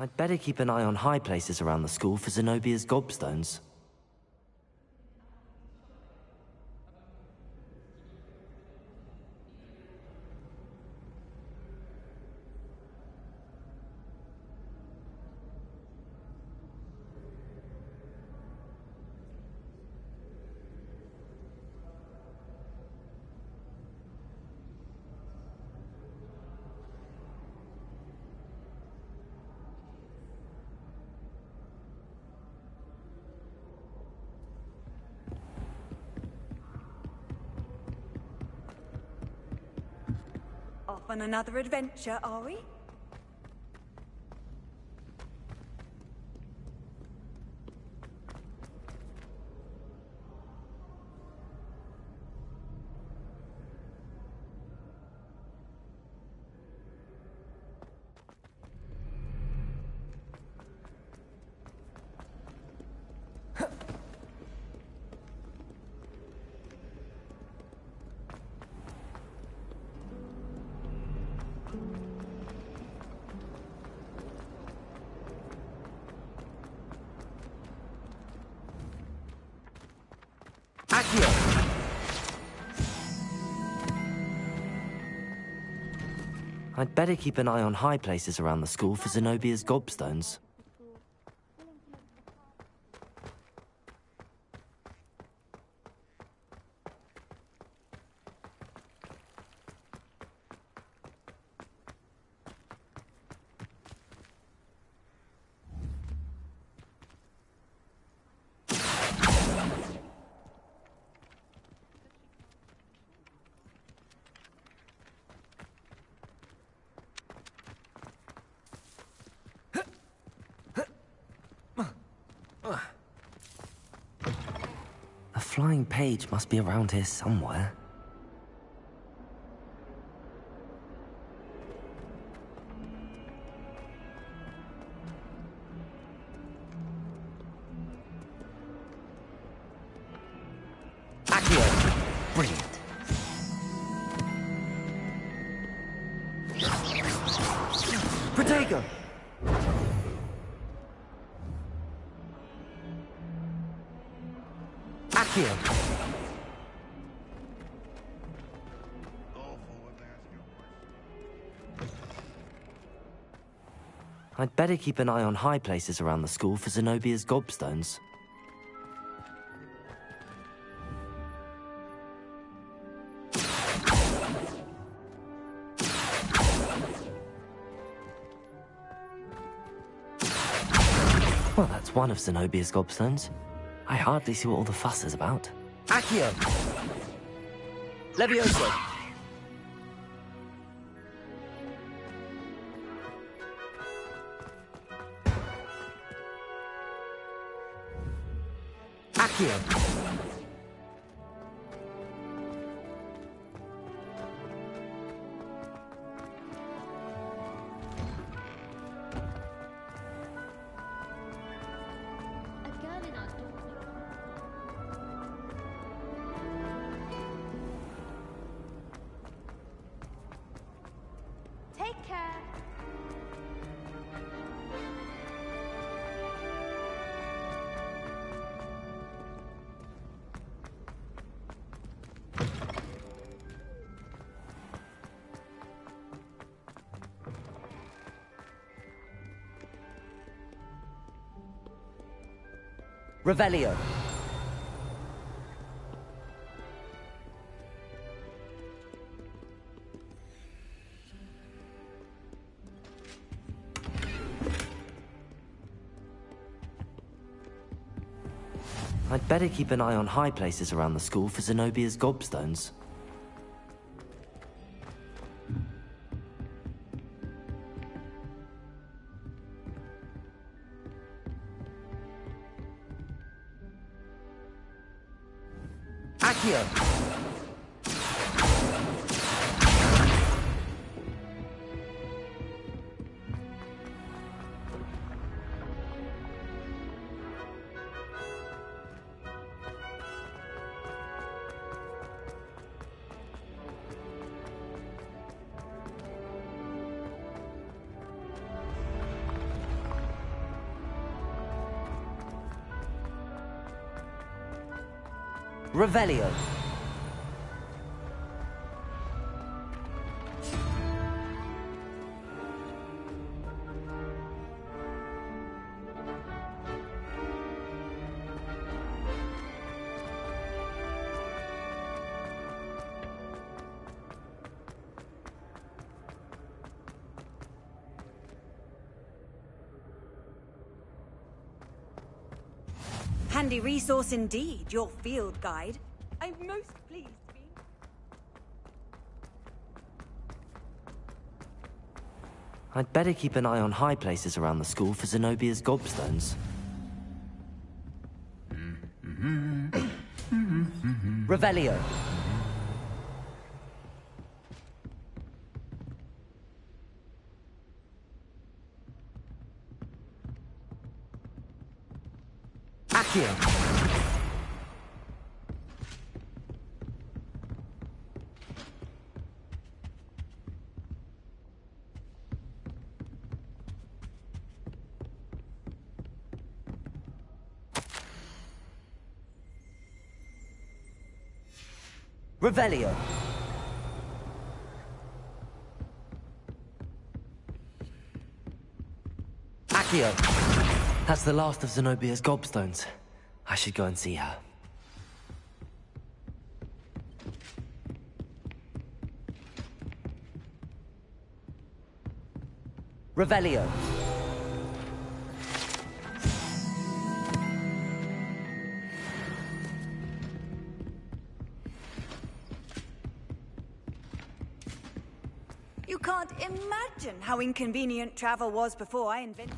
I'd better keep an eye on high places around the school for Zenobia's gobstones. Off on another adventure, are we? I'd better keep an eye on high places around the school for Zenobia's gobstones. A flying page must be around here somewhere. Accio! Brilliant. Protego! Accio! I'd better keep an eye on high places around the school for Zenobia's gobstones. Well, that's one of Zenobia's gobstones. I hardly see what all the fuss is about. Accio! Levioso! Accio! Take care. Revelio. I'd better keep an eye on high places around the school for Zenobia's gobstones. Accio! Revelio. Handy resource indeed, your field guide. I'm most pleased to be... I'd better keep an eye on high places around the school for Zenobia's gobstones. Revelio. Accio. Revelio. Accio. That's the last of Zenobia's gobstones. I should go and see her. Revelio. You can't imagine how inconvenient travel was before I invented...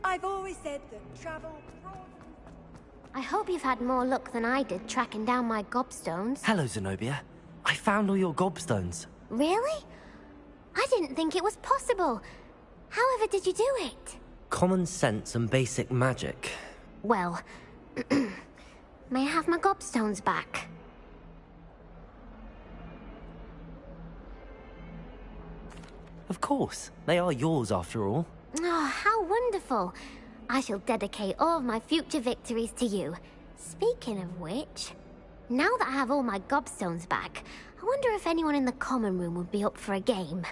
I've always said that travel... I hope you've had more luck than I did tracking down my gobstones. Hello, Zenobia. I found all your gobstones. Really? I didn't think it was possible. However did you do it? Common sense and basic magic. Well, may I have my gobstones back? Of course. They are yours after all. Oh, how wonderful. I shall dedicate all of my future victories to you. Speaking of which, now that I have all my gobstones back, I wonder if anyone in the common room would be up for a game.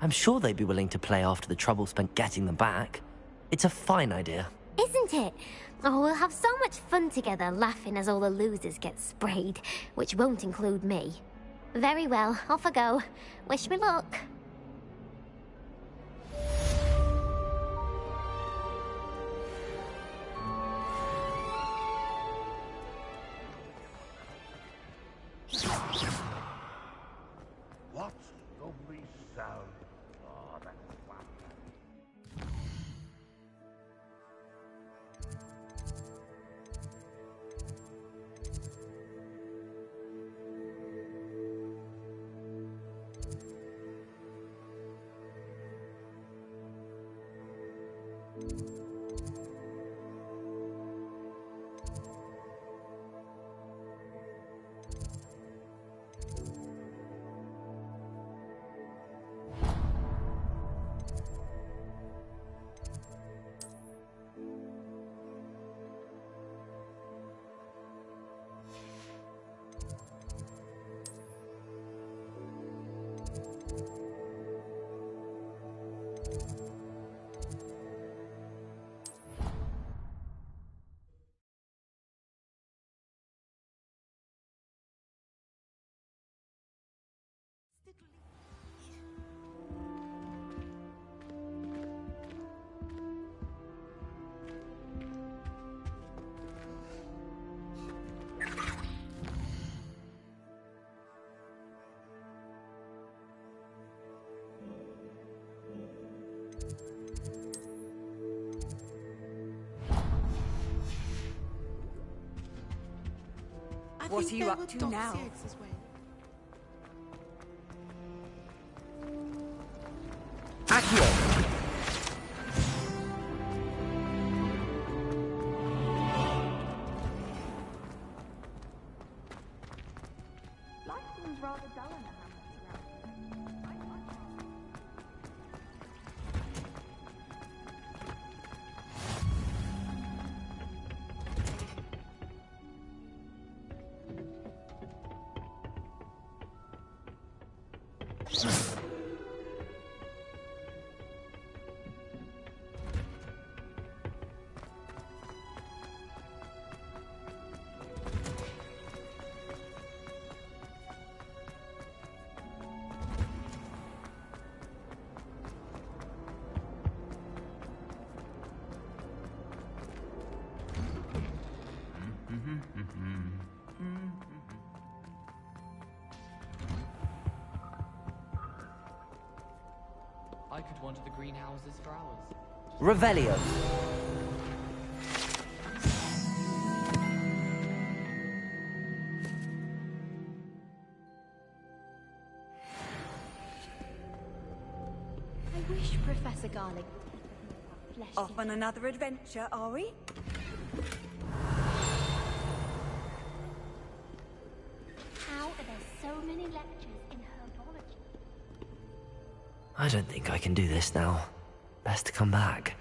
I'm sure they'd be willing to play after the trouble spent getting them back. It's a fine idea. Isn't it? Oh, we'll have so much fun together, laughing as all the losers get sprayed, which won't include me. Very well, off I go. Wish me luck. What lovely sound. Oh, that's wonderful. What are you up to now? Accio! Life seems rather dull in the Hamlets around. I could wander the greenhouses for hours. Revelio. I wish Professor Garlic flesh. Off on another adventure, are we? How are there so many lectures in herbology? I don't think I can do this now. Best to come back.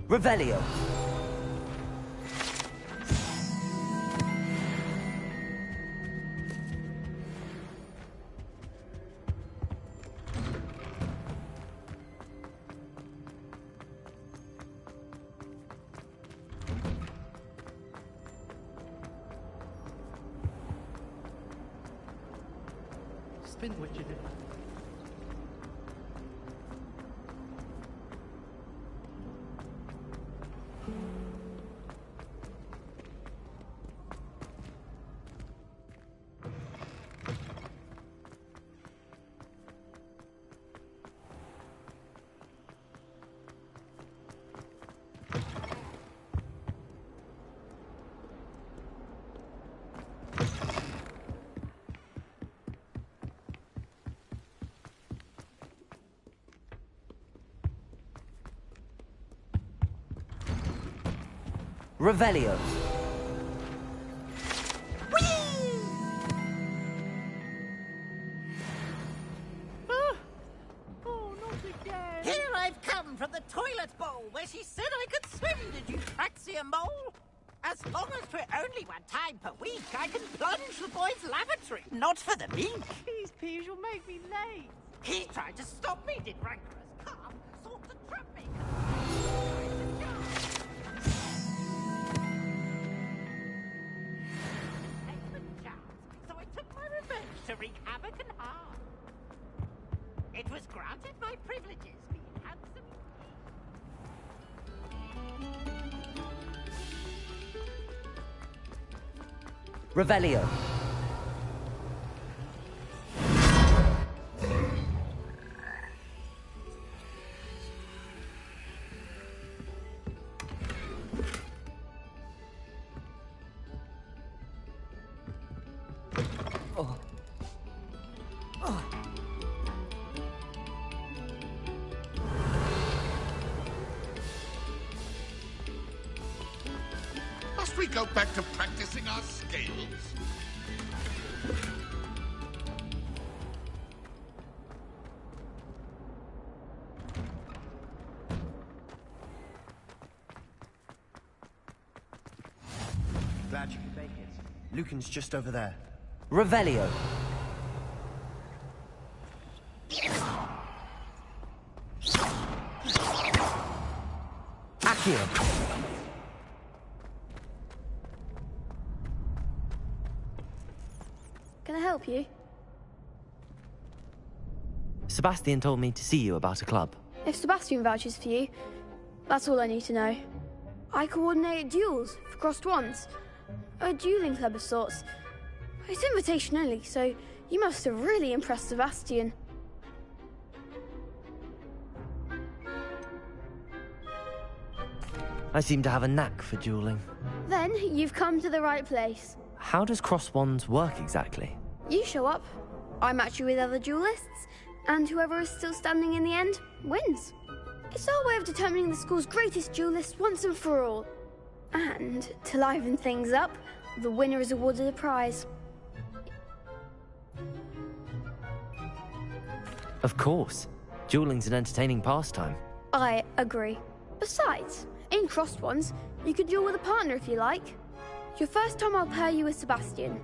Revelio. Spin widget. Revelio. Oh, not again. Here I've come from the toilet bowl where she said I could swim, did you Praxia mole? As long as for only one time per week, I can plunge the boy's lavatory. Not for the mink. Please, Peeves, you'll make me late. He tried to stop me, did rancorous. Come, sort the traffic. So I took my revenge to wreak havoc and harm. It was granted my privileges, being handsome. Revelio. go back to practicing our skills? Glad you could make it. Lucan's just over there. Revelio. Accio. Can I help you? Sebastian told me to see you about a club. If Sebastian vouches for you, that's all I need to know. I coordinate duels for crossed wands. A dueling club of sorts. It's invitation only, so you must have really impressed Sebastian. I seem to have a knack for dueling. Then you've come to the right place. How does cross wands work exactly? You show up, I match you with other duelists, and whoever is still standing in the end wins. It's our way of determining the school's greatest duelist once and for all. And to liven things up, the winner is awarded a prize. Of course. Dueling's an entertaining pastime. I agree. Besides, in crossed ones, you could duel with a partner if you like. Your first time I'll pair you with Sebastian.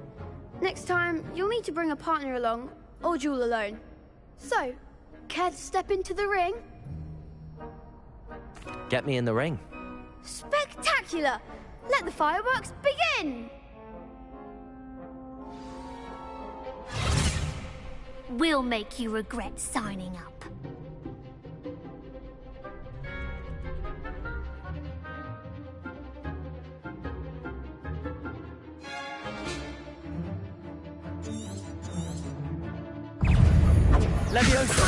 Next time, you'll need to bring a partner along, or duel alone. So, care to step into the ring? Get me in the ring. Spectacular! Let the fireworks begin! We'll make you regret signing up. Leviosa!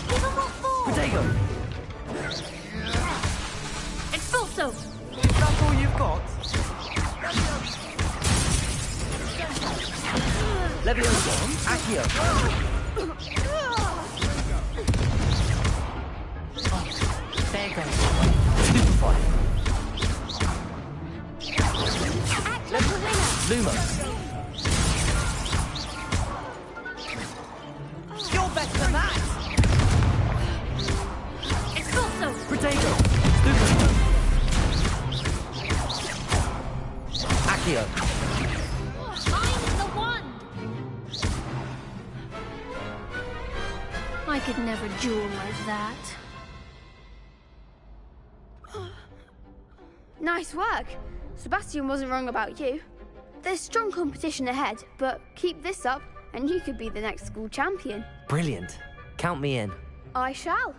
Give him what for! Protego! Expulso! That's all you've got? Leviosa! Accio! There goes. Stupefy! Lumos! You're better than that! Expulso! Protego! Stupefy! Accio! Mine the wand! I could never duel like that. Nice work. Sebastian wasn't wrong about you. There's strong competition ahead, but keep this up and you could be the next school champion. Brilliant. Count me in. I shall.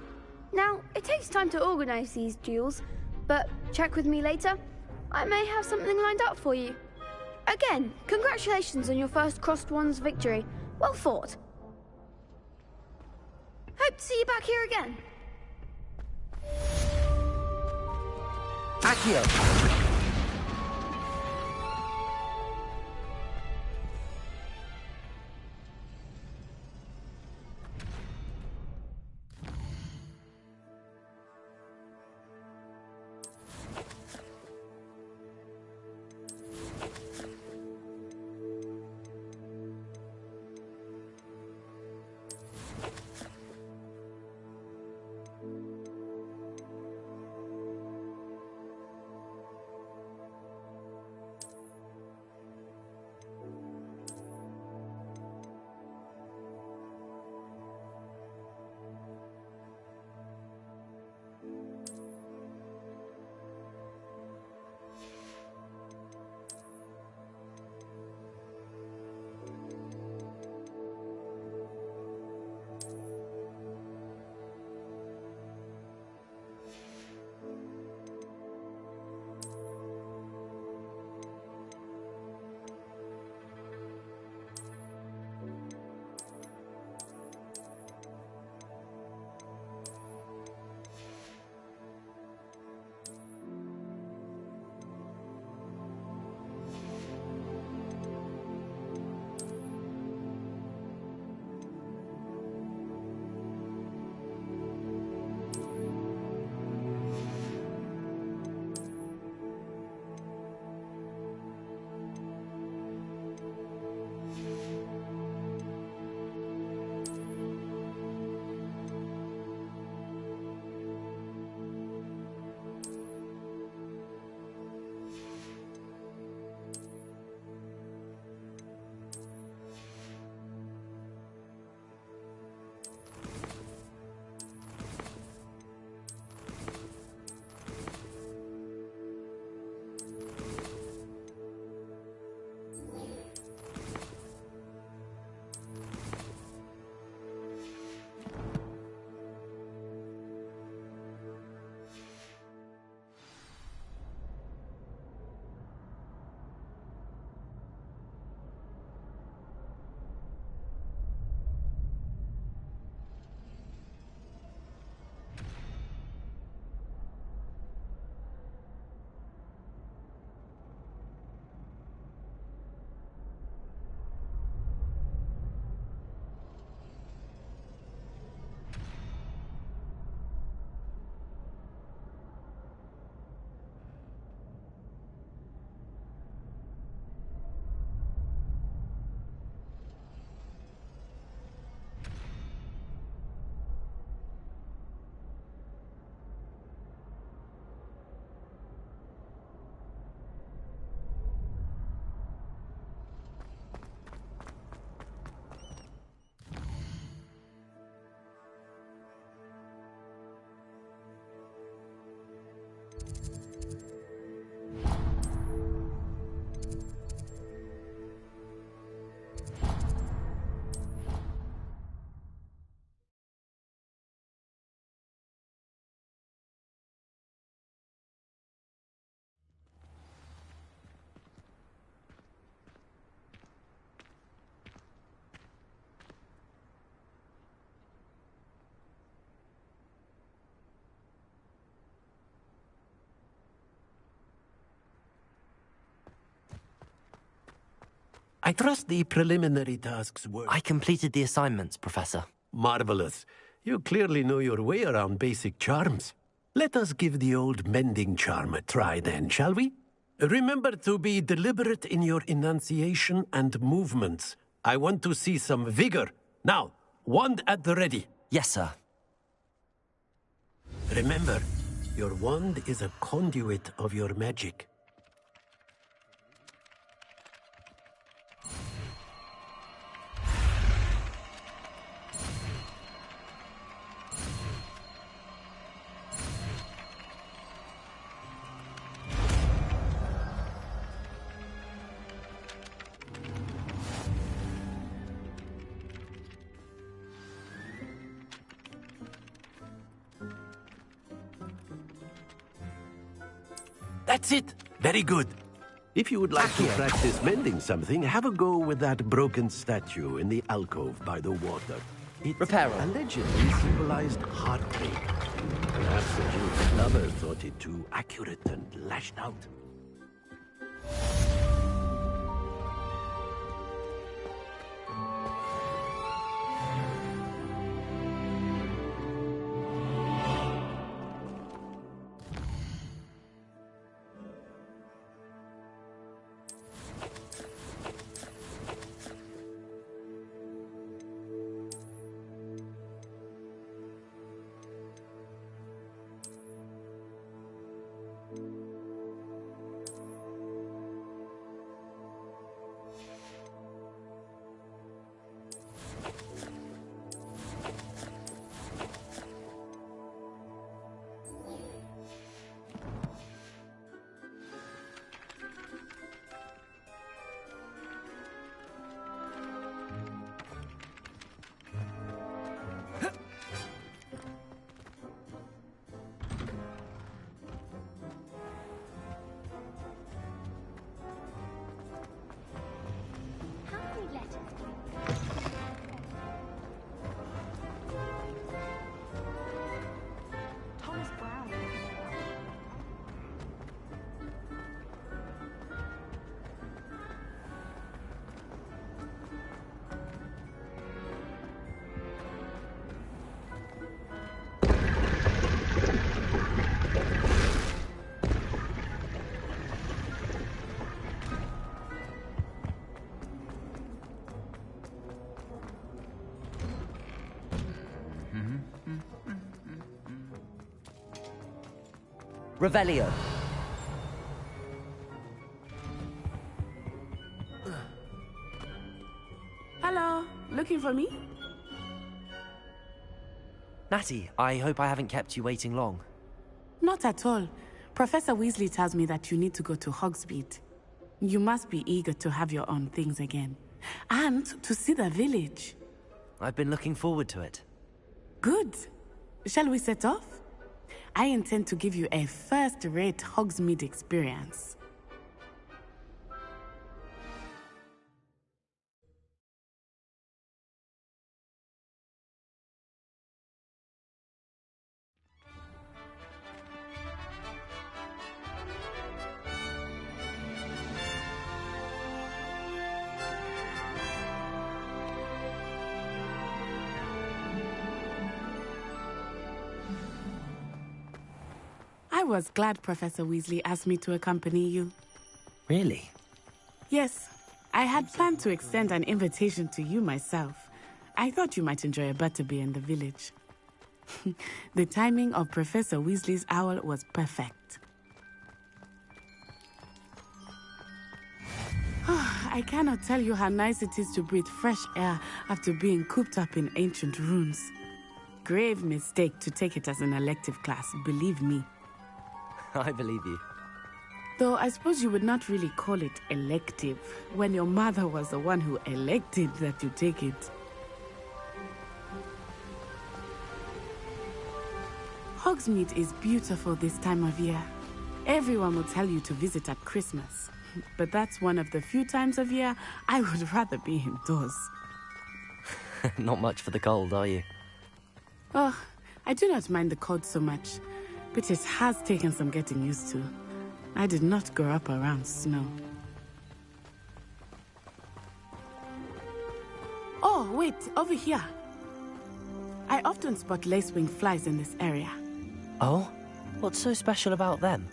Now, it takes time to organise these duels, but check with me later. I may have something lined up for you. Again, congratulations on your first crossed wands victory. Well fought. Hope to see you back here again. Accio! I trust the preliminary tasks were... I completed the assignments, Professor. Marvelous. You clearly know your way around basic charms. Let us give the old mending charm a try then, shall we? Remember to be deliberate in your enunciation and movements. I want to see some vigor. Now, wand at the ready. Yes, sir. Remember, your wand is a conduit of your magic. That's it! Very good. If you would like to practice mending something, have a go with that broken statue in the alcove by the water. It allegedly symbolized heartbreak. Perhaps the King's lover thought it too accurate and lashed out. Revelio. Hello, looking for me? Natty, I hope I haven't kept you waiting long. Not at all. Professor Weasley tells me that you need to go to Hogsmeade. You must be eager to have your own things again. And to see the village. I've been looking forward to it. Good. Shall we set off? I intend to give you a first-rate Hogsmeade experience. I was glad Professor Weasley asked me to accompany you. Really? Yes. I had planned to extend an invitation to you myself. I thought you might enjoy a butterbeer in the village. The timing of Professor Weasley's owl was perfect. I cannot tell you how nice it is to breathe fresh air after being cooped up in ancient ruins. Grave mistake to take it as an elective class, believe me. I believe you. Though I suppose you would not really call it elective when your mother was the one who elected that you take it. Hogsmeade is beautiful this time of year. Everyone will tell you to visit at Christmas. But that's one of the few times of year I would rather be indoors. Not much for the cold, are you? Oh, I do not mind the cold so much, but it has taken some getting used to. I did not grow up around snow. Oh, wait, over here. I often spot lacewing flies in this area. Oh? What's so special about them?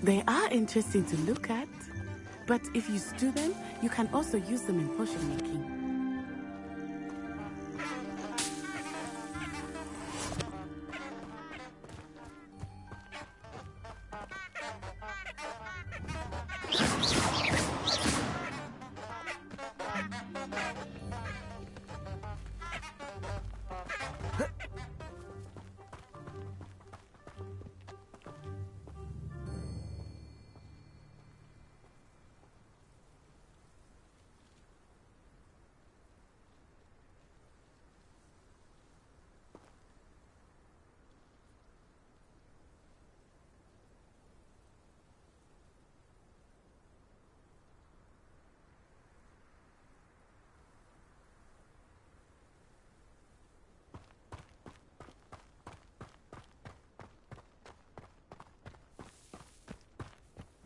They are interesting to look at. But if you stew them, you can also use them in potion making.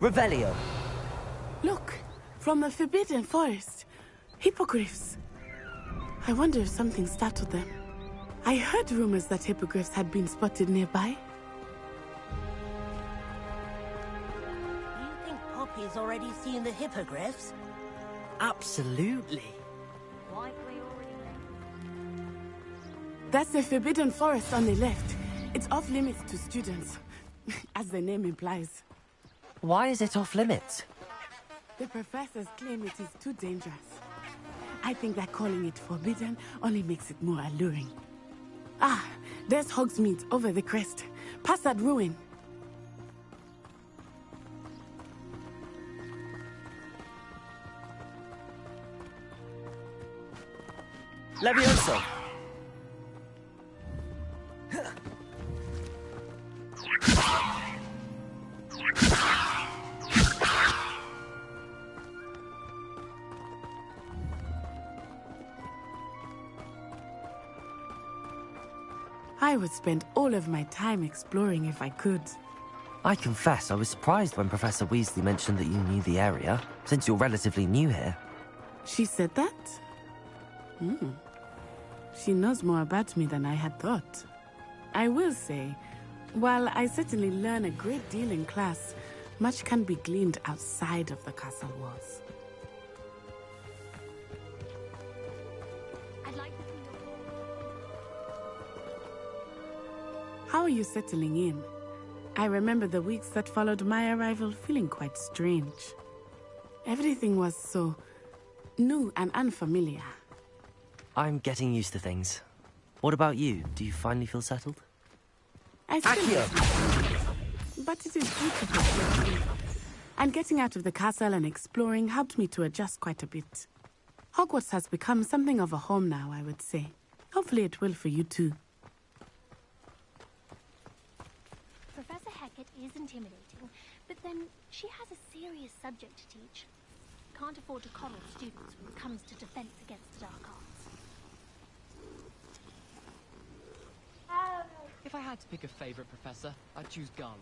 Revelio. Look, from the Forbidden Forest. Hippogriffs. I wonder if something startled them. I heard rumors that hippogriffs had been spotted nearby. Do you think Poppy's already seen the hippogriffs? Absolutely. That's the Forbidden Forest on the left. It's off limits to students, as the name implies. Why is it off limits? The professors claim it is too dangerous. I think that calling it forbidden only makes it more alluring. Ah, there's Hogsmeade over the crest. Past that ruin. Levioso. I would spend all of my time exploring if I could. I confess I was surprised when Professor Weasley mentioned that you knew the area, since you're relatively new here. She said that? She knows more about me than I had thought. I will say, while I certainly learn a great deal in class, much can be gleaned outside of the castle walls. How are you settling in? I remember the weeks that followed my arrival feeling quite strange. Everything was so new and unfamiliar. I'm getting used to things. What about you? Do you finally feel settled? I still but it is beautiful. And getting out of the castle and exploring helped me to adjust quite a bit. Hogwarts has become something of a home now, I would say. Hopefully it will for you too. Professor Hecat is intimidating, but then she has a serious subject to teach. Can't afford to coddle students when it comes to defense against the dark arts. If I had to pick a favorite professor, I'd choose Garland.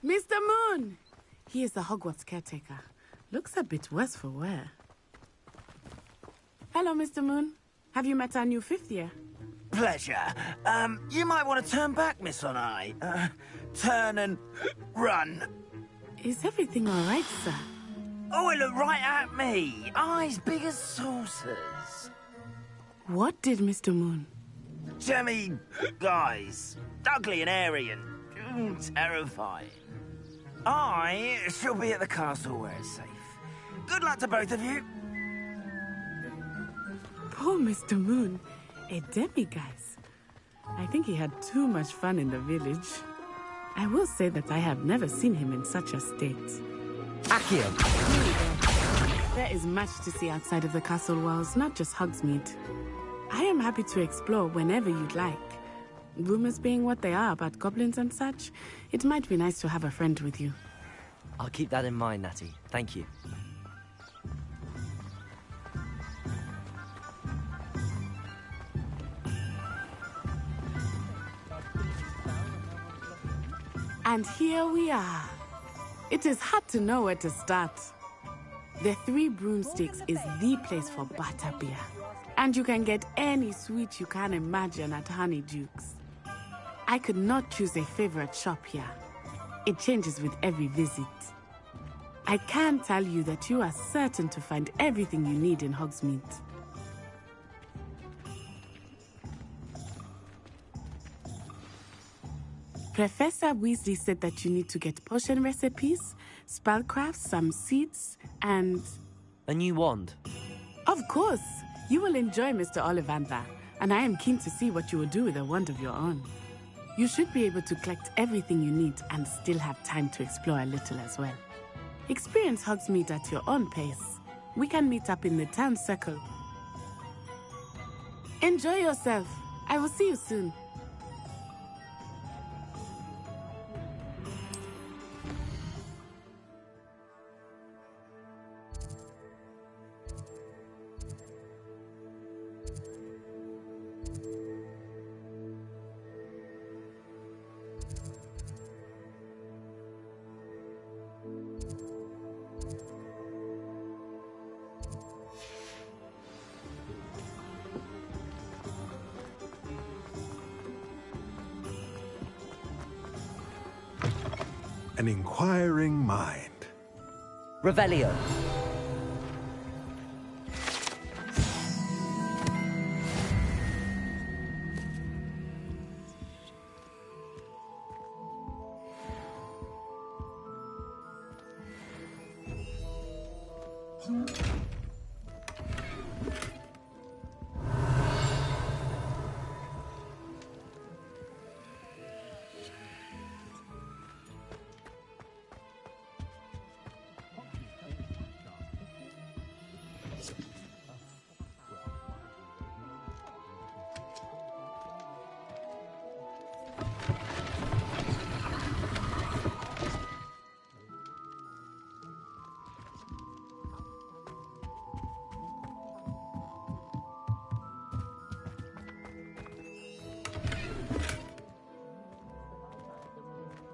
Mr. Moon! He is the Hogwarts caretaker. Looks a bit worse for wear. Hello, Mr. Moon. Have you met our new fifth year? Pleasure. You might want to turn back, Miss Onai. Turn and run. Is everything all right, sir? Oh, it looked right at me. Eyes big as saucers. What did Mr. Moon? Jemmy guys. Ugly and airy and terrifying. I shall be at the castle where it's safe. Good luck to both of you. Poor Mr. Moon. A demiguise. I think he had too much fun in the village. I will say that I have never seen him in such a state. Accio! There is much to see outside of the castle walls, not just Hogsmeade. I am happy to explore whenever you'd like. Rumors being what they are about goblins and such, it might be nice to have a friend with you. I'll keep that in mind, Natty. Thank you. And here we are. It is hard to know where to start. The Three Broomsticks is the place for butterbeer. And you can get any sweet you can imagine at Honeyduke's. I could not choose a favorite shop here. It changes with every visit. I can tell you that you are certain to find everything you need in Hogsmeade. Professor Weasley said that you need to get potion recipes, spellcrafts, some seeds, and... a new wand. Of course! You will enjoy Mr. Ollivander, and I am keen to see what you will do with a wand of your own. You should be able to collect everything you need and still have time to explore a little as well. Experience Hogsmeade at your own pace. We can meet up in the town circle. Enjoy yourself. I will see you soon. An inquiring mind. Revelio.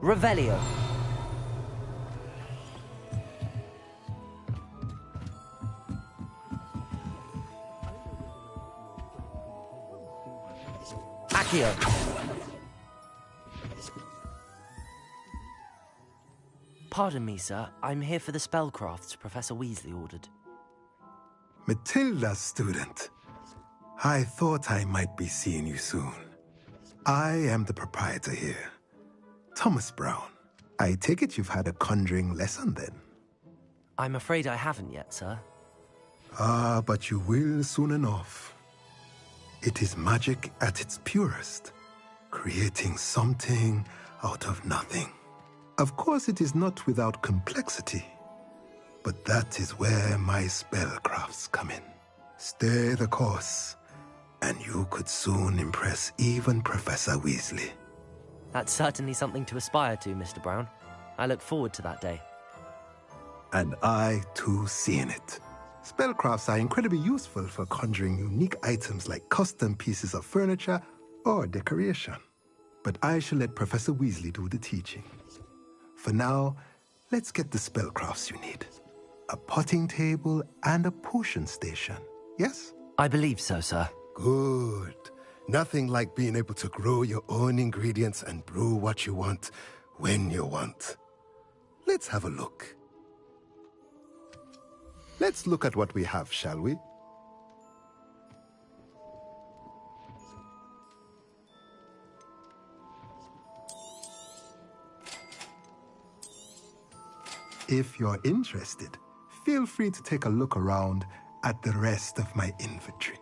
Revelio. Accio. Pardon me, sir. I'm here for the spellcrafts Professor Weasley ordered. Matilda's student. I thought I might be seeing you soon. I am the proprietor here, Thomas Brown. I take it you've had a conjuring lesson then? I'm afraid I haven't yet, sir. Ah, but you will soon enough. It is magic at its purest, creating something out of nothing. Of course, it is not without complexity, but that is where my spellcrafts come in. Stay the course, and you could soon impress even Professor Weasley. That's certainly something to aspire to, Mr. Brown. I look forward to that day. And I, too, seeing it. Spellcrafts are incredibly useful for conjuring unique items like custom pieces of furniture or decoration. But I shall let Professor Weasley do the teaching. For now, let's get the spellcrafts you need. A potting table and a potion station, yes? I believe so, sir. Good. Nothing like being able to grow your own ingredients and brew what you want, when you want. Let's have a look. Let's look at what we have, shall we? If you're interested, feel free to take a look around at the rest of my inventory.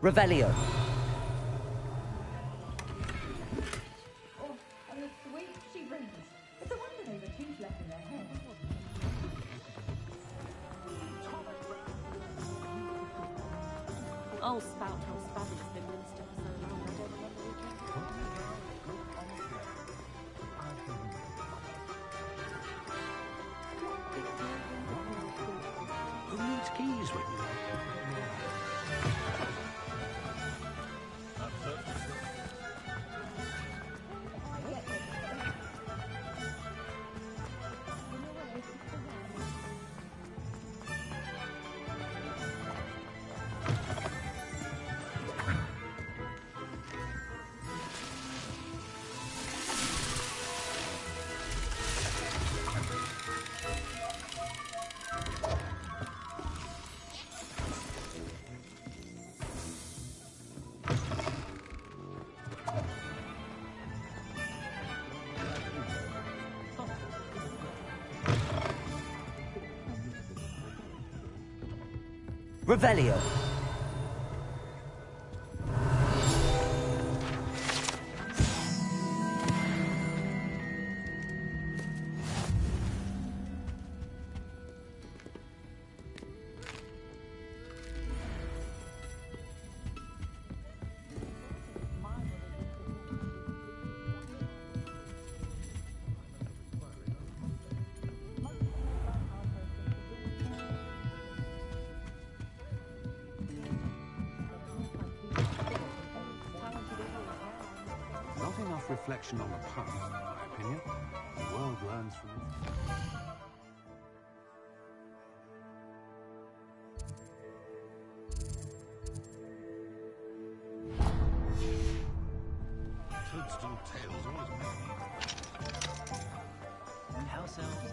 Revelio. Oh, and the sweet she brings. It's a wonder they've a tooth left in their head. I'll spout how Spanish has been minister for so long, I don't remember who came to Who needs keys with you? Revelio. Not enough reflection on the past, in my opinion. The world learns from it. Toadstool tails always make me. House elves.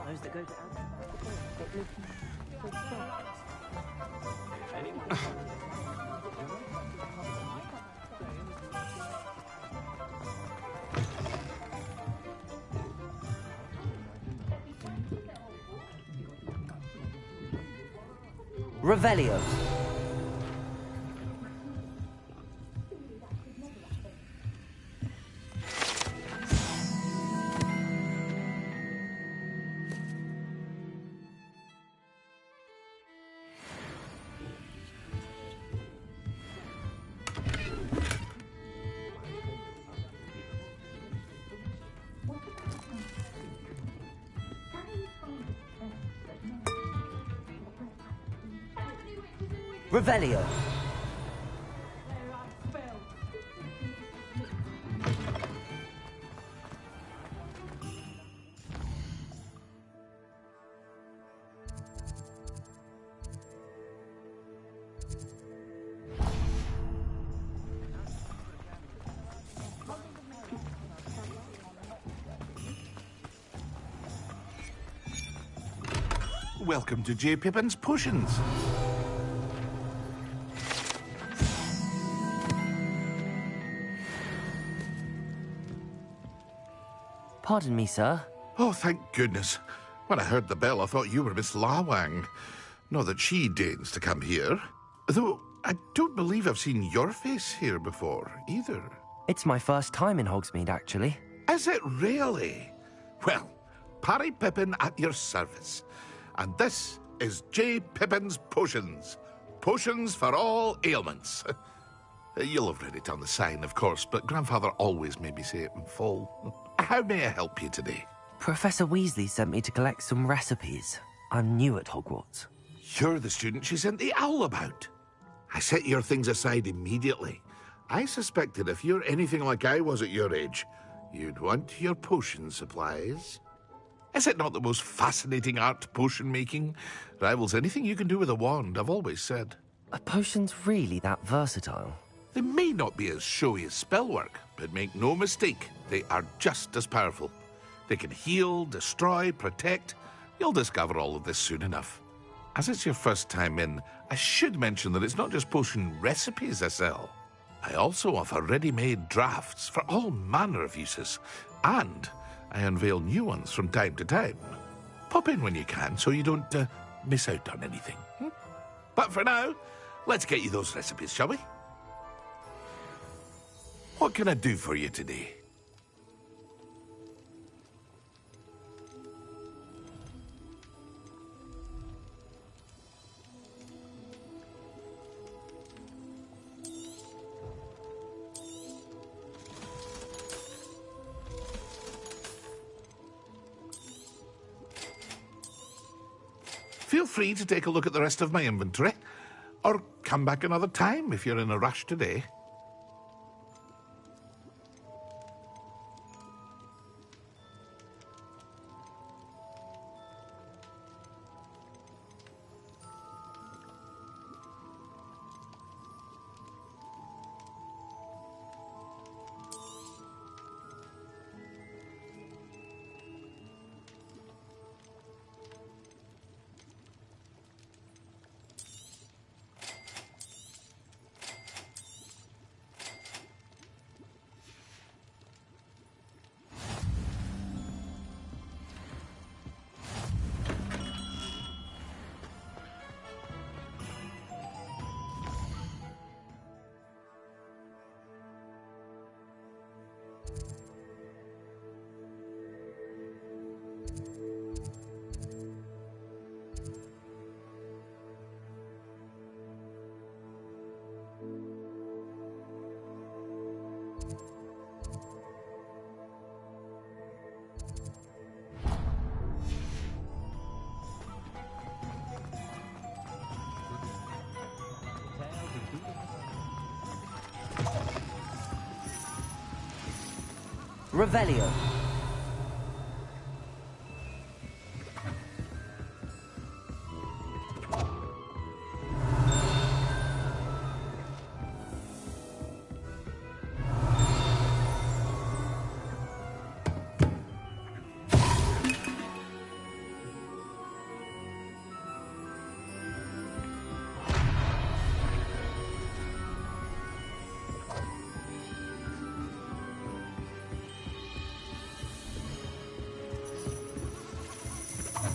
Those that go to Revelio. Revelio. Welcome to J. Pippin's Potions. Pardon me, sir. Oh, thank goodness. When I heard the bell, I thought you were Miss Lawang. Not that she deigns to come here. Though, I don't believe I've seen your face here before, either. It's my first time in Hogsmeade, actually. Is it really? Well, Parry Pippin at your service. And this is J. Pippin's Potions. Potions for all ailments. You'll have read it on the sign, of course, but Grandfather always made me say it in full. How may I help you today? Professor Weasley sent me to collect some recipes. I'm new at Hogwarts. You're the student she sent the owl about. I set your things aside immediately. I suspected if you're anything like I was at your age, you'd want your potion supplies. Is it not the most fascinating art, potion making? Rivals anything you can do with a wand, I've always said. Are potions really that versatile? They may not be as showy as spellwork, but make no mistake, they are just as powerful. They can heal, destroy, protect. You'll discover all of this soon enough. As it's your first time in, I should mention that it's not just potion recipes I sell. I also offer ready-made drafts for all manner of uses, and I unveil new ones from time to time. Pop in when you can so you don't miss out on anything. But for now, let's get you those recipes, shall we? What can I do for you today? Feel free to take a look at the rest of my inventory, or come back another time if you're in a rush today. Revelio.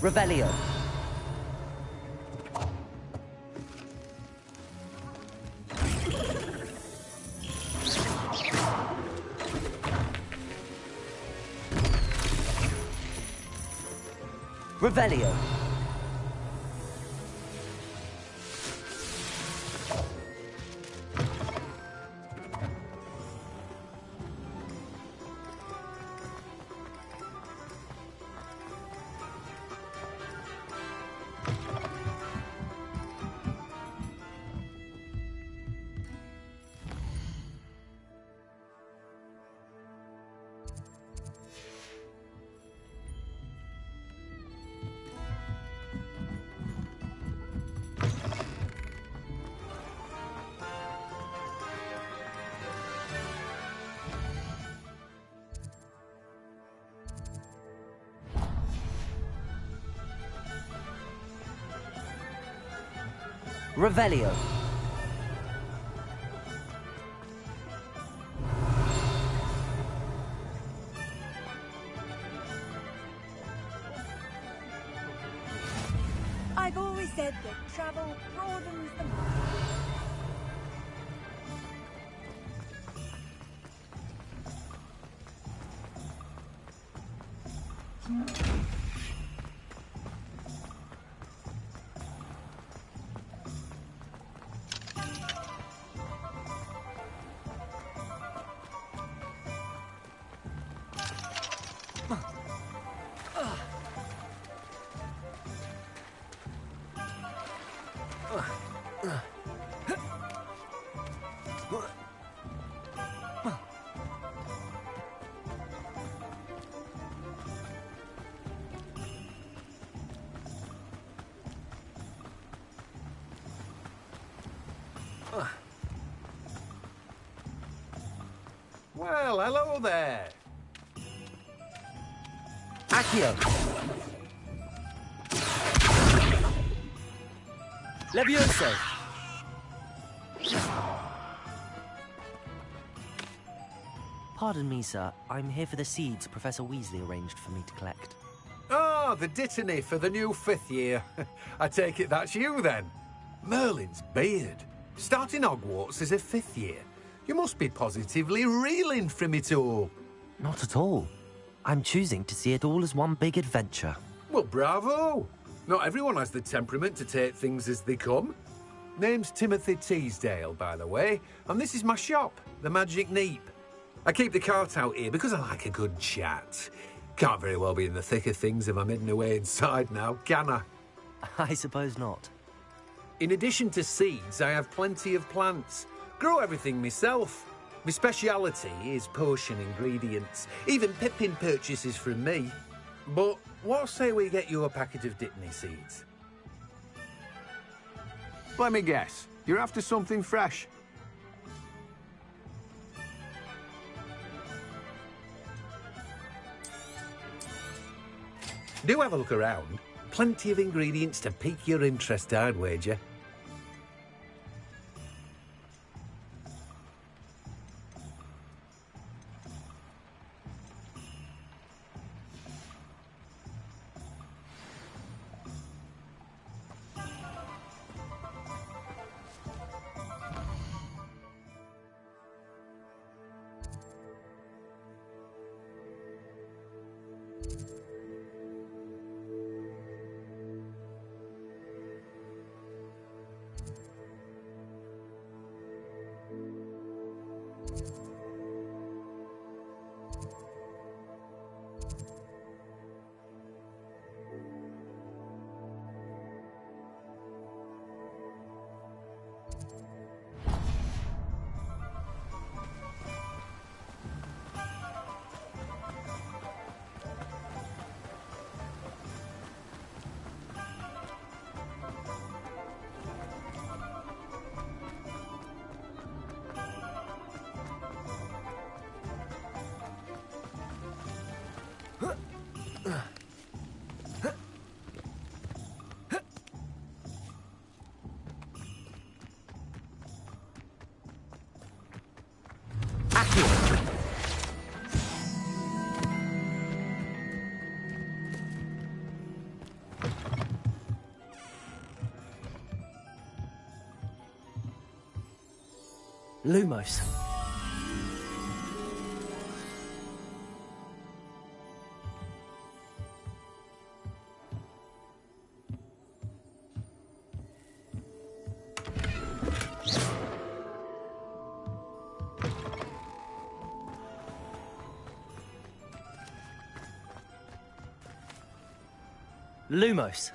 Revelio. Revelio. Revelio. I've always said that travel broadens the mind. Well, hello there. Accio. Levioso. Pardon me, sir. I'm here for the seeds Professor Weasley arranged for me to collect. Oh, the dittany for the new 5th year. I take it that's you, then. Merlin's beard. Starting Hogwarts as a 5th year. You must be positively reeling from it all. Not at all. I'm choosing to see it all as one big adventure. Well, bravo. Not everyone has the temperament to take things as they come. Name's Timothy Teasdale, by the way, and this is my shop, the Magic Neep. I keep the cart out here because I like a good chat. Can't very well be in the thick of things if I'm hidden away inside now, can I? I suppose not. In addition to seeds, I have plenty of plants. Grow everything myself. My speciality is potion ingredients. Even Pippin purchases from me. But what say we get you a packet of Dittany seeds? Let me guess. You're after something fresh. Do have a look around. Plenty of ingredients to pique your interest, I'd wager. Lumos. Lumos.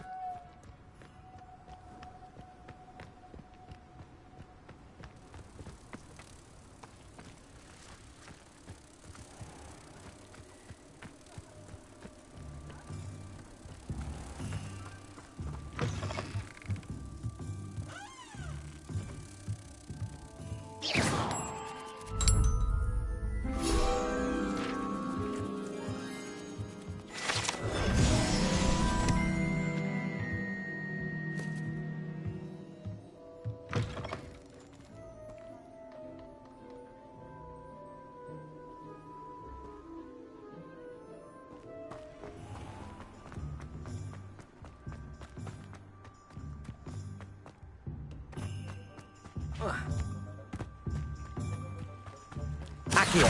Accio.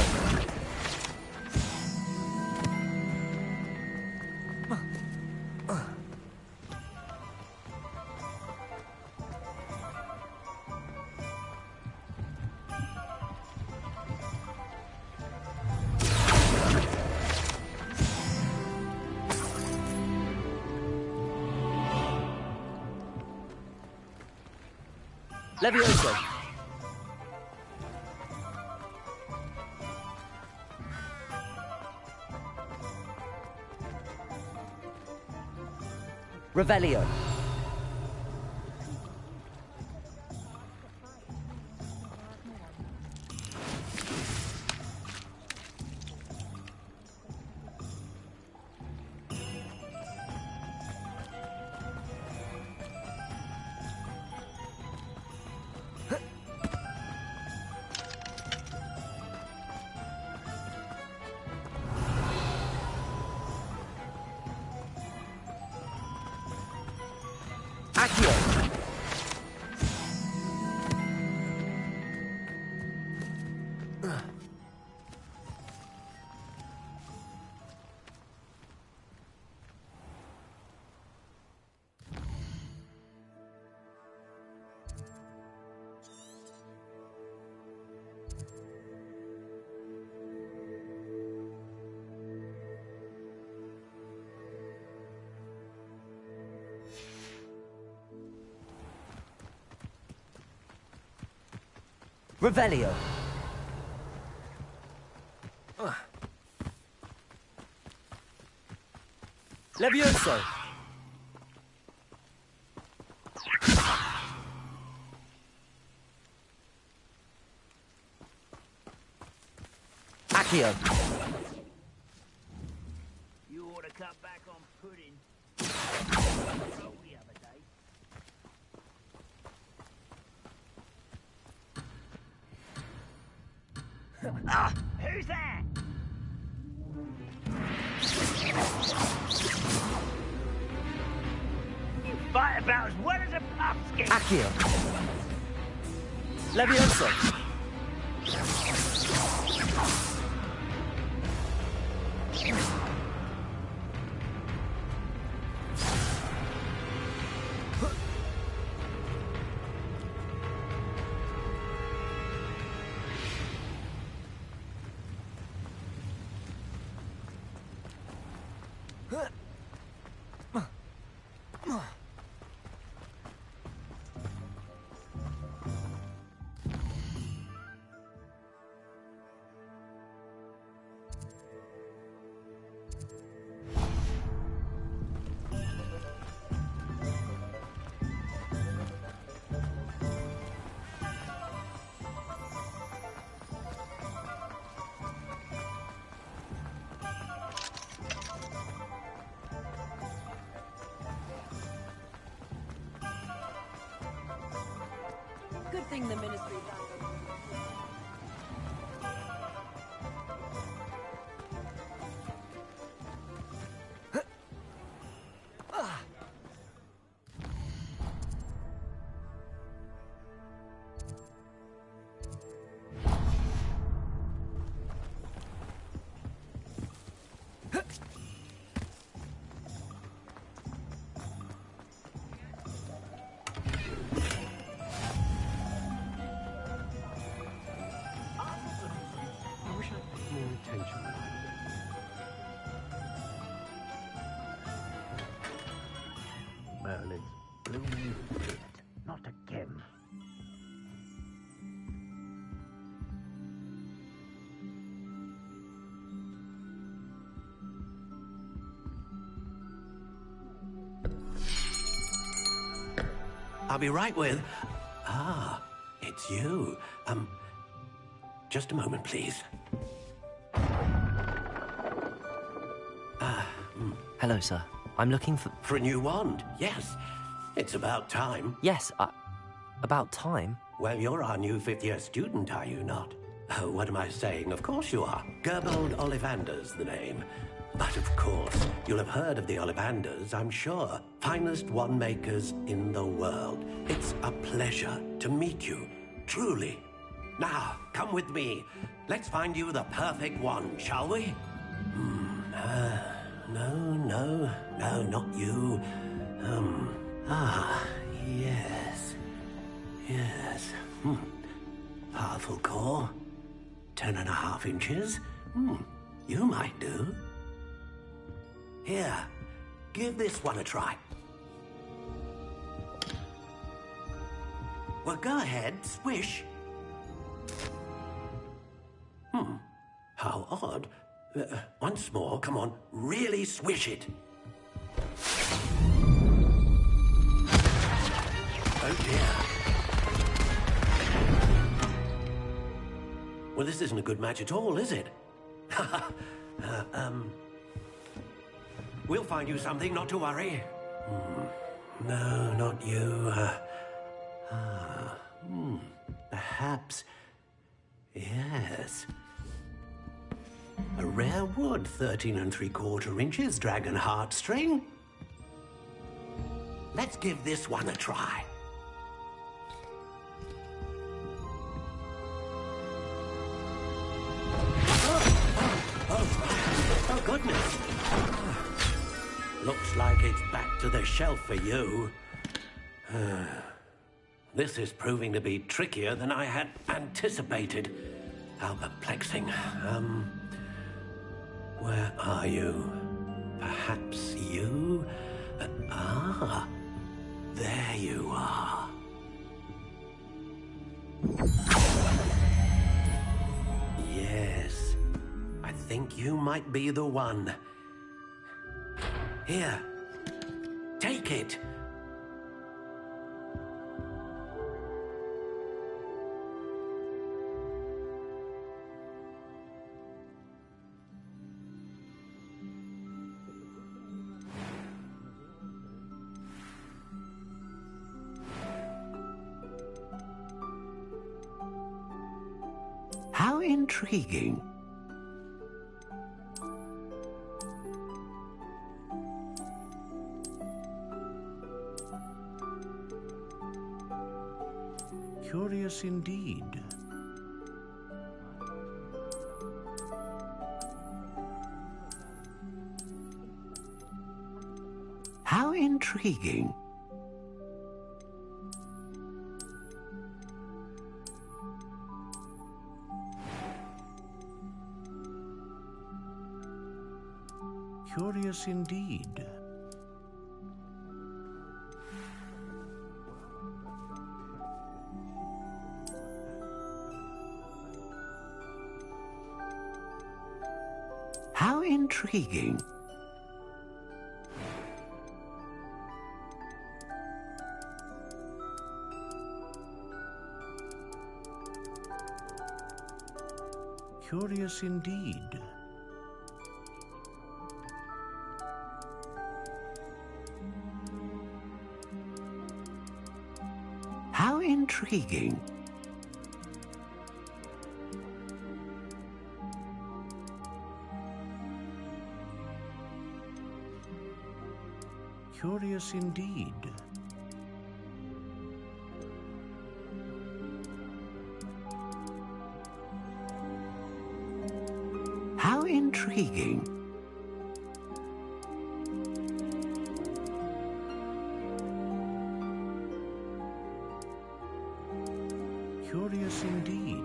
Levioso. Revelio. Accio! Revelio. Levioso. Accio. You ought to cut back on pudding. Roll the other day. Ah, who's that? You fight about as well as a pumpkin. Accio. Levioso. Good thing the ministry found Merlin's blooming it. Not again. I'll be right with... Ah, it's you. Just a moment, please. Hello, sir. I'm looking for... For a new wand, yes. It's about time. Yes, about time? Well, you're our new fifth-year student, are you not? Oh, what am I saying? Of course you are. Gerbold Ollivander's the name. But of course, you'll have heard of the Ollivanders, I'm sure. Finest wand makers in the world. It's a pleasure to meet you, truly. Now, come with me. Let's find you the perfect wand, shall we? No, not you. Yes. Powerful core. 10.5 inches. You might do. Here, give this one a try. Well, go ahead, swish. How odd. Once more, come on, really swish it. Oh dear. Well, this isn't a good match at all, is it? We'll find you something, not to worry. No, not you. Perhaps. Yes. A rare wood, 13 3/4 inches, dragon heartstring. Let's give this one a try. Oh, goodness. Looks like it's back to the shelf for you. This is proving to be trickier than I had anticipated. How perplexing. Where are you? Perhaps you? There you are. Yes, I think you might be the one. Here, take it. How intriguing. Curious indeed. How intriguing. Curious indeed. How intriguing. Curious indeed. How intriguing. Curious indeed. How intriguing. Curious indeed.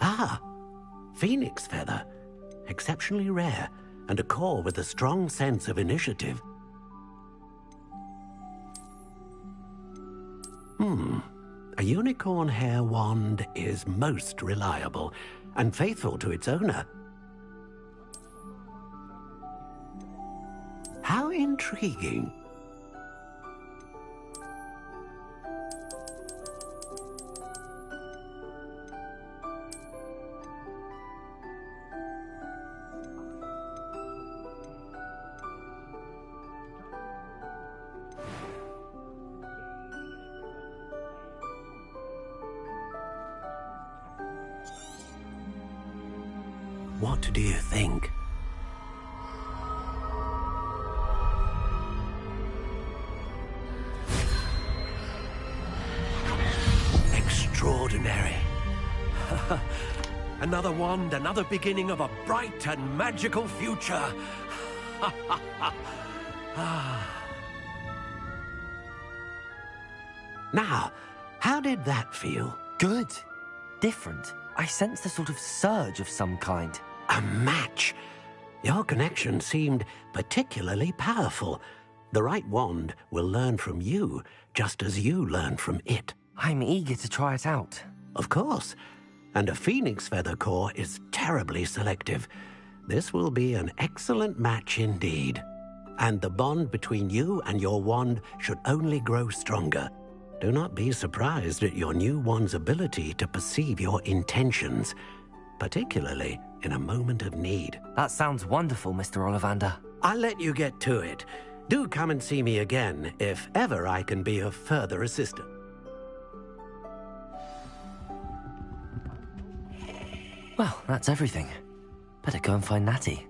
Ah, phoenix feather. Exceptionally rare, and a core with a strong sense of initiative. A unicorn hair wand is most reliable and faithful to its owner. How intriguing. What do you think? Extraordinary. Another wand, another beginning of a bright and magical future. Now, how did that feel? Good. Different. I sensed a sort of surge of some kind. A match. Your connection seemed particularly powerful. The right wand will learn from you, just as you learn from it. I'm eager to try it out. Of course. And a phoenix feather core is terribly selective. This will be an excellent match indeed. And the bond between you and your wand should only grow stronger. Do not be surprised at your new wand's ability to perceive your intentions, particularly in a moment of need. That sounds wonderful, Mr. Ollivander. I'll let you get to it. Do come and see me again if ever I can be of further assistance. Well, that's everything. Better go and find Natty.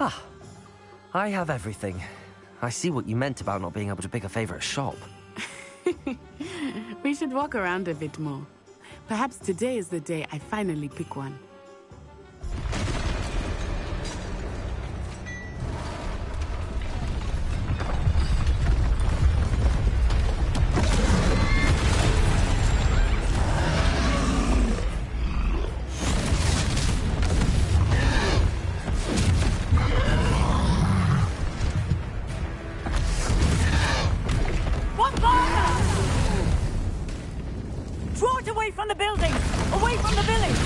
Ah, I have everything. I see what you meant about not being able to pick a favorite shop. We should walk around a bit more. Perhaps today is the day I finally pick one. Draw it away from the building! Away from the village!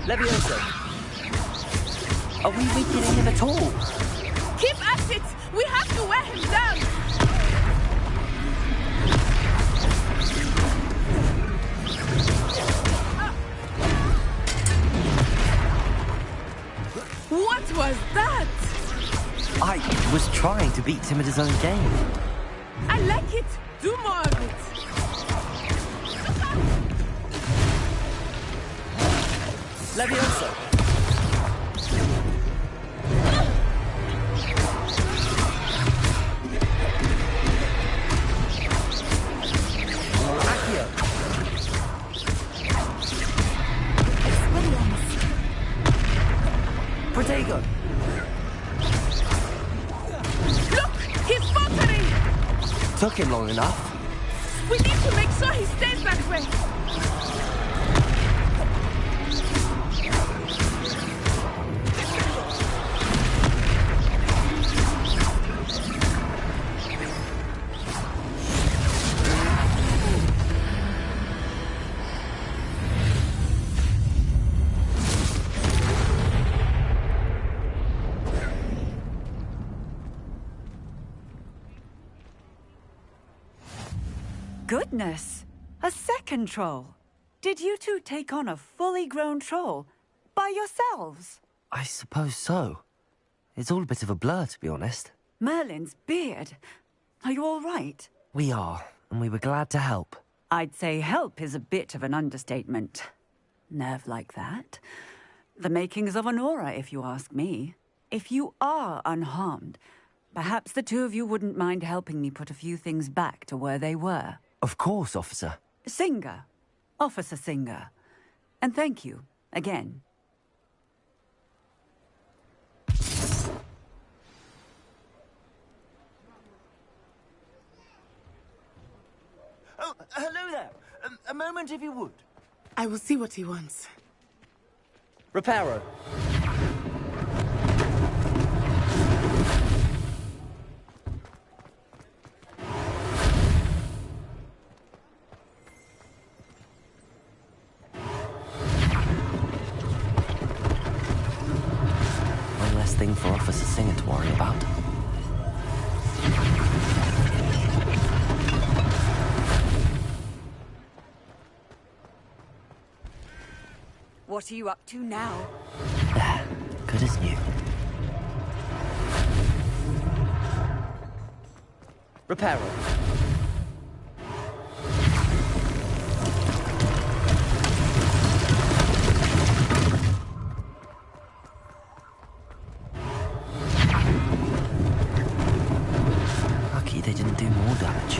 Levioso! Are we weakening him at all? Keep at it! We have to wear him down! What was that? I was trying to beat him at his own game. I like it! Do more of it! Levioso! Protego! Look! He's faltering! Took him long enough. We need to make sure he stays that way! Goodness! A second troll! Did you two take on a fully grown troll? By yourselves? I suppose so. It's all a bit of a blur, to be honest. Merlin's beard. Are you all right? We are, and we were glad to help. I'd say help is a bit of an understatement. Nerve like that. The makings of an aura, if you ask me. If you are unharmed, perhaps the two of you wouldn't mind helping me put a few things back to where they were. Of course, officer. Singer. Officer Singer. And thank you, again. Oh, hello there. A moment, if you would. I will see what he wants. Reparo. One less thing for Officer Singer to worry about. What are you up to now? Good as new. Reparo. Lucky they didn't do more damage.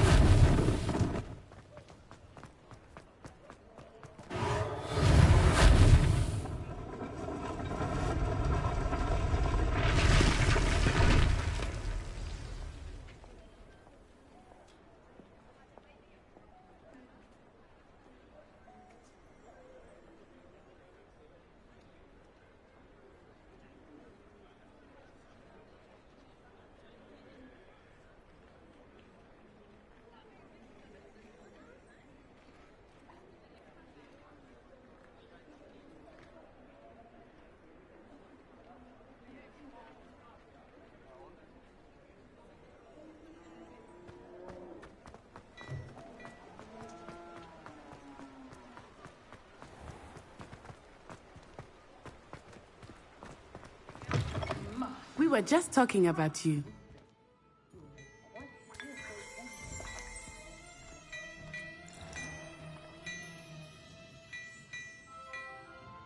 We were just talking about you.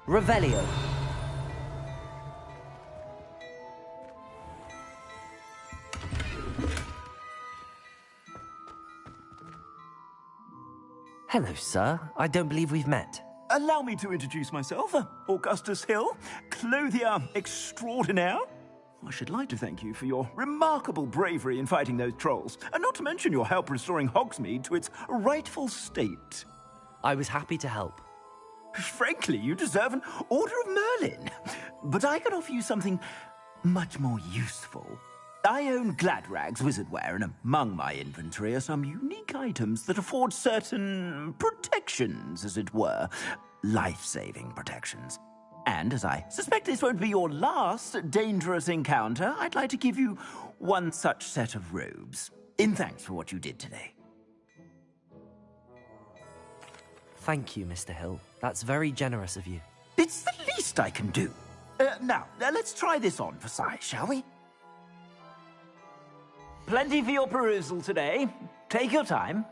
Revelio. Hello, sir. I don't believe we've met. Allow me to introduce myself, Augustus Hill, clothier extraordinaire. I should like to thank you for your remarkable bravery in fighting those trolls, and not to mention your help restoring Hogsmeade to its rightful state. I was happy to help. Frankly, you deserve an Order of Merlin. But I can offer you something much more useful. I own Gladrag's wizardware, and among my inventory are some unique items that afford certain protections, as it were. Life-saving protections. And as I suspect this won't be your last dangerous encounter, I'd like to give you one such set of robes, in thanks for what you did today. Thank you, Mr. Hill. That's very generous of you. It's the least I can do. Now, let's try this on for size, shall we? Plenty for your perusal today. Take your time.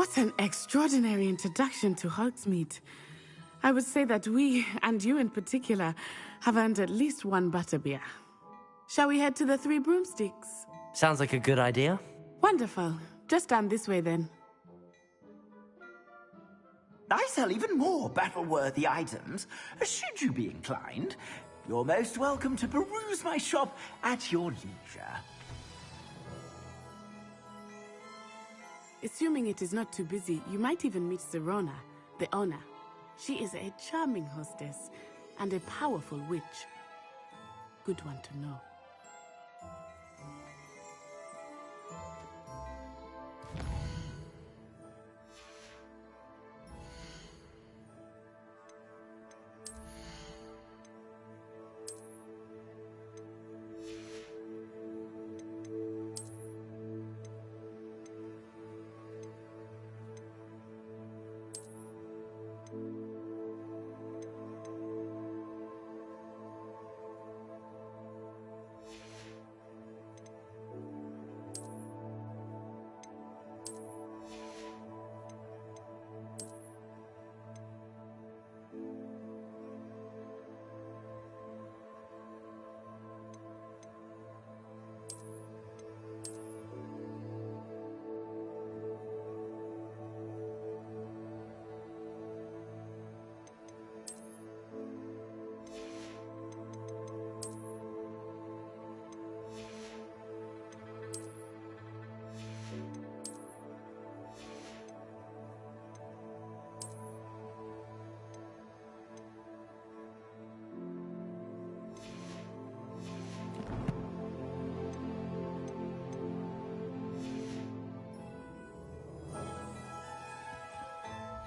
What an extraordinary introduction to Hogsmeade. I would say that we, and you in particular, have earned at least one butterbeer. Shall we head to the Three Broomsticks? Sounds like a good idea. Wonderful. Just down this way then. I sell even more battle-worthy items. Should you be inclined, you're most welcome to peruse my shop at your leisure. Assuming it is not too busy, you might even meet Serona, the owner. She is a charming hostess and a powerful witch. Good one to know.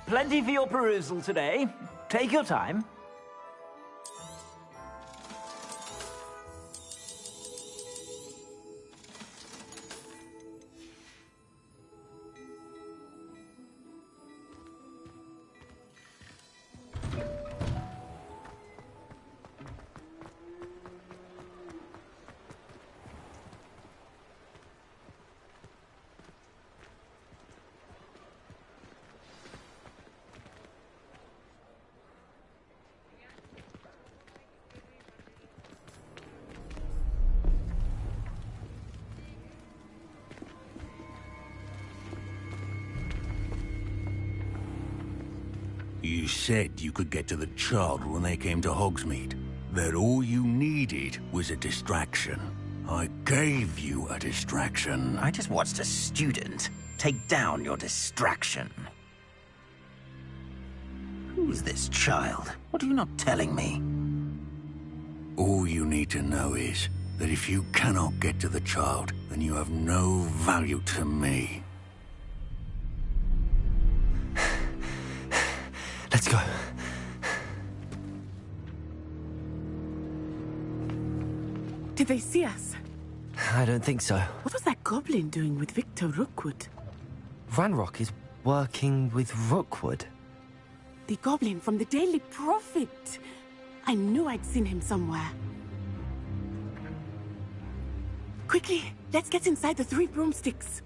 Plenty for your perusal today. Take your time. You said you could get to the child when they came to Hogsmeade. That all you needed was a distraction. I gave you a distraction. I just watched a student take down your distraction. Who's this child? What are you not telling me? All you need to know is that if you cannot get to the child, then you have no value to me. Let's go. Did they see us? I don't think so. What was that goblin doing with Victor Rookwood? Ranrock is working with Rookwood. The goblin from the Daily Prophet. I knew I'd seen him somewhere. Quickly, let's get inside the Three Broomsticks.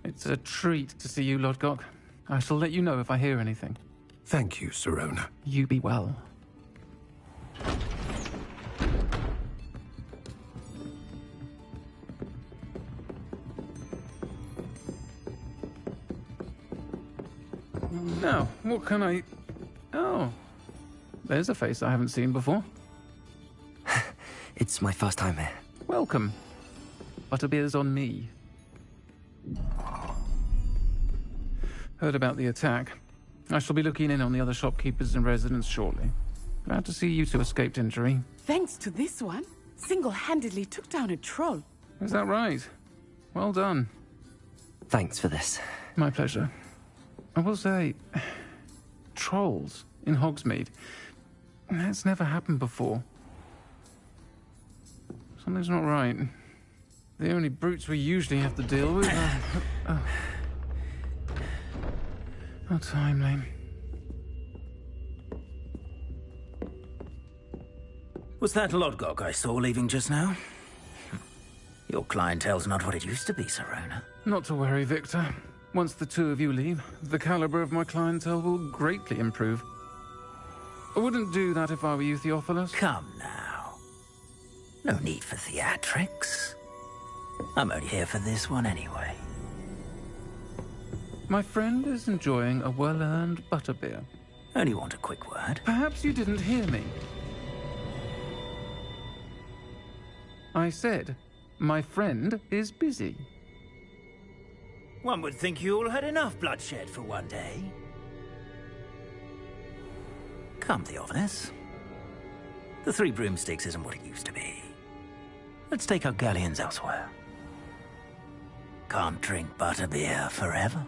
It's a treat to see you, Lodgok. I shall let you know if I hear anything. Thank you, Serona. You be well. Now, what can I... Oh, there's a face I haven't seen before. It's my first time here. Welcome. Butterbeer's on me. Heard about the attack. I shall be looking in on the other shopkeepers and residents shortly. Glad to see you two escaped injury. Thanks to this one, single-handedly took down a troll. Is that right? Well done. Thanks for this. My pleasure. I will say, trolls in Hogsmeade. That's never happened before. Something's not right. The only brutes we usually have to deal with are... Oh, timely. Was that Lodgok I saw leaving just now? Your clientele's not what it used to be, Serona. Not to worry, Victor. Once the two of you leave, the caliber of my clientele will greatly improve. I wouldn't do that if I were you, Theophilus. Come now. No need for theatrics. I'm only here for this one anyway. My friend is enjoying a well-earned butterbeer. Only want a quick word. Perhaps you didn't hear me. I said, my friend is busy. One would think you all had enough bloodshed for one day. Come, Theophilus. The Three Broomsticks isn't what it used to be. Let's take our galleons elsewhere. Can't drink butterbeer forever.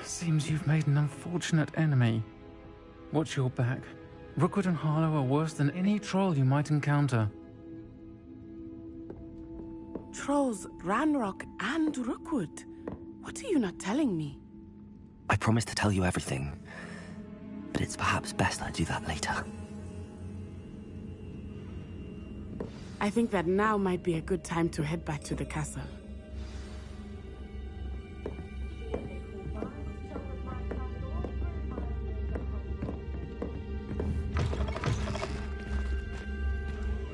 Seems you've made an unfortunate enemy. Watch your back. Rookwood and Harlow are worse than any troll you might encounter. Trolls, Ranrock, and Rookwood. What are you not telling me? I promised to tell you everything, but it's perhaps best I do that later. I think that now might be a good time to head back to the castle.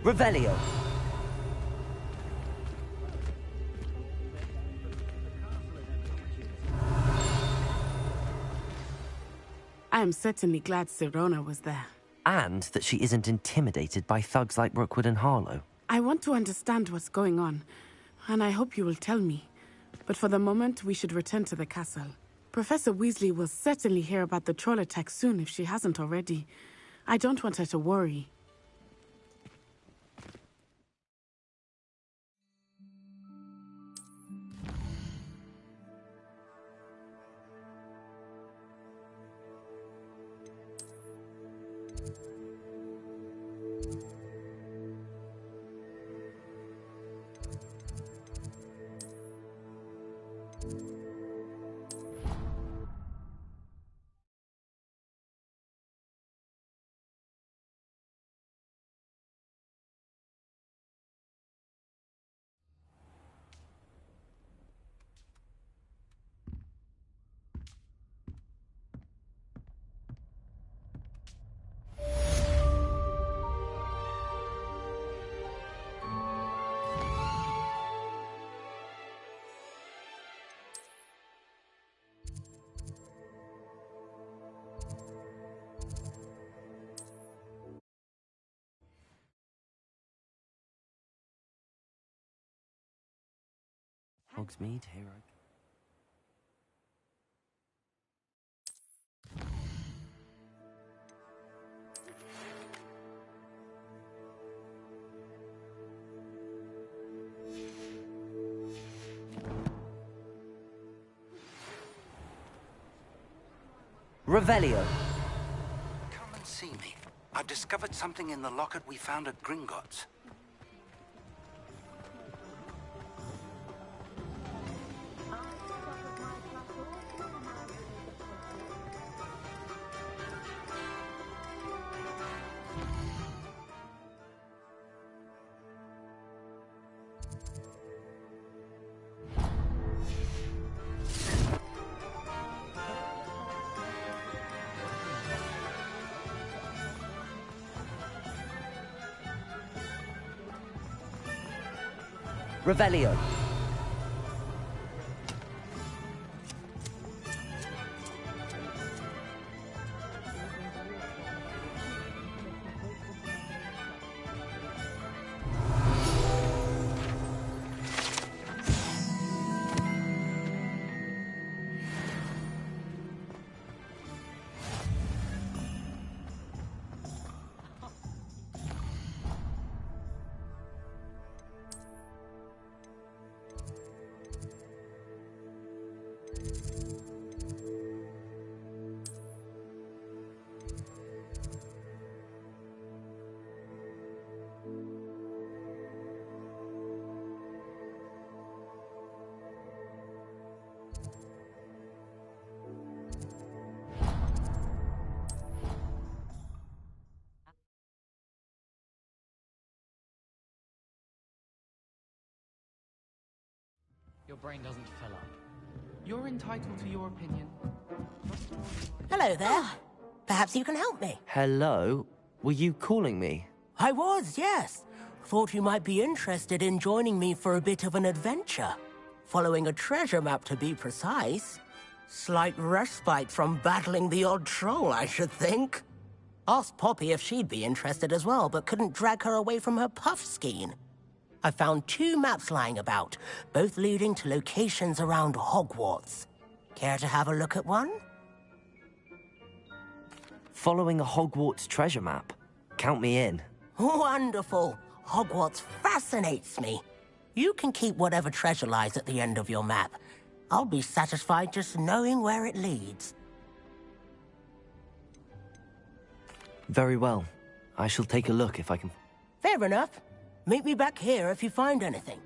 Revelio. I am certainly glad Serona was there. And that she isn't intimidated by thugs like Rookwood and Harlow. I want to understand what's going on, and I hope you will tell me. But for the moment, we should return to the castle. Professor Weasley will certainly hear about the troll attack soon if she hasn't already. I don't want her to worry. Hogsmeade, hero. Revelio. Come and see me. I've discovered something in the locket we found at Gringotts. Revelio. Your brain doesn't fill up. You're entitled to your opinion. Hello there. Perhaps you can help me. Hello? Were you calling me? I was, yes. Thought you might be interested in joining me for a bit of an adventure. Following a treasure map, to be precise. Slight respite from battling the odd troll, I should think. Asked Poppy if she'd be interested as well, but couldn't drag her away from her puff skein. I found 2 maps lying about, both leading to locations around Hogwarts. Care to have a look at one? Following a Hogwarts treasure map? Count me in. Wonderful. Hogwarts fascinates me. You can keep whatever treasure lies at the end of your map. I'll be satisfied just knowing where it leads. Very well. I shall take a look if I can... Fair enough. Meet me back here if you find anything.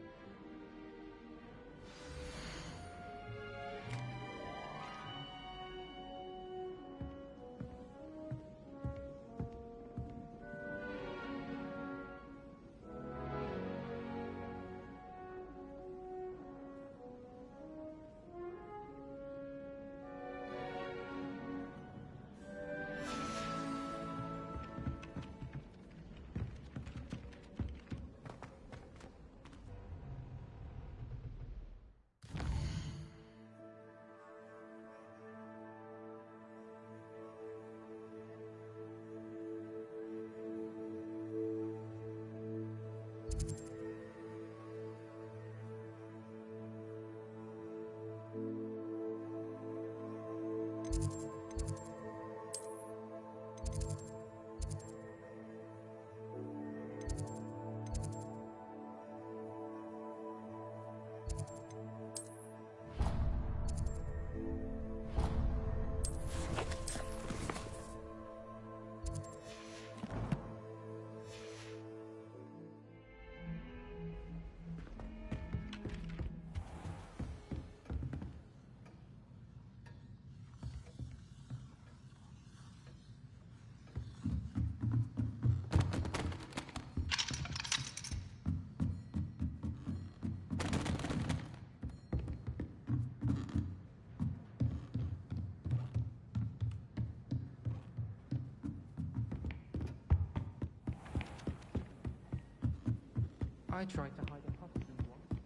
I tried to hide a puppet once.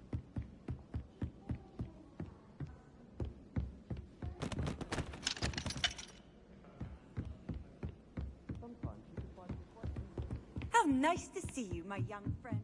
Sometimes you can find it quite easy. How nice to see you, my young friend.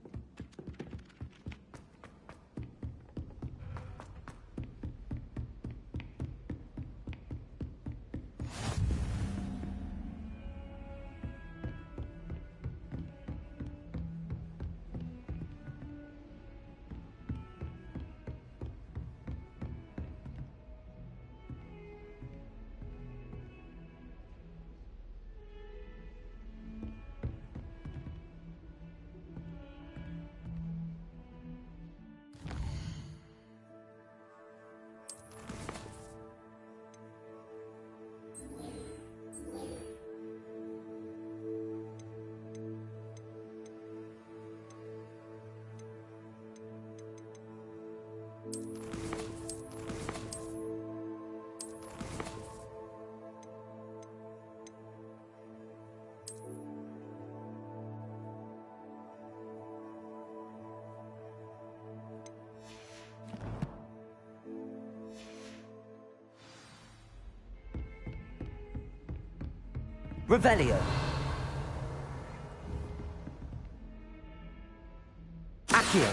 Revelio. Accio.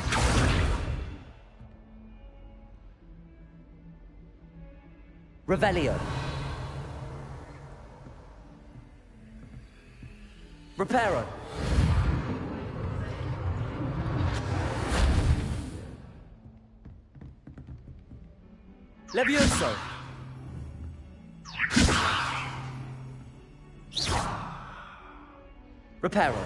Revelio. Reparo. Levioso. Reparo.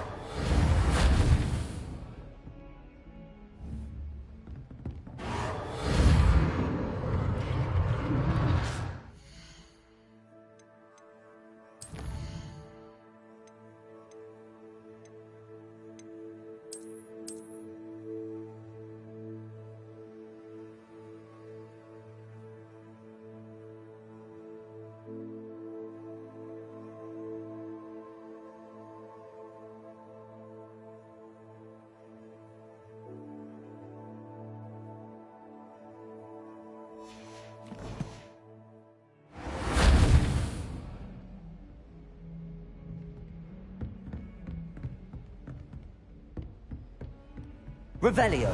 Revelio.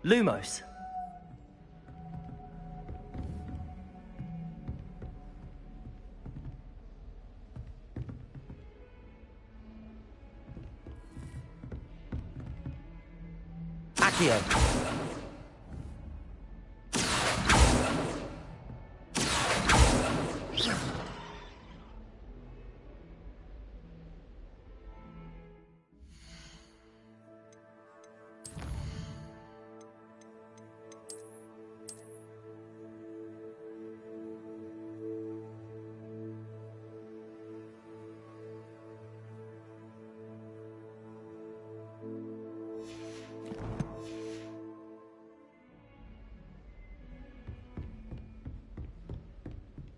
Lumos. Accio.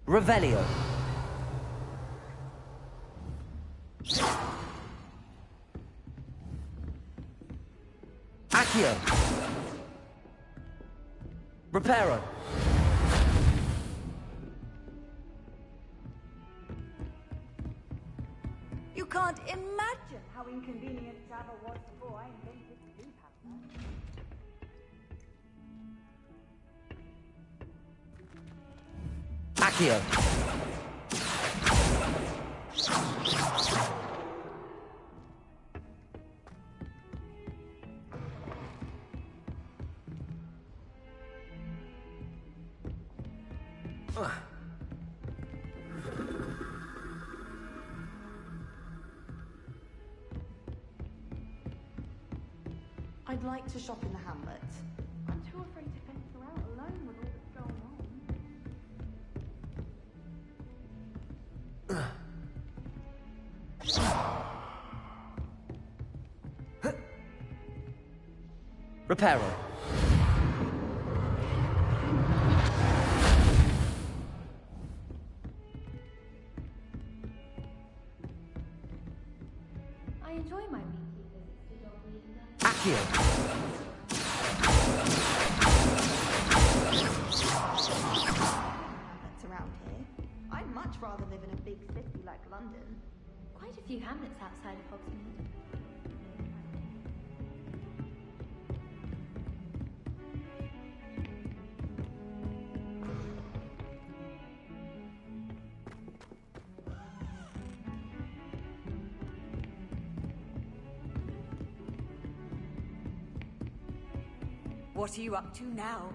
Revelio. Accio. Reparo. You can't imagine how inconvenient Java was before I invented blue powder. Accio. I'd like to shop in the hamlet. I'm too afraid to venture out alone with all that's going on. Reparo. I enjoy my weekly visits to Doggy and Accio. Hamlets around here. I'd much rather live in a big city like London. quite a few hamlets outside of Hogsmeade. What are you up to now?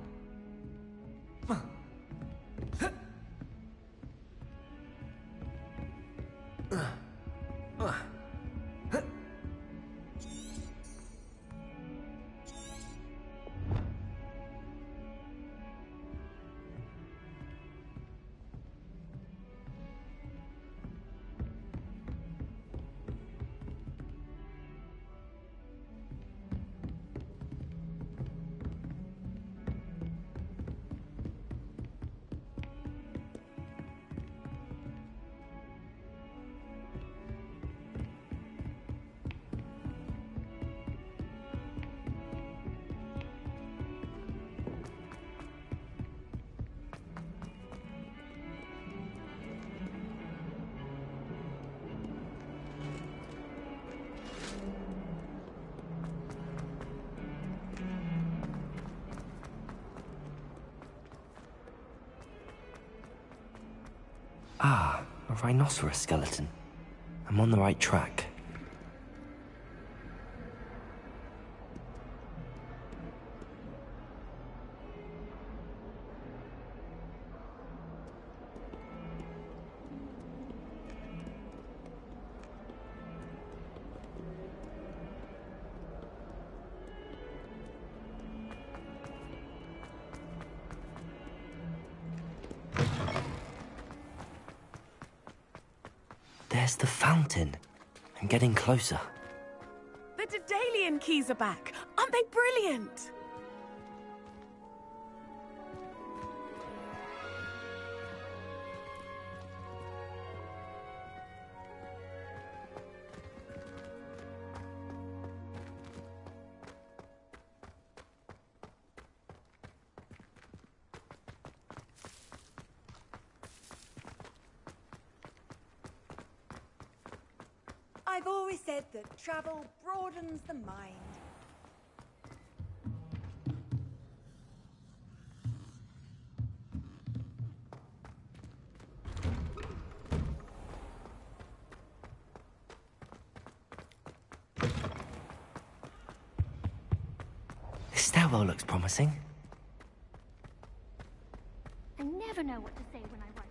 Ah, a rhinoceros skeleton. I'm on the right track. There's the fountain. I'm getting closer. The Daedalian keys are back. Aren't they brilliant? I've always said that travel broadens the mind. This stairwell looks promising. I never know what to say when I write.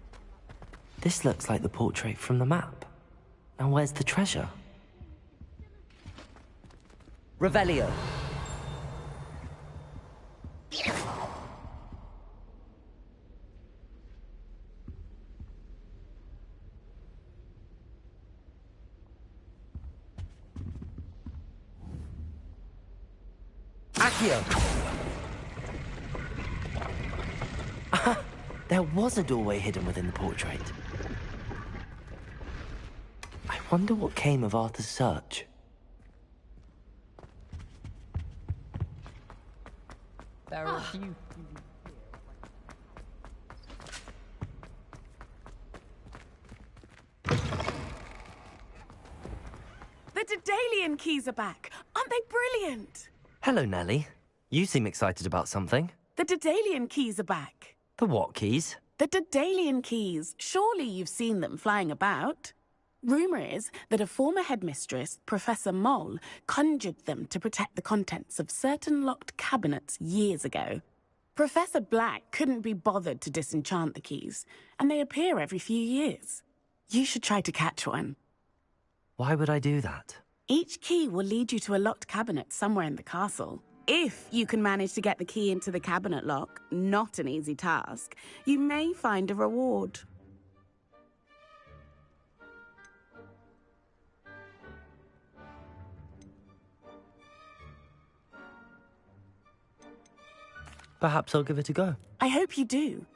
This looks like the portrait from the map. Now where's the treasure? Revelio. Accio. There was a doorway hidden within the portrait. I wonder what came of Arthur's search. There are a few. The Daedalian keys are back. Aren't they brilliant? Hello, Nellie. You seem excited about something. The Daedalian keys are back. The what keys? The Daedalian keys. Surely you've seen them flying about. Rumour is that a former headmistress, Professor Moll, conjured them to protect the contents of certain locked cabinets years ago. Professor Black couldn't be bothered to disenchant the keys, and they appear every few years. You should try to catch one. Why would I do that? Each key will lead you to a locked cabinet somewhere in the castle. If you can manage to get the key into the cabinet lock, not an easy task, you may find a reward. Perhaps I'll give it a go. I hope you do.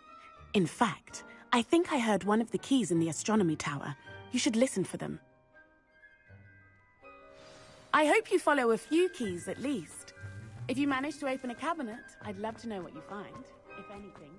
In fact, I think I heard one of the keys in the astronomy tower. You should listen for them. I hope you follow a few keys at least. If you manage to open a cabinet, I'd love to know what you find, if anything.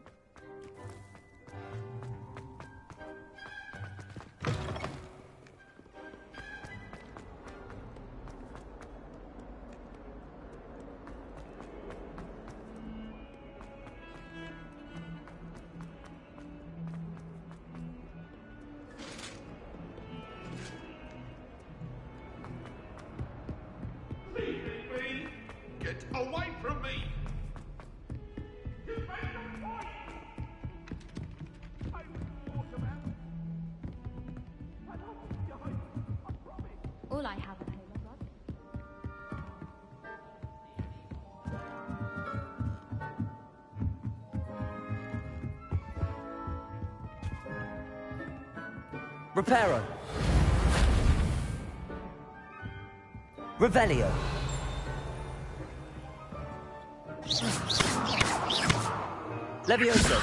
Get away from me! All I have at home is blood. Reparo. Revelio. Levioso.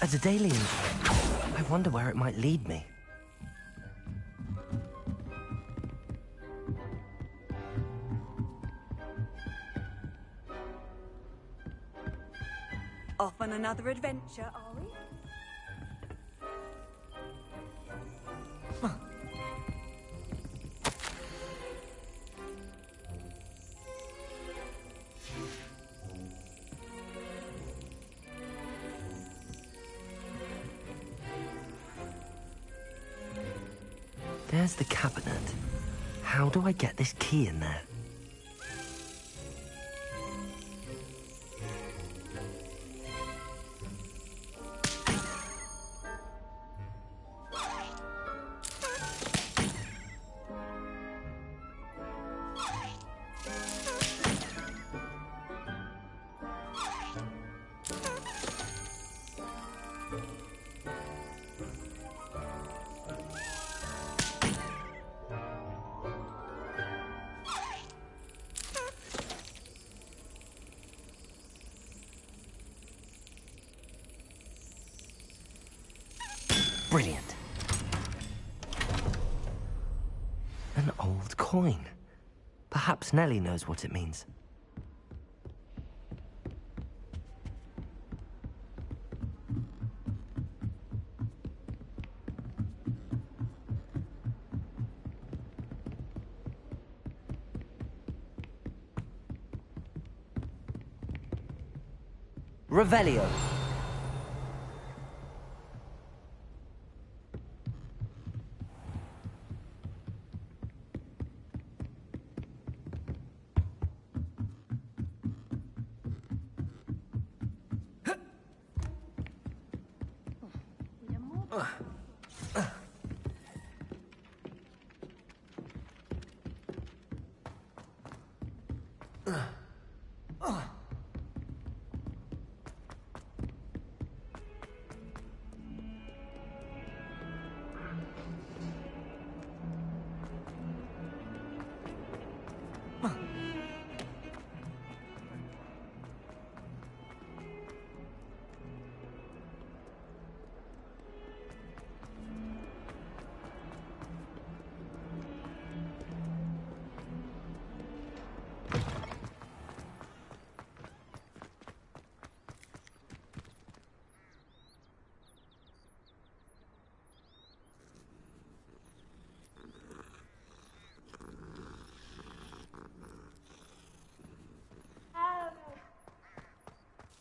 A Daedalian. I wonder where it might lead me. Off on another adventure, are we? There's the cabinet. How do I get this key in there? Brilliant. An old coin. Perhaps Nellie knows what it means. Revelio.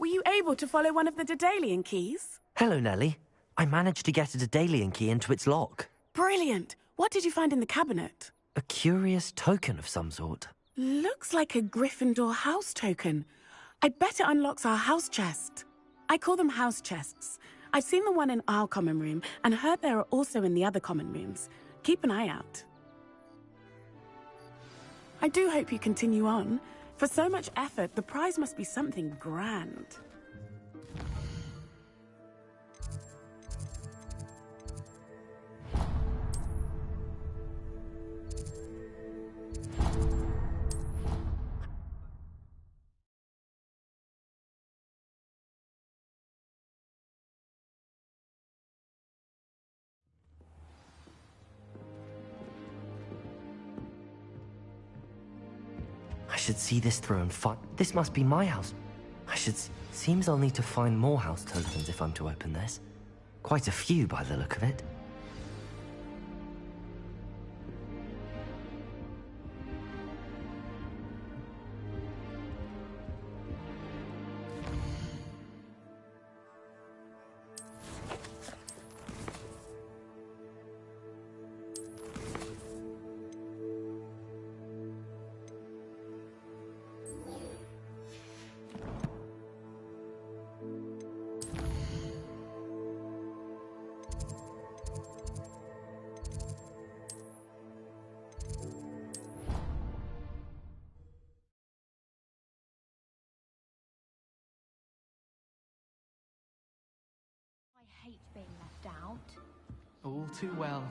Were you able to follow one of the Daedalian keys? Hello, Nellie. I managed to get a Daedalian key into its lock. Brilliant. What did you find in the cabinet? A curious token of some sort. Looks like a Gryffindor house token. I bet it unlocks our house chest. I call them house chests. I've seen the one in our common room and heard there are also in the other common rooms. Keep an eye out. I do hope you continue on. For so much effort, the prize must be something grand. I should see this through and find... This must be my house. Seems I'll need to find more house tokens if I'm to open this. Quite a few by the look of it. I hate being left out. All too well.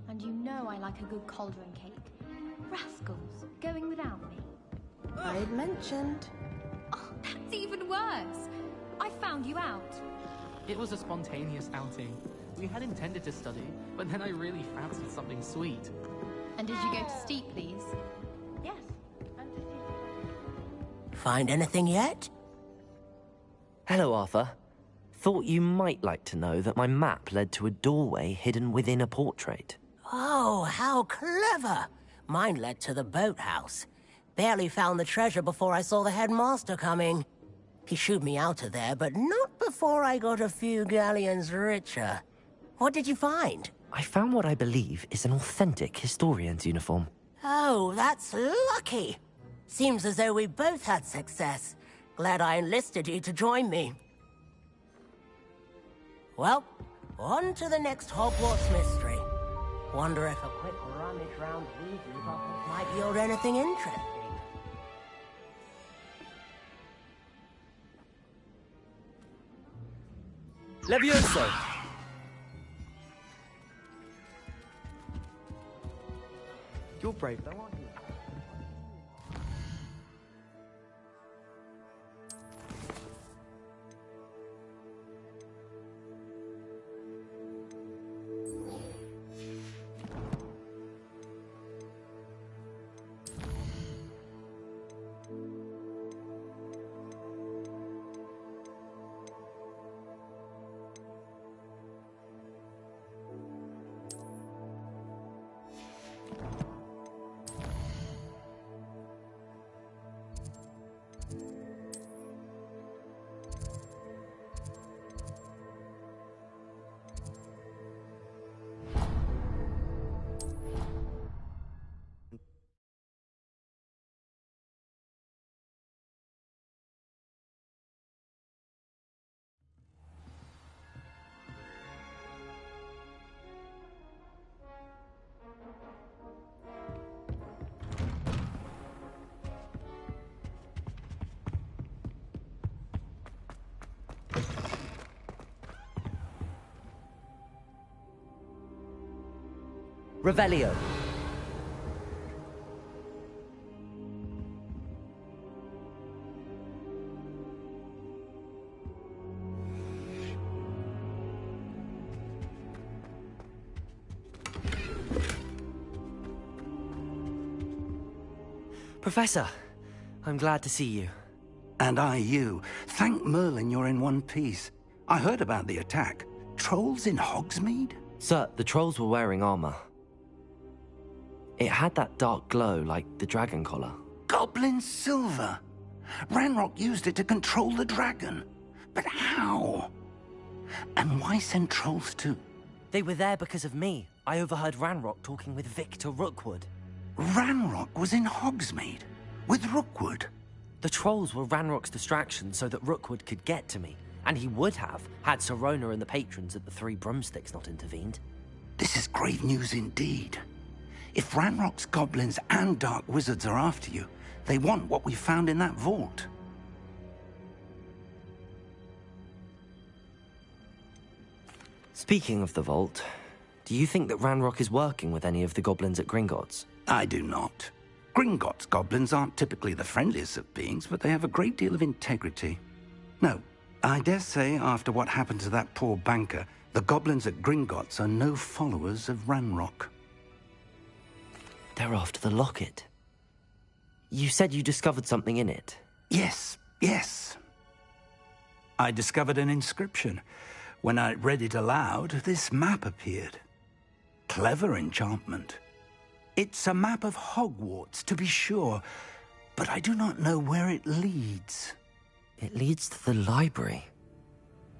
And you know I like a good cauldron cake. Rascals, going without me. I'd mentioned. Oh, that's even worse. I found you out. It was a spontaneous outing. We had intended to study, but then I really fancied something sweet. And did you go to Steepley's? Yes. And to see. Find anything yet? Hello, Arthur. Thought you might like to know that my map led to a doorway hidden within a portrait. Oh, how clever! Mine led to the boathouse. Barely found the treasure before I saw the headmaster coming. He shooed me out of there, but not before I got a few galleons richer. What did you find? I found what I believe is an authentic historian's uniform. Oh, that's lucky. Seems as though we both had success. Glad I enlisted you to join me. Well, on to the next Hogwarts mystery. Wonder if a quick rummage round Weasley's office might yield anything interesting. Levioso! You're brave though, aren't you? Revelio. Professor, I'm glad to see you. And I you. Thank Merlin you're in one piece. I heard about the attack. Trolls in Hogsmeade? Sir, the trolls were wearing armor. It had that dark glow like the dragon collar. Goblin silver. Ranrock used it to control the dragon. But how? And why send trolls to... They were there because of me. I overheard Ranrock talking with Victor Rookwood. Ranrock was in Hogsmeade? With Rookwood? The trolls were Ranrock's distraction so that Rookwood could get to me. And he would have, had Sirona and the patrons at the Three Broomsticks not intervened. This is grave news indeed. If Ranrock's goblins and dark wizards are after you, they want what we found in that vault. Speaking of the vault, do you think that Ranrock is working with any of the goblins at Gringotts? I do not. Gringotts goblins aren't typically the friendliest of beings, but they have a great deal of integrity. No, I dare say after what happened to that poor banker, the goblins at Gringotts are no followers of Ranrock. They're after the locket. You said you discovered something in it. Yes. I discovered an inscription. When I read it aloud, this map appeared. Clever enchantment. It's a map of Hogwarts, to be sure, but I do not know where it leads. It leads to the library.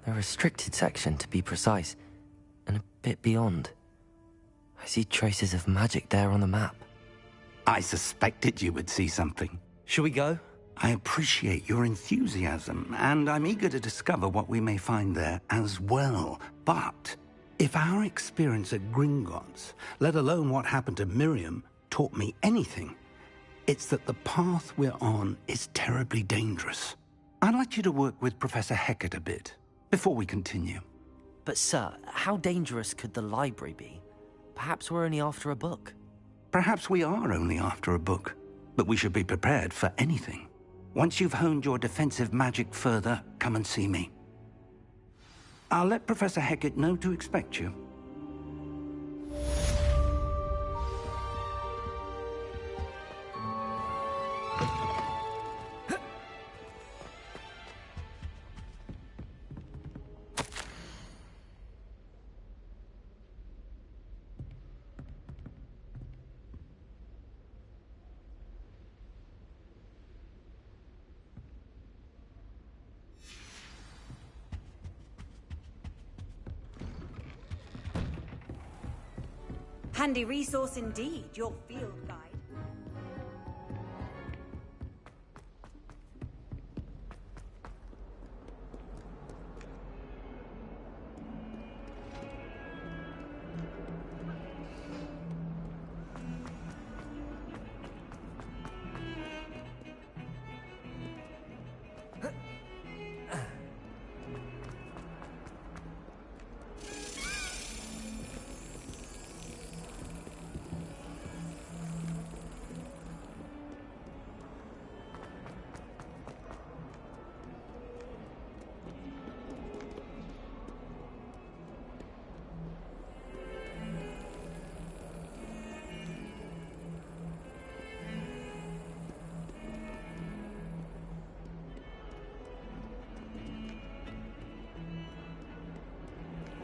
A restricted section, to be precise, and a bit beyond. I see traces of magic there on the map. I suspected you would see something. Shall we go? I appreciate your enthusiasm, and I'm eager to discover what we may find there as well. But if our experience at Gringotts, let alone what happened to Miriam, taught me anything, it's that the path we're on is terribly dangerous. I'd like you to work with Professor Hecat a bit, before we continue. But sir, how dangerous could the library be? Perhaps we're only after a book. Perhaps we are only after a book, but we should be prepared for anything. Once you've honed your defensive magic further, come and see me. I'll let Professor Hecat know to expect you. Handy resource indeed, your field guide.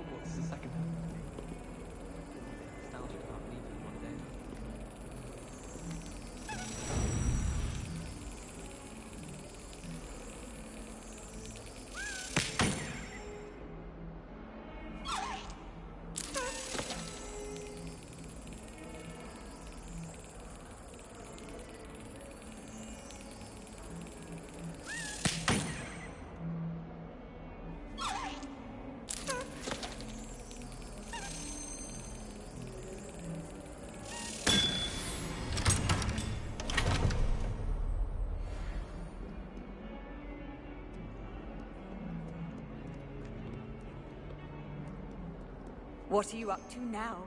Hogwarts is the second home for me. Nostalgic about leaving one day. What are you up to now?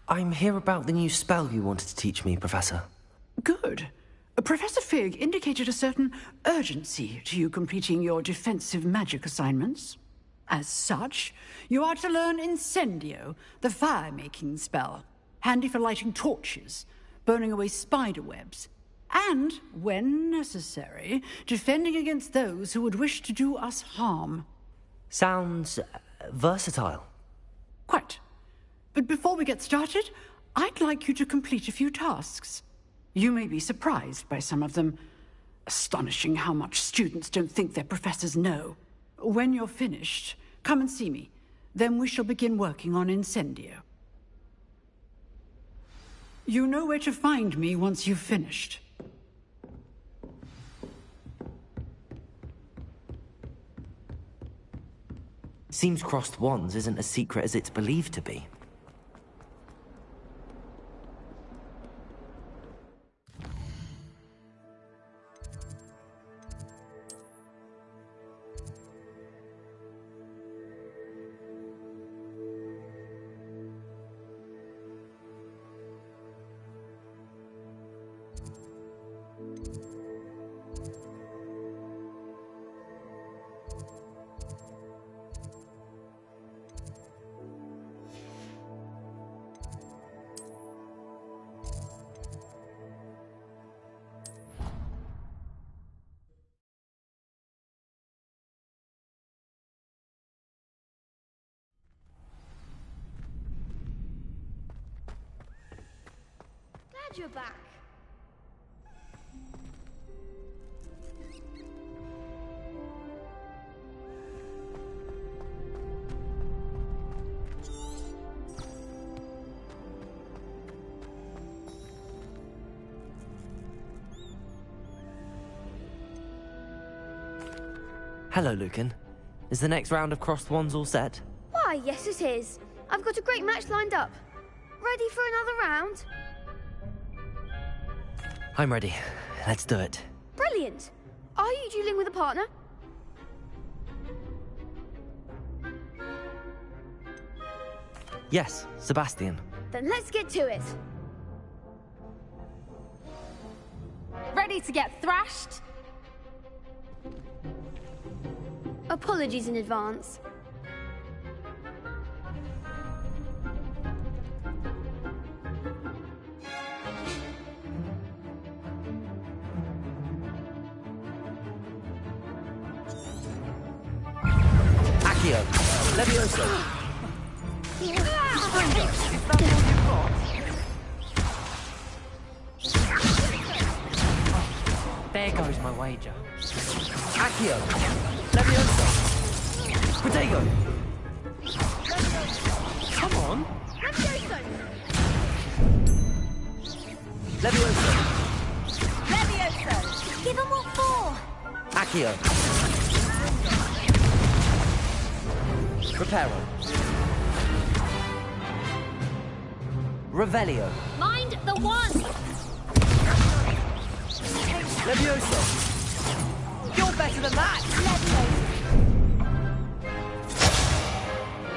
I'm here about the new spell you wanted to teach me, Professor. Good. Professor Fig indicated a certain urgency to you completing your defensive magic assignments. As such, you are to learn Incendio, the fire-making spell, handy for lighting torches, burning away spider webs, and, when necessary, defending against those who would wish to do us harm. Sounds versatile. Quite. But before we get started, I'd like you to complete a few tasks. You may be surprised by some of them. Astonishing how much students don't think their professors know. When you're finished, come and see me. Then we shall begin working on Incendio. You know where to find me once you've finished. Seems crossed wands isn't as secret as it's believed to be. Glad you're back. Hello, Lucan. Is the next round of crossed wands all set? Why, yes it is. I've got a great match lined up. Ready for another round? I'm ready. Let's do it. Brilliant. Are you dueling with a partner? Yes, Sebastian. Then let's get to it. Ready to get thrashed? Apologies in advance. Accio, Levioso. There goes my wager. Accio, Levioso. Protego. Come on. Levioso. Levioso. Give them all four. Accio. Reparo. Revelio. Mind the one. Levioso. You're better than that. Levioso.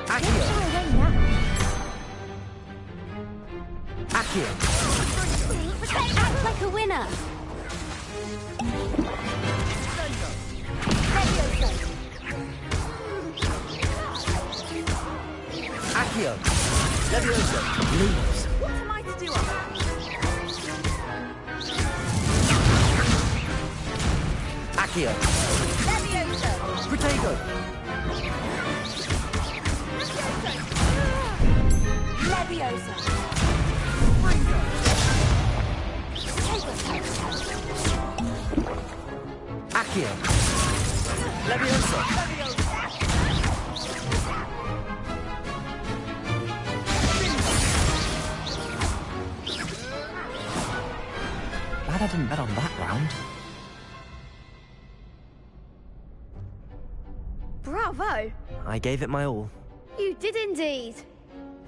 Accio. Accio. Act like a winner. Levioso. Accio. Levioso. Lose. What am I to do on that? Accio. Levioso. Protego. Levioso. Accio. Levioso. Glad I didn't bet on that round. Bravo. I gave it my all. You did indeed.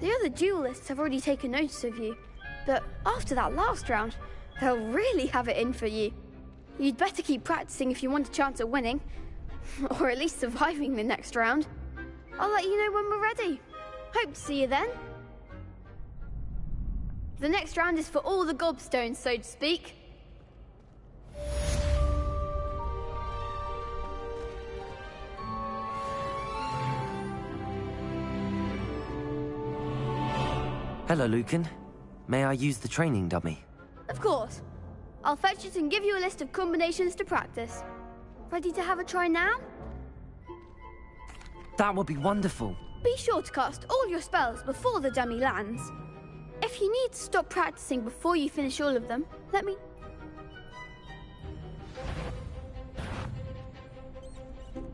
The other duelists have already taken notice of you, but after that last round, they'll really have it in for you. You'd better keep practicing if you want a chance at winning, or at least surviving the next round. I'll let you know when we're ready. Hope to see you then. The next round is for all the gobstones, so to speak. Hello, Lucan. May I use the training dummy? Of course. I'll fetch it and give you a list of combinations to practice. Ready to have a try now? That would be wonderful. Be sure to cast all your spells before the dummy lands. If you need to stop practicing before you finish all of them, let me...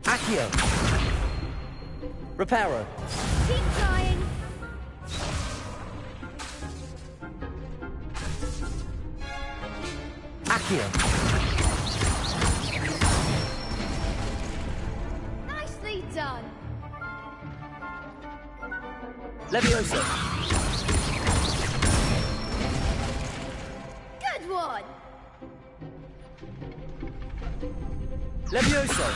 Accio! Reparo! Keep trying! Accio! Nicely done! Levioso! Good one! Levioso!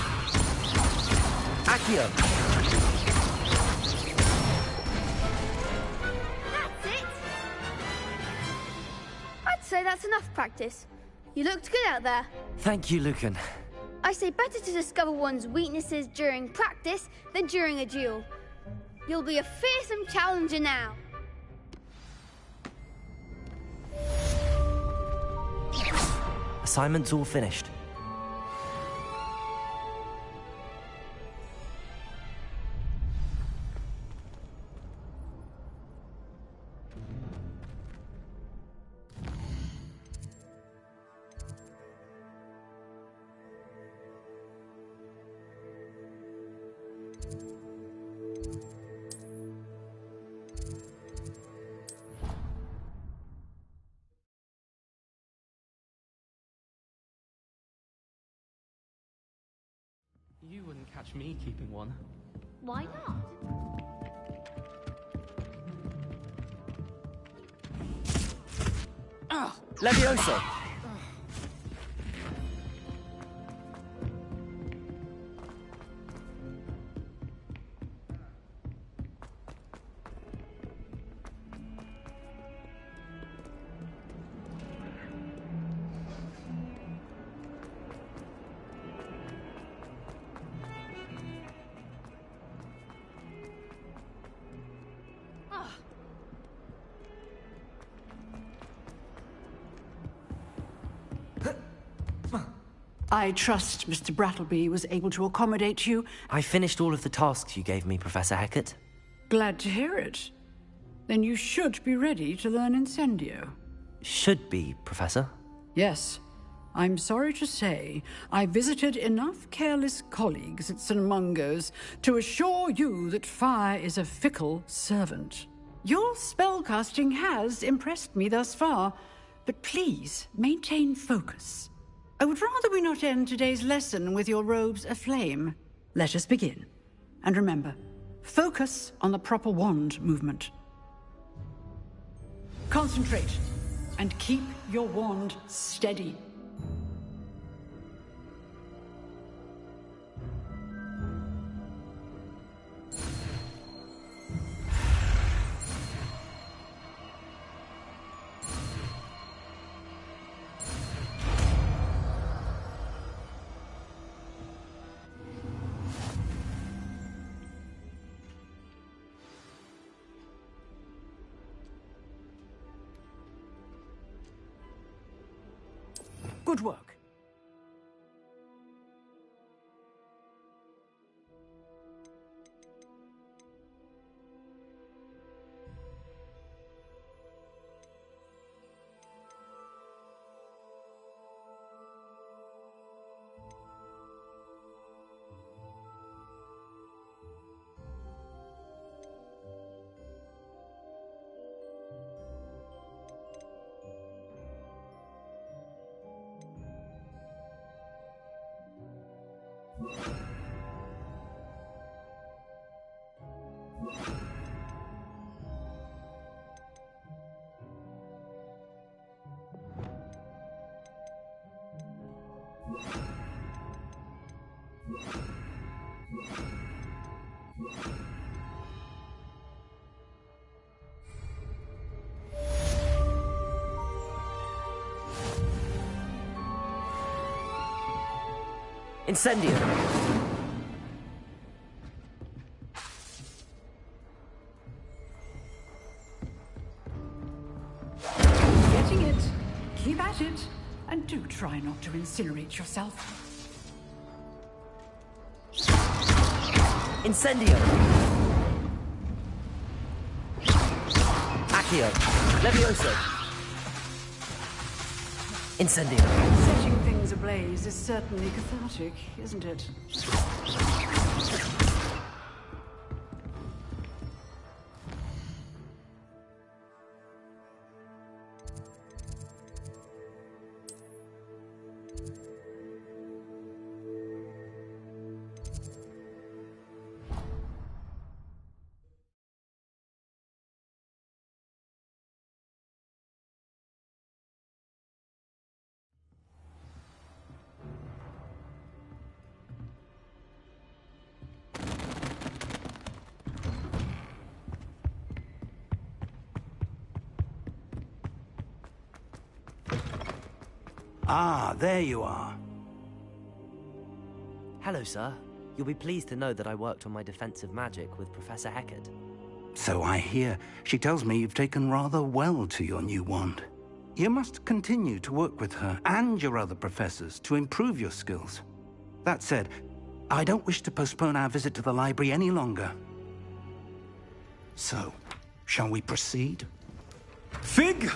Accio! That's it! I'd say that's enough practice. You looked good out there. Thank you, Lucan. I say better to discover one's weaknesses during practice than during a duel. You'll be a fearsome challenger now. Assignment's all finished. You wouldn't catch me keeping one. Why not? Levioso! I trust Mr. Brattleby was able to accommodate you. I finished all of the tasks you gave me, Professor Hackett. Glad to hear it. Then you should be ready to learn Incendio. Should be, Professor. Yes. I'm sorry to say, I visited enough careless colleagues at St. Mungo's to assure you that fire is a fickle servant. Your spellcasting has impressed me thus far, but please maintain focus. I would rather we not end today's lesson with your robes aflame. Let us begin. And remember, focus on the proper wand movement. Concentrate, and keep your wand steady. Good work. Incendio! Getting it. Keep at it. And do try not to incinerate yourself. Incendio! Accio! Levioso! Incendio! Setting things ablaze is certainly cathartic, isn't it? Ah, there you are. Hello, sir. You'll be pleased to know that I worked on my defensive magic with Professor Heckard. So I hear. She tells me you've taken rather well to your new wand. You must continue to work with her and your other professors to improve your skills. That said, I don't wish to postpone our visit to the library any longer. So, shall we proceed? Fig!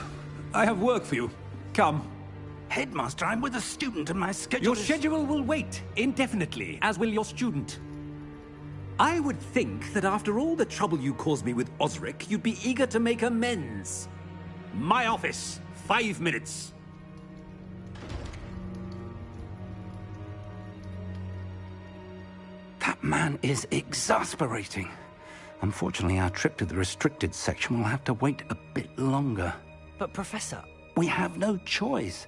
I have work for you. Come. Headmaster, I'm with a student and my schedule Your schedule will wait indefinitely, as will your student. I would think that after all the trouble you caused me with Osric, you'd be eager to make amends. My office, 5 minutes. That man is exasperating. Unfortunately, our trip to the restricted section will have to wait a bit longer. But, Professor... We have no choice.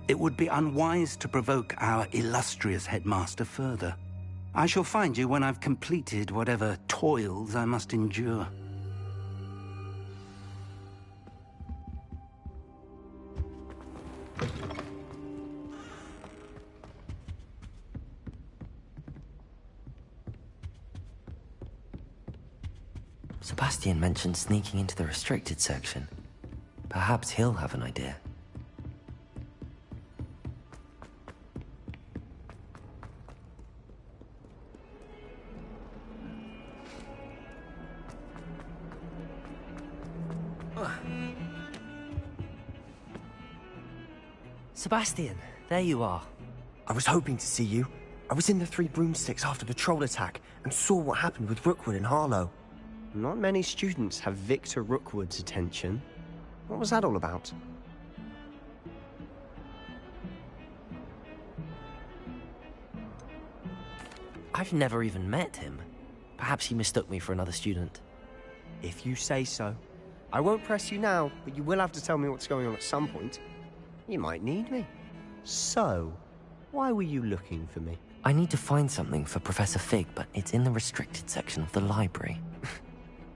It would be unwise to provoke our illustrious headmaster further. I shall find you when I've completed whatever toils I must endure. Sebastian mentioned sneaking into the restricted section. Perhaps he'll have an idea. Sebastian, there you are. I was hoping to see you. I was in the Three Broomsticks after the troll attack and saw what happened with Rookwood and Harlow. Not many students have Victor Rookwood's attention. What was that all about? I've never even met him. Perhaps he mistook me for another student. If you say so. I won't press you now, but you will have to tell me what's going on at some point. You might need me. So, why were you looking for me? I need to find something for Professor Fig, but it's in the restricted section of the library.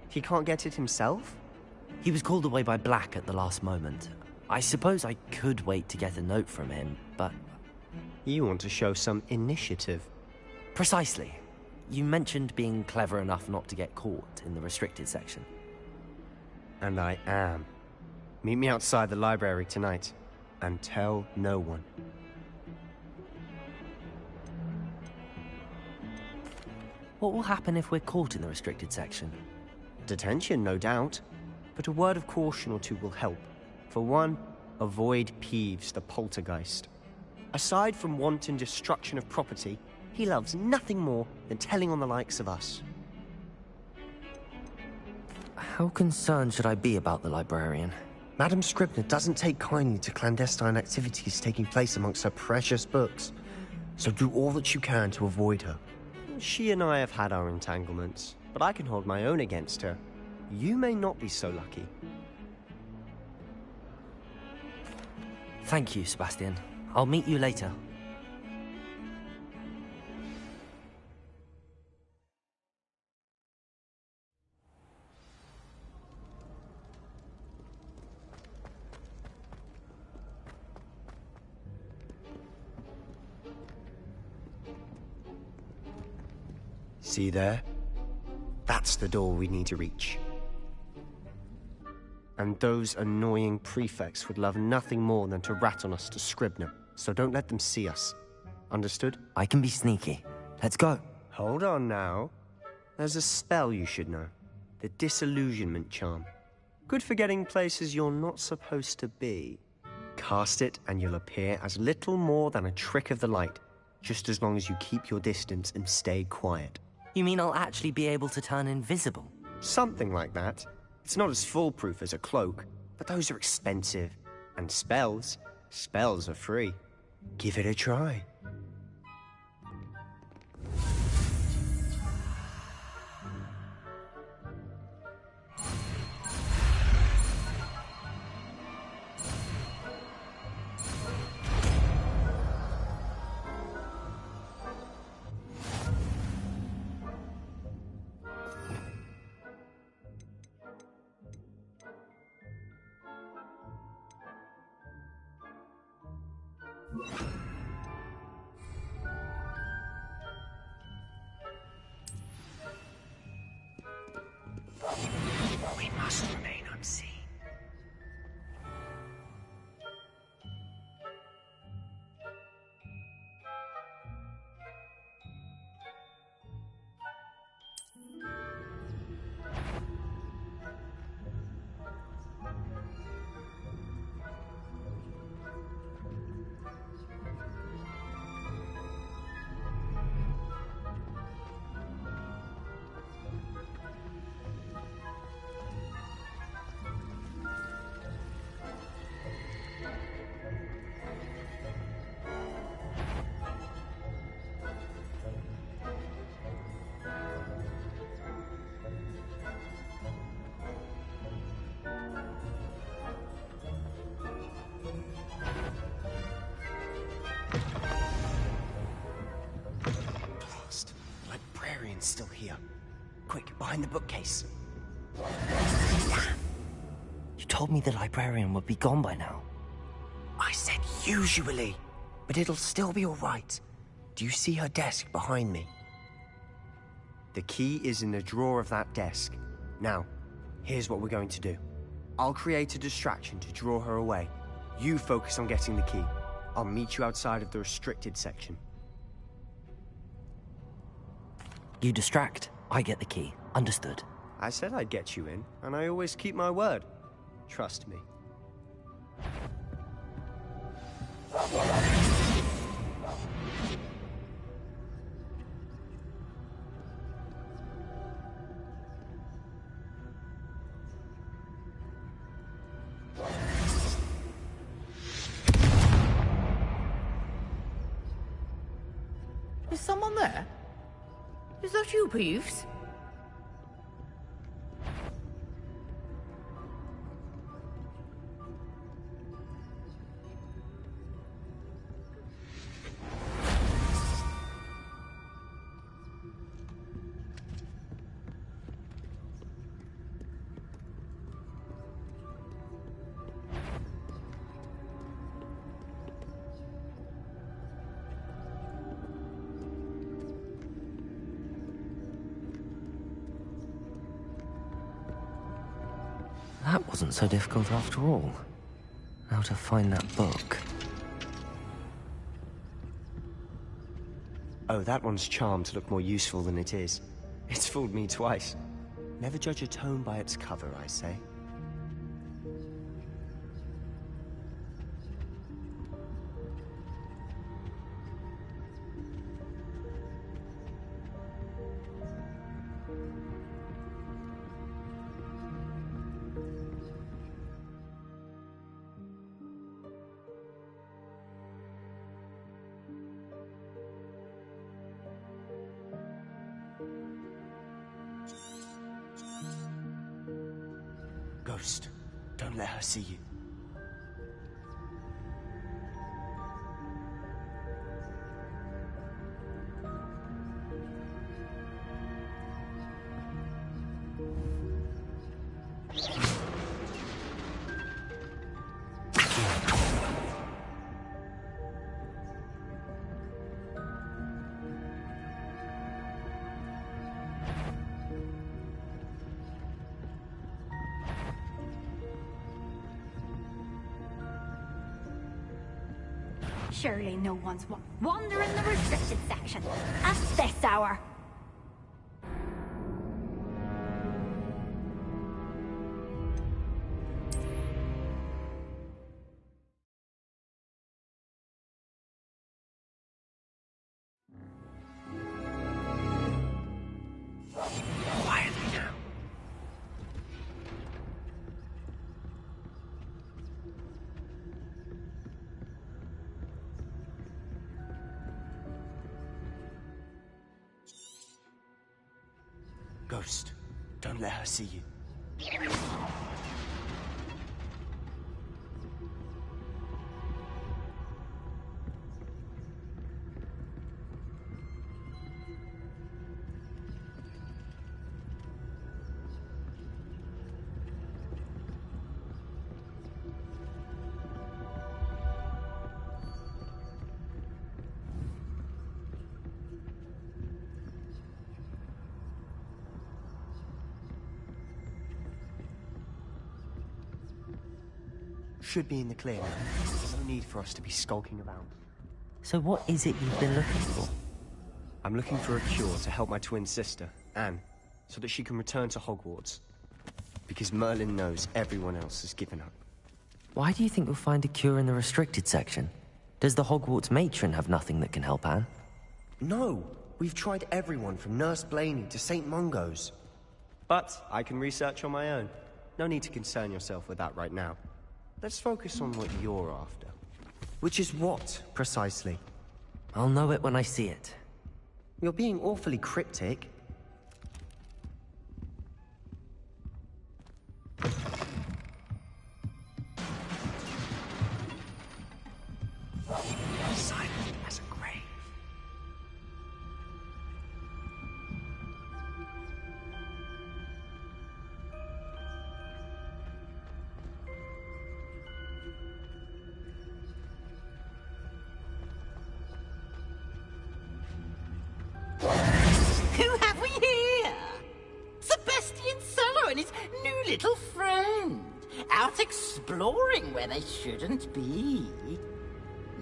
He can't get it himself? He was called away by Black at the last moment. I suppose I could wait to get a note from him, but... You want to show some initiative. Precisely. You mentioned being clever enough not to get caught in the restricted section. And I am. Meet me outside the library tonight. And tell no one. What will happen if we're caught in the restricted section? Detention, no doubt. But a word of caution or two will help. For one, avoid Peeves, the poltergeist. Aside from wanton destruction of property, he loves nothing more than telling on the likes of us. How concerned should I be about the librarian? Madam Scribner doesn't take kindly to clandestine activities taking place amongst her precious books, so do all that you can to avoid her. She and I have had our entanglements, but I can hold my own against her. You may not be so lucky. Thank you, Sebastian. I'll meet you later. See there? That's the door we need to reach. And those annoying prefects would love nothing more than to rat on us to Scribner, so don't let them see us. Understood? I can be sneaky. Let's go. Hold on now. There's a spell you should know. The Disillusionment Charm. Good for getting places you're not supposed to be. Cast it and you'll appear as little more than a trick of the light, just as long as you keep your distance and stay quiet. You mean I'll actually be able to turn invisible? Something like that. It's not as foolproof as a cloak, but those are expensive. And spells are free. Give it a try. We must remain unseen. Still here. Quick, behind the bookcase. You told me the librarian would be gone by now. I said usually, but it'll still be all right. Do you see her desk behind me? The key is in the drawer of that desk. Now, here's what we're going to do. I'll create a distraction to draw her away. You focus on getting the key. I'll meet you outside of the restricted section. You distract, I get the key. Understood. I said I'd get you in, and I always keep my word. Trust me. Is someone there? Is that you, Peeves? That wasn't so difficult after all. How to find that book. Oh, that one's charmed to look more useful than it is. It's fooled me twice. Never judge a tome by its cover, I say. Ghost, don't let her see you. Surely no one's wandering the restricted section at this hour. Quietly now. Ghost, don't let her see you. Should be in the clear now. There's no need for us to be skulking around. So what is it you've been looking for? I'm looking for a cure to help my twin sister, Anne, so that she can return to Hogwarts. Because Merlin knows everyone else has given up. Why do you think you'll find a cure in the restricted section? Does the Hogwarts matron have nothing that can help Anne? No! We've tried everyone from Nurse Blaney to St. Mungo's. But I can research on my own. No need to concern yourself with that right now. Let's focus on what you're after. Which is what, precisely? I'll know it when I see it. You're being awfully cryptic. Silent as a grave. Who have we here? Sebastian Sallow and his new little friend. Out exploring where they shouldn't be.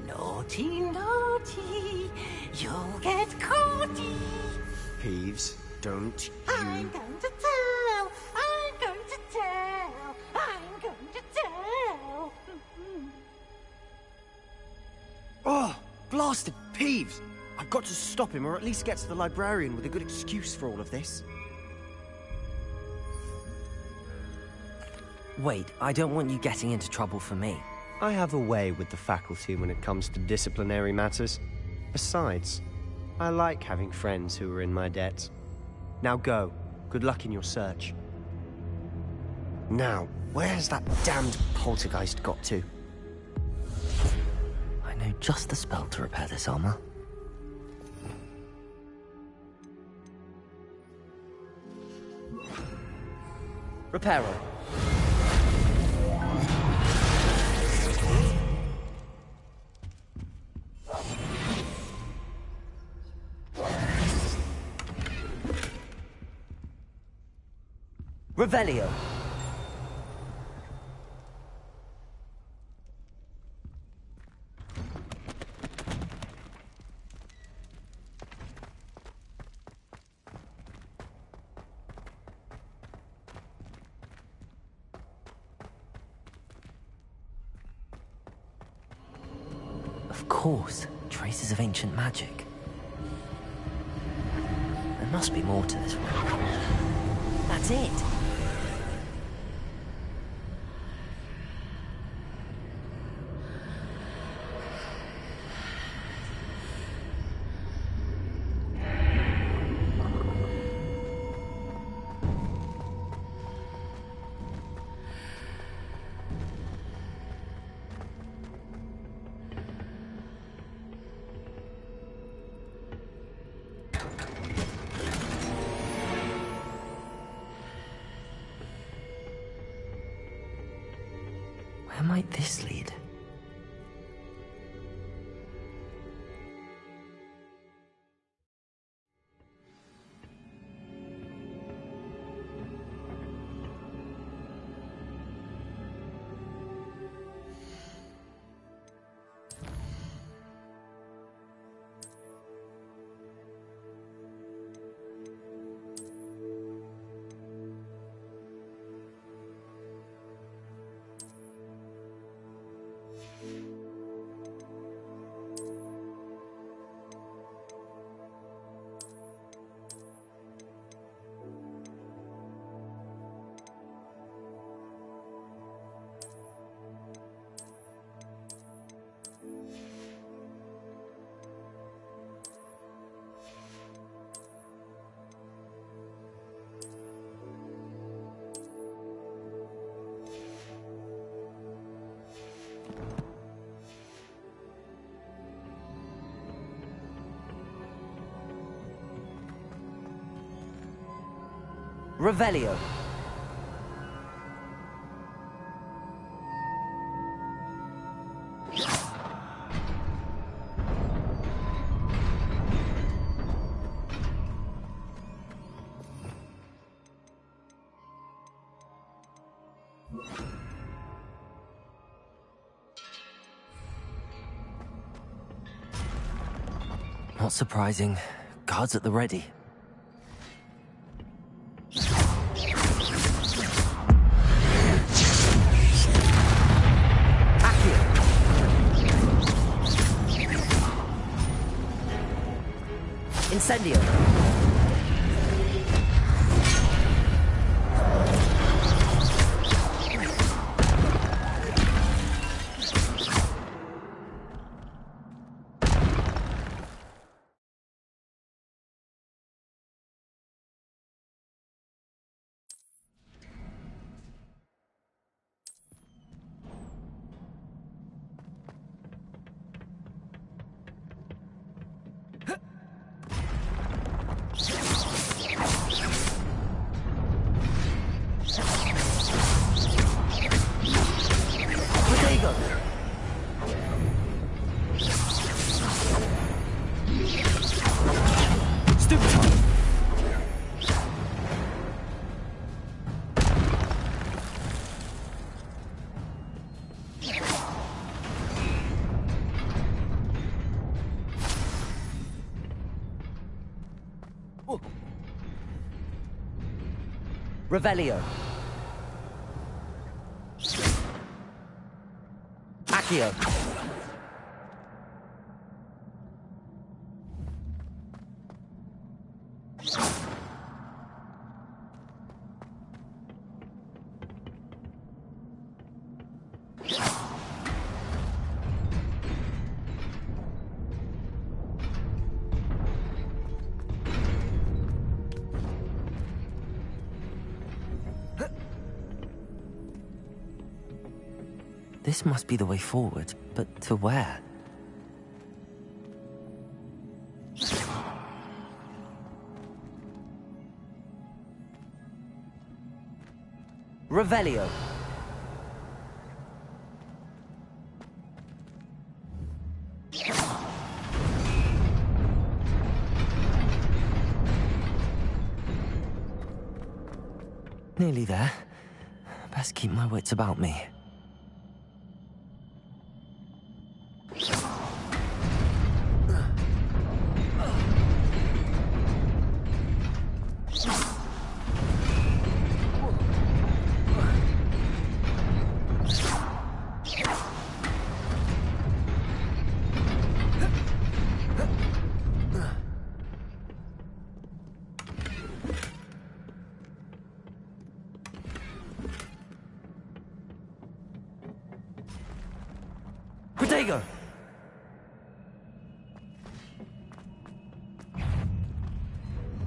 Naughty, naughty, you'll get caughty. Peeves, don't you... I'm going to tell, I'm going to tell, I'm going to tell. Oh, blasted Peeves! I've got to stop him, or at least get to the librarian with a good excuse for all of this. Wait, I don't want you getting into trouble for me. I have a way with the faculty when it comes to disciplinary matters. Besides, I like having friends who are in my debt. Now go. Good luck in your search. Now, where's that damned poltergeist got to? I know just the spell to repair this armor. Reparo. Revelio. Of course, traces of ancient magic. There must be more to this one. That's it. Where might this lead? Revelio. Not surprising. Guards at the ready. Incendio. Revelio. Accio. This must be the way forward, but to where? Revelio. Nearly there. Best keep my wits about me. Protego!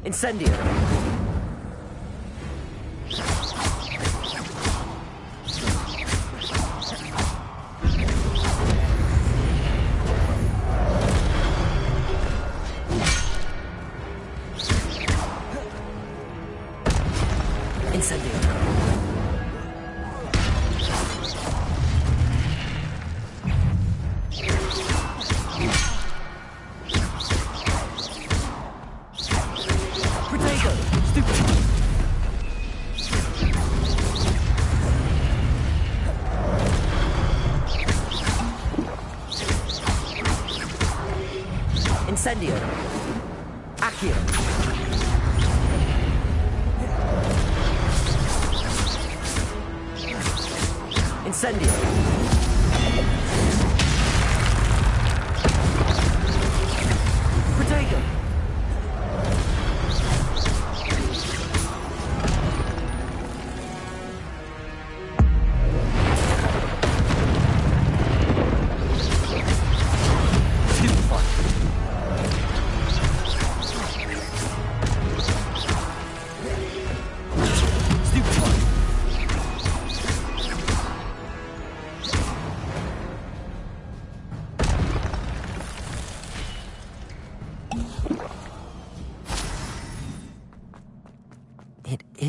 Incendio! Incendio. Accio. Incendio. Protego.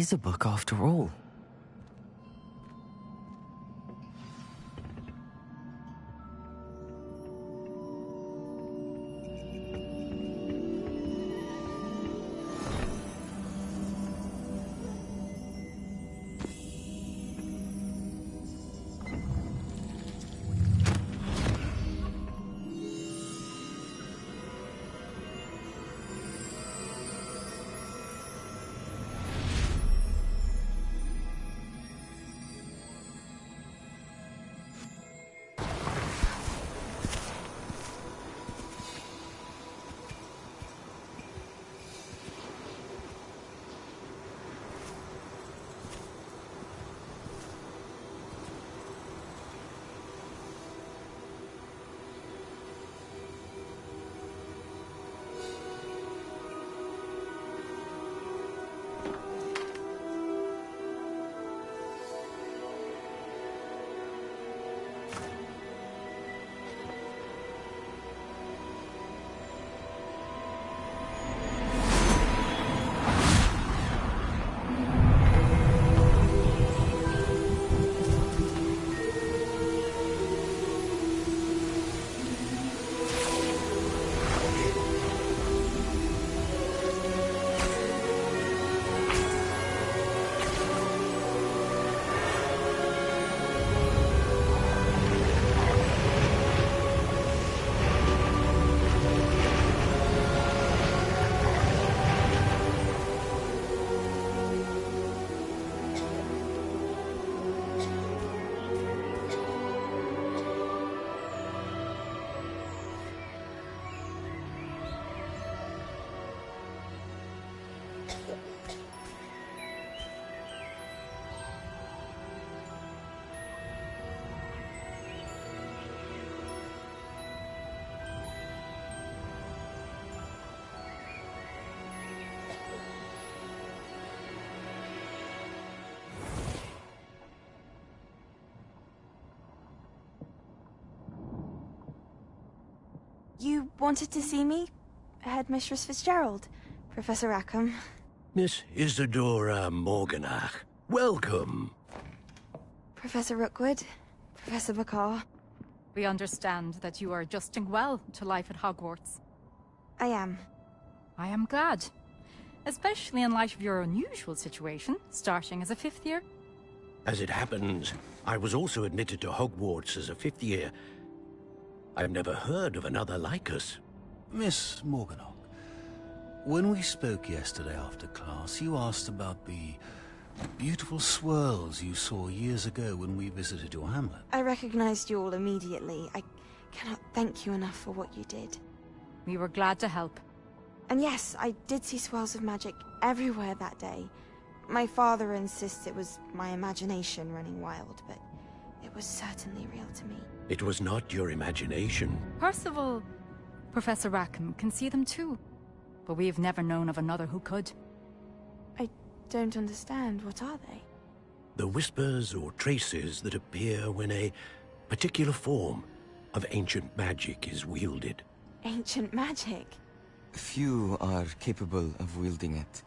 is a book after all. You wanted to see me? Headmistress Fitzgerald? Professor Rackham? Miss Isadora Morganach, welcome. Professor Rookwood? Professor Bakar? We understand that you are adjusting well to life at Hogwarts. I am. I am glad. Especially in light of your unusual situation, starting as a 5th year. As it happens, I was also admitted to Hogwarts as a 5th year. I've never heard of another like us. Miss Morganach, when we spoke yesterday after class, you asked about the beautiful swirls you saw years ago when we visited your hamlet. I recognized you all immediately. I cannot thank you enough for what you did. We were glad to help. And yes, I did see swirls of magic everywhere that day. My father insists it was my imagination running wild, but it was certainly real to me. It was not your imagination. Percival, Professor Rackham can see them too. But we have never known of another who could. I don't understand. What are they? The whispers or traces that appear when a particular form of ancient magic is wielded. Ancient magic? Few are capable of wielding it.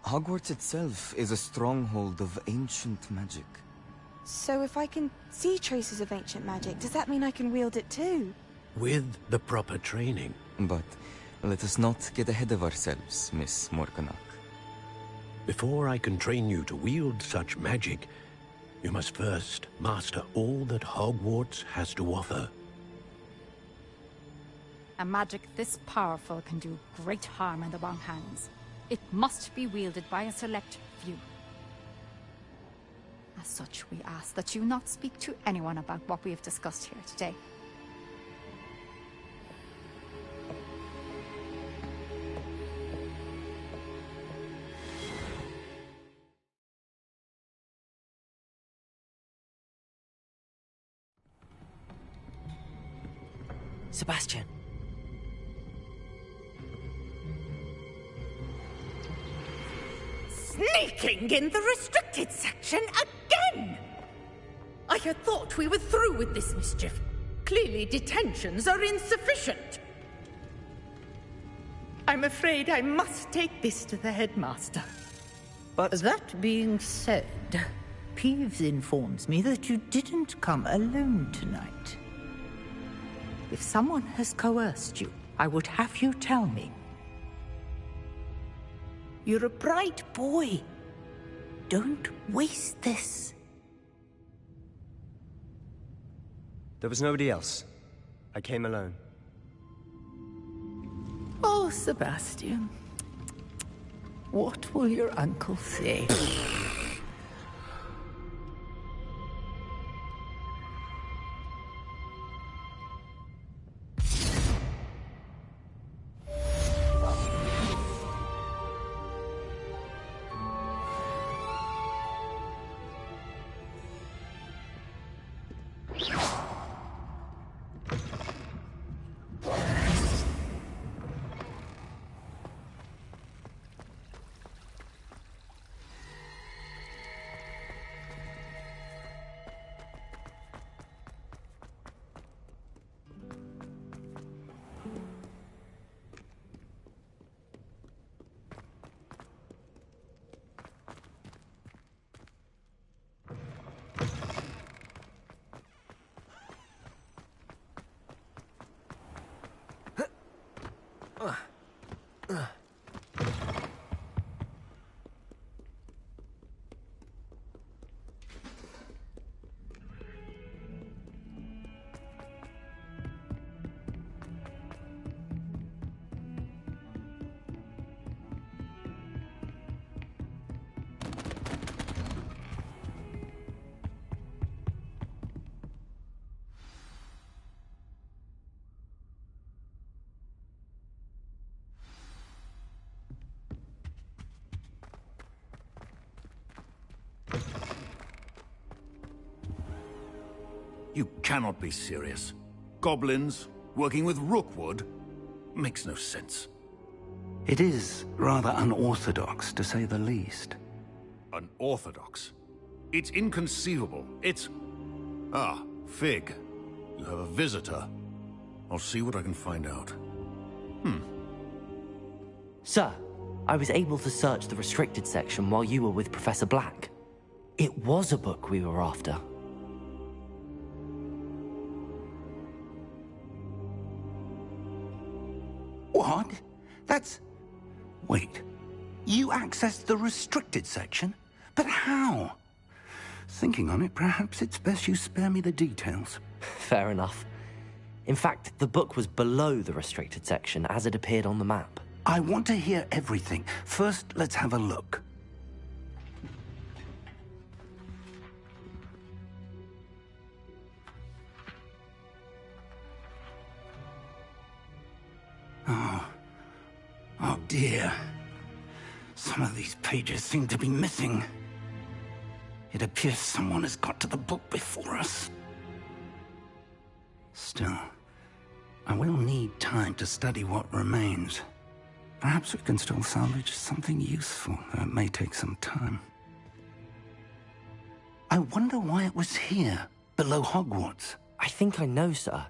Hogwarts itself is a stronghold of ancient magic. So if I can see traces of ancient magic, does that mean I can wield it too? With the proper training. But let us not get ahead of ourselves, Miss Morganach. Before I can train you to wield such magic, you must first master all that Hogwarts has to offer. A magic this powerful can do great harm in the wrong hands. It must be wielded by a select few. As such, we ask that you not speak to anyone about what we have discussed here today. Sebastian. Sneaking in the restricted section again! I had thought we were through with this mischief. Clearly detentions are insufficient. I'm afraid I must take this to the headmaster. But... That being said, Peeves informs me that you didn't come alone tonight. If someone has coerced you, I would have you tell me. You're a bright boy. Don't waste this. There was nobody else. I came alone. Oh, Sebastian. What will your uncle say? You cannot be serious. Goblins working with Rookwood? Makes no sense. It is rather unorthodox, to say the least. Unorthodox? It's inconceivable. It's... Ah, Fig. You have a visitor. I'll see what I can find out. Sir, I was able to search the restricted section while you were with Professor Black. It was a book we were after. What? That's... Wait. You accessed the restricted section? But how? Thinking on it, perhaps it's best you spare me the details. Fair enough. In fact, the book was below the restricted section as it appeared on the map. I want to hear everything. First, let's have a look. Oh dear. Some of these pages seem to be missing. It appears someone has got to the book before us. Still, I will need time to study what remains. Perhaps we can still salvage something useful, though it may take some time. I wonder why it was here, below Hogwarts. I think I know, sir.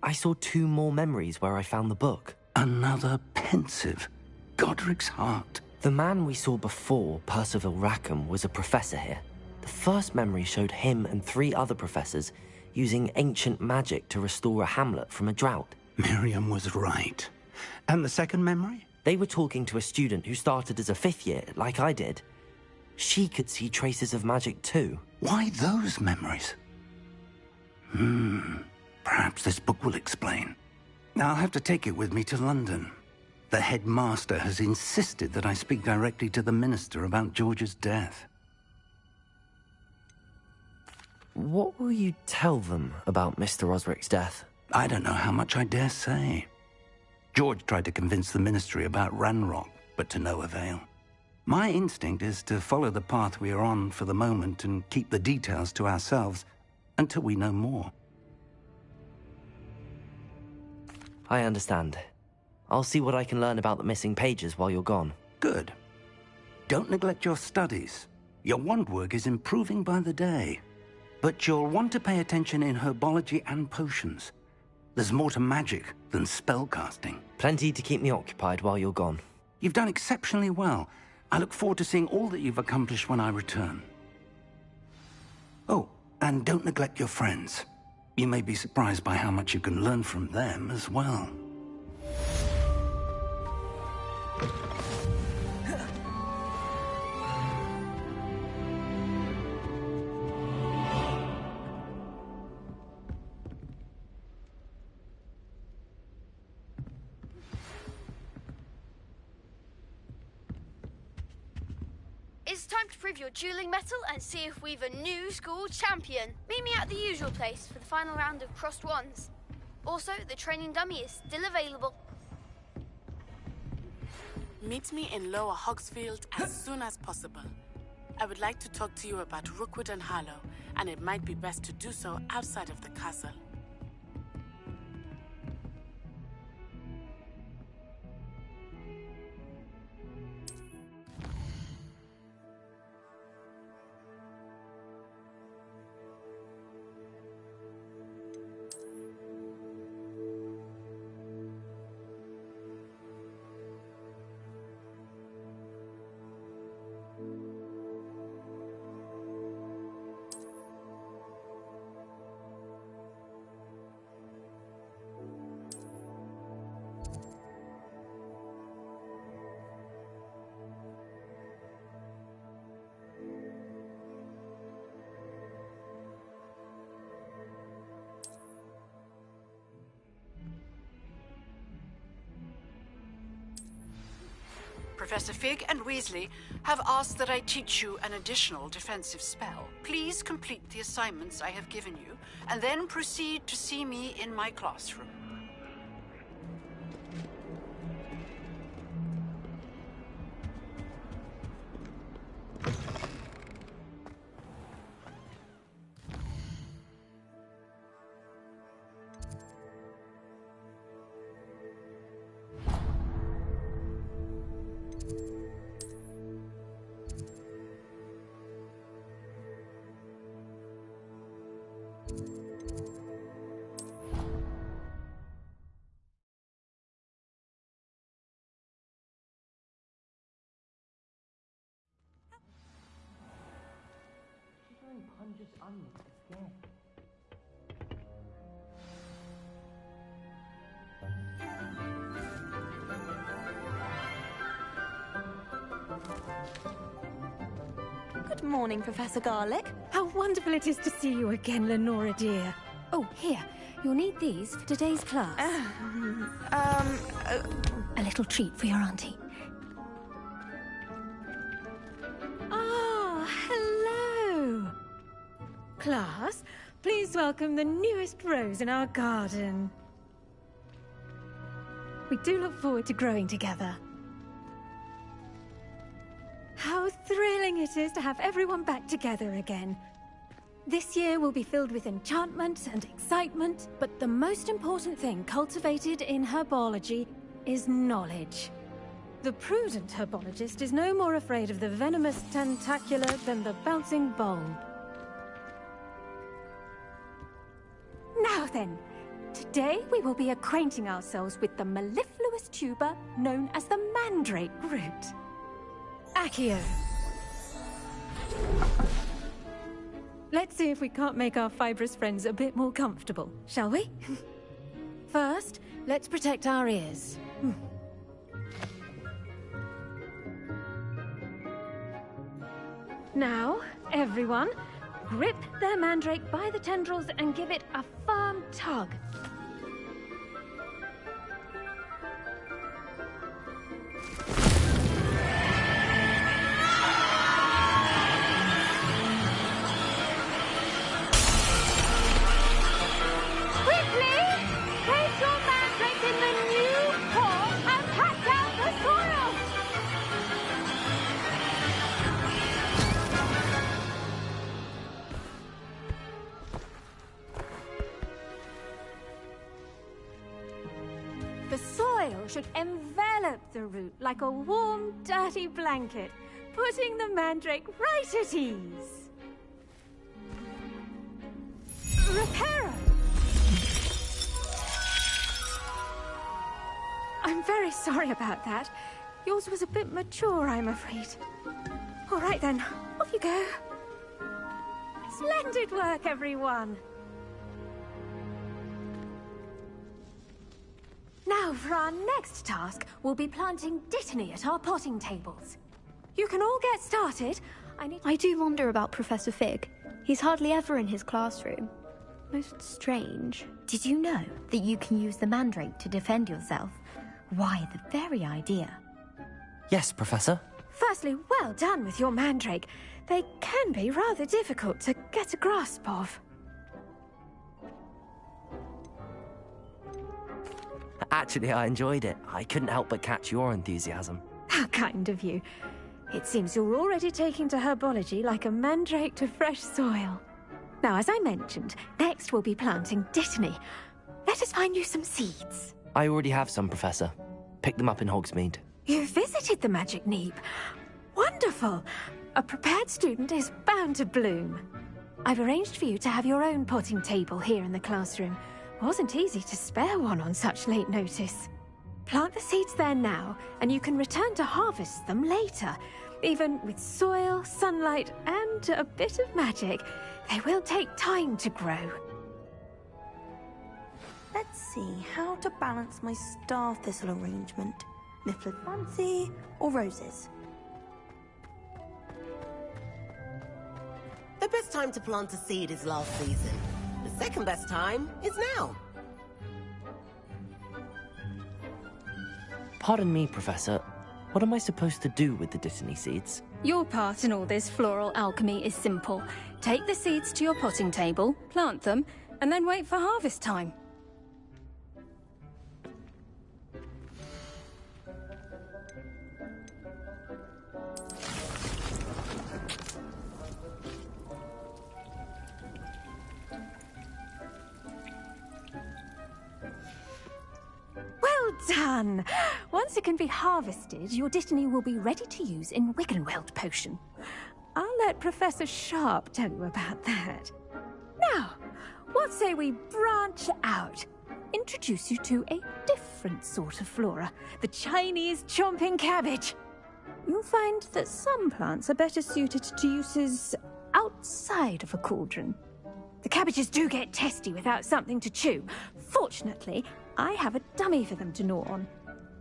I saw 2 more memories where I found the book. Another pensive. Godric's heart. The man we saw before, Percival Rackham, was a professor here. The first memory showed him and 3 other professors using ancient magic to restore a hamlet from a drought. Miriam was right. And the second memory? They were talking to a student who started as a 5th year, like I did. She could see traces of magic too. Why those memories? Perhaps this book will explain. I'll have to take it with me to London. The headmaster has insisted that I speak directly to the minister about George's death. What will you tell them about Mr. Osric's death? I don't know how much I dare say. George tried to convince the ministry about Ranrock, but to no avail. My instinct is to follow the path we are on for the moment and keep the details to ourselves until we know more. I understand. I'll see what I can learn about the missing pages while you're gone. Good. Don't neglect your studies. Your wand work is improving by the day. But you'll want to pay attention in herbology and potions. There's more to magic than spellcasting. Plenty to keep me occupied while you're gone. You've done exceptionally well. I look forward to seeing all that you've accomplished when I return. Oh, and don't neglect your friends. You may be surprised by how much you can learn from them as well. It's time to prove your dueling mettle and see if we've a new school champion. Meet me at the usual place for the final round of crossed wands. Also, the training dummy is still available. Meet me in Lower Hogsfield as soon as possible. I would like to talk to you about Rookwood and Harlow, and it might be best to do so outside of the castle. Professor Fig and Weasley have asked that I teach you an additional defensive spell. Please complete the assignments I have given you, and then proceed to see me in my classroom. Punches onions again. Good morning, Professor Garlick. How wonderful it is to see you again, Lenora dear. Oh, here. You'll need these for today's class. A little treat for your auntie. Ah, hello. Class, please welcome the newest rose in our garden. We do look forward to growing together. How thrilling it is to have everyone back together again. This year will be filled with enchantment and excitement, but the most important thing cultivated in herbology is knowledge. The prudent herbologist is no more afraid of the venomous tentacula than the bouncing bulb. Now then, today we will be acquainting ourselves with the mellifluous tuber known as the mandrake root. Accio. Let's see if we can't make our fibrous friends a bit more comfortable, shall we? First, let's protect our ears. Now, everyone, grip their mandrake by the tendrils and give it a firm tug. Should envelop the root like a warm, dirty blanket, putting the mandrake right at ease. Reparo! I'm very sorry about that. Yours was a bit mature, I'm afraid. All right then, off you go. Splendid work, everyone. Now, for our next task, we'll be planting Dittany at our potting tables. You can all get started. I do wonder about Professor Fig. He's hardly ever in his classroom. Most strange. Did you know that you can use the mandrake to defend yourself? Why, the very idea. Yes, Professor. Firstly, well done with your mandrake. They can be rather difficult to get a grasp of. Actually, I enjoyed it. I couldn't help but catch your enthusiasm. How kind of you. It seems you're already taking to herbology like a mandrake to fresh soil. Now, as I mentioned, next we'll be planting Dittany. Let us find you some seeds. I already have some, Professor. Picked them up in Hogsmeade. You visited the Magic Neep. Wonderful. A prepared student is bound to bloom. I've arranged for you to have your own potting table here in the classroom. Wasn't easy to spare one on such late notice. Plant the seeds there now, and you can return to harvest them later. Even with soil, sunlight, and a bit of magic, they will take time to grow. Let's see how to balance my star thistle arrangement. Mifflin fancy or roses? The best time to plant a seed is last season. The second best time is now. Pardon me, Professor. What am I supposed to do with the Dittany seeds? Your part in all this floral alchemy is simple. Take the seeds to your potting table, plant them, and then wait for harvest time. Well done! Once it can be harvested, your Dittany will be ready to use in Wiggenweld potion. I'll let Professor Sharp tell you about that. Now, what say we branch out? Introduce you to a different sort of flora, the Chinese chomping cabbage. You'll find that some plants are better suited to uses outside of a cauldron. The cabbages do get testy without something to chew. Fortunately, I have a dummy for them to gnaw on.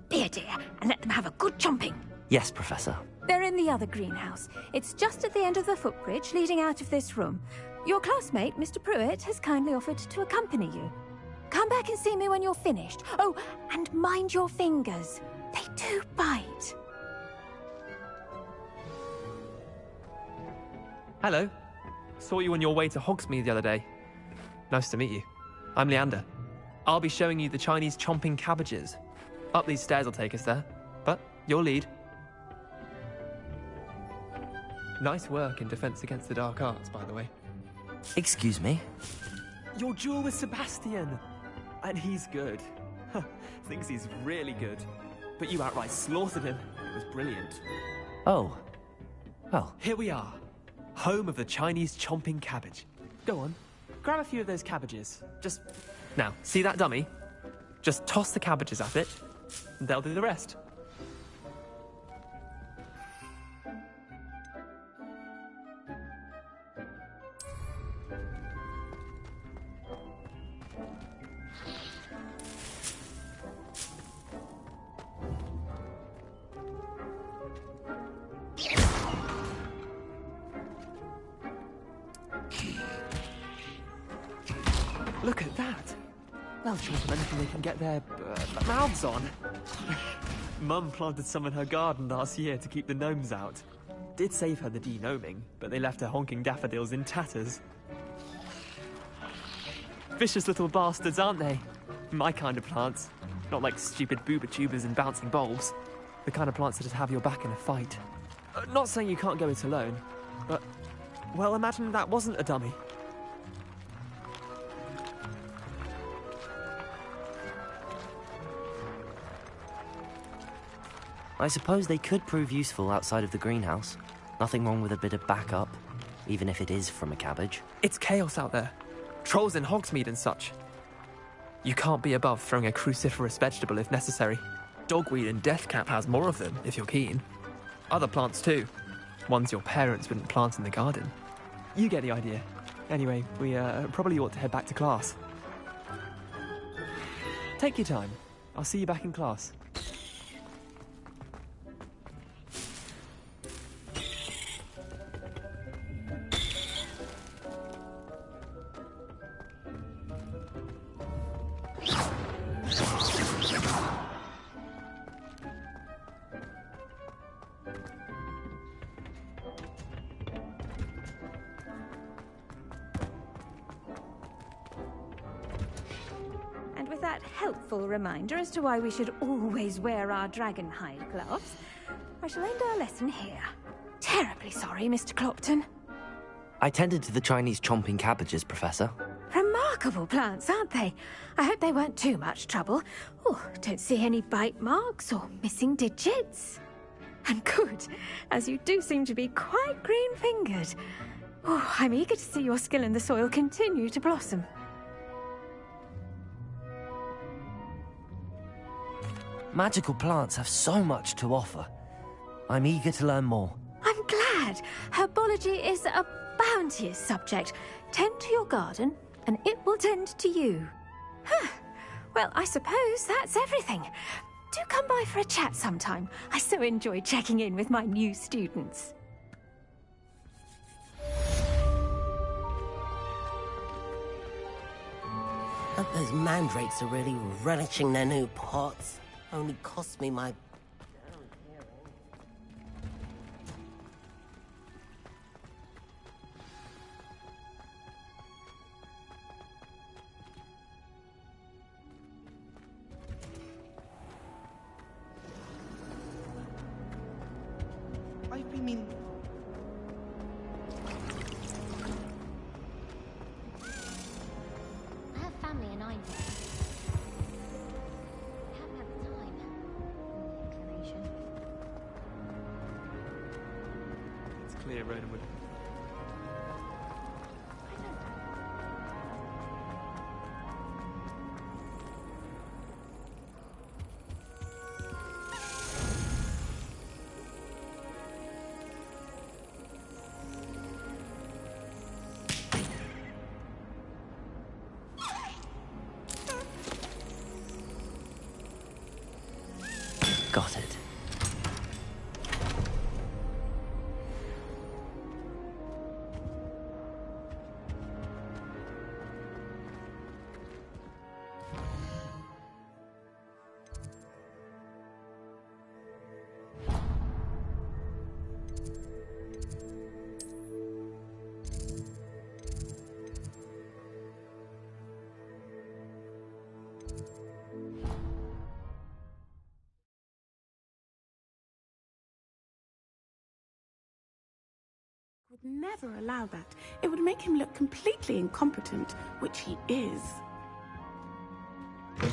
Be a dear and let them have a good chomping. Yes, Professor. They're in the other greenhouse. It's just at the end of the footbridge leading out of this room. Your classmate, Mr. Pruitt, has kindly offered to accompany you. Come back and see me when you're finished. Oh, and mind your fingers. They do bite. Hello. Saw you on your way to Hogsmeade the other day. Nice to meet you. I'm Leander. I'll be showing you the Chinese chomping cabbages. Up these stairs will take us there, but you'll lead. Nice work in Defense Against the Dark Arts, by the way. Excuse me? Your duel with Sebastian! And he's good. Thinks he's really good. But you outright slaughtered him. It was brilliant. Oh. Well. Here we are. Home of the Chinese chomping cabbage. Go on. Grab a few of those cabbages. Just... Now, see that dummy? Just toss the cabbages at it, and they'll do the rest. Look at that! They'll chomp on anything they can get their mouths on. Mum planted some in her garden last year to keep the gnomes out. Did save her the de-gnoming, but they left her honking daffodils in tatters. Vicious little bastards, aren't they? My kind of plants. Not like stupid booba tubers and bouncing bulbs. The kind of plants that just have your back in a fight. Not saying you can't go it alone, but... Well, imagine that wasn't a dummy. I suppose they could prove useful outside of the greenhouse. Nothing wrong with a bit of backup, even if it is from a cabbage. It's chaos out there. Trolls in Hogsmeade and such. You can't be above throwing a cruciferous vegetable if necessary. Dogweed and Deathcap has more of them, if you're keen. Other plants too. Ones your parents wouldn't plant in the garden. You get the idea. Anyway, we probably ought to head back to class. Take your time. I'll see you back in class. And with that helpful reminder as to why we should always wear our dragon hide gloves, I shall end our lesson here. Terribly sorry, Mr. Clopton. I tended to the Chinese chomping cabbages, Professor. Remarkable plants, aren't they? I hope they weren't too much trouble. Oh, don't see any bite marks or missing digits. And good, as you do seem to be quite green-fingered. Oh, I'm eager to see your skill in the soil continue to blossom. Magical plants have so much to offer. I'm eager to learn more. I'm glad. Herbology is a bounteous subject. Tend to your garden, and it will tend to you. Huh. Well, I suppose that's everything. Do come by for a chat sometime. I so enjoy checking in with my new students. Hope those mandrakes are really relishing their new pots. Only cost me my... I've been in... I have family in Ireland. I haven't had the time or the inclination. It's clear Ronan would... Got it. Would never allow that. It would make him look completely incompetent, which he is. I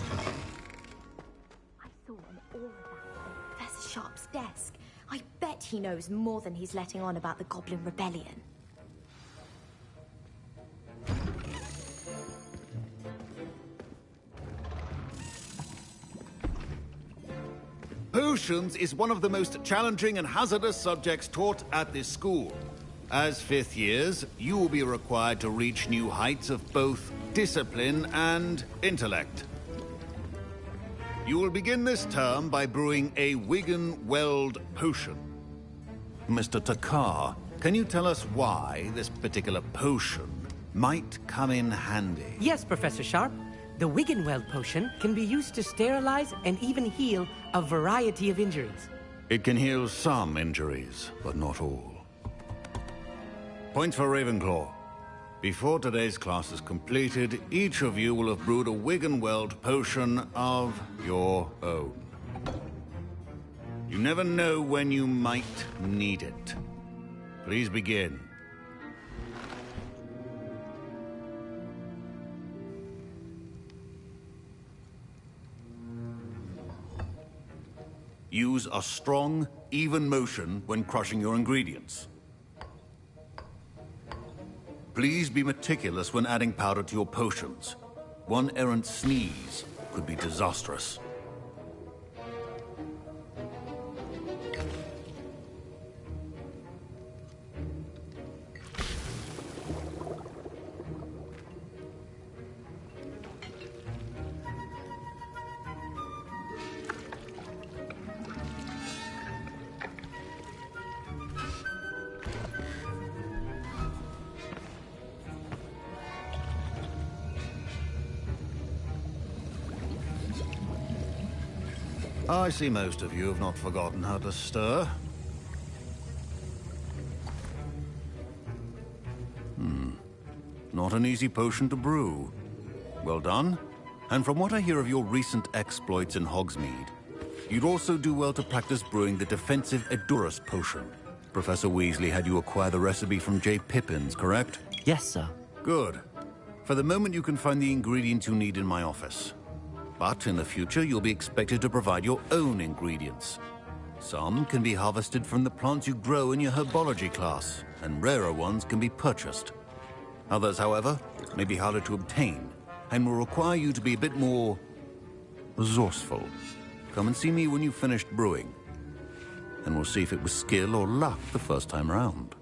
saw an aura at Professor Sharp's desk. I bet he knows more than he's letting on about the Goblin Rebellion. Potions is one of the most challenging and hazardous subjects taught at this school. As fifth years, you will be required to reach new heights of both discipline and intellect. You will begin this term by brewing a Wigan-Weld potion. Mr. Takar, can you tell us why this particular potion might come in handy? Yes, Professor Sharp. The Wigan-Weld potion can be used to sterilize and even heal a variety of injuries. It can heal some injuries, but not all. Points for Ravenclaw. Before today's class is completed, each of you will have brewed a Wigan-Weld potion of your own. You never know when you might need it. Please begin. Use a strong, even motion when crushing your ingredients. Please be meticulous when adding powder to your potions. One errant sneeze could be disastrous. I see most of you have not forgotten how to stir. Not an easy potion to brew. Well done. And from what I hear of your recent exploits in Hogsmeade, you'd also do well to practice brewing the defensive Edurus potion. Professor Weasley had you acquire the recipe from J. Pippin's, correct? Yes, sir. Good. For the moment, you can find the ingredients you need in my office. But in the future, you'll be expected to provide your own ingredients. Some can be harvested from the plants you grow in your herbology class, and rarer ones can be purchased. Others, however, may be harder to obtain, and will require you to be a bit more resourceful. Come and see me when you've finished brewing, and we'll see if it was skill or luck the first time round.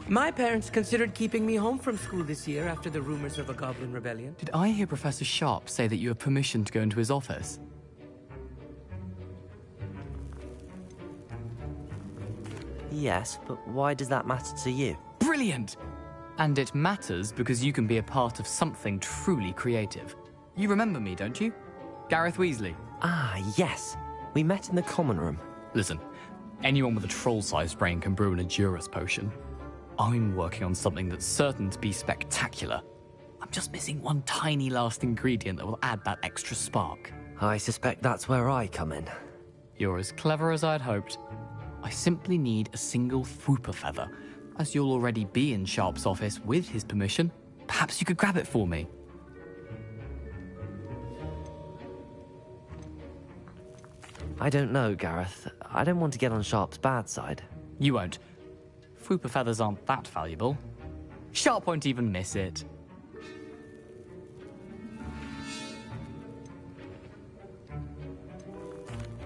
My parents considered keeping me home from school this year after the rumors of a goblin rebellion. Did I hear Professor Sharp say that you have permission to go into his office? Yes, but why does that matter to you? Brilliant! And it matters because you can be a part of something truly creative. You remember me, don't you? Gareth Weasley. Ah, yes. We met in the common room. Listen, anyone with a troll-sized brain can brew an Edurus potion. I'm working on something that's certain to be spectacular. I'm just missing one tiny last ingredient that will add that extra spark. I suspect that's where I come in. You're as clever as I'd hoped. I simply need a single Fwooper feather. As you'll already be in Sharp's office with his permission, perhaps you could grab it for me. I don't know, Gareth. I don't want to get on Sharp's bad side. You won't. Fwooper feathers aren't that valuable. Sharp won't even miss it.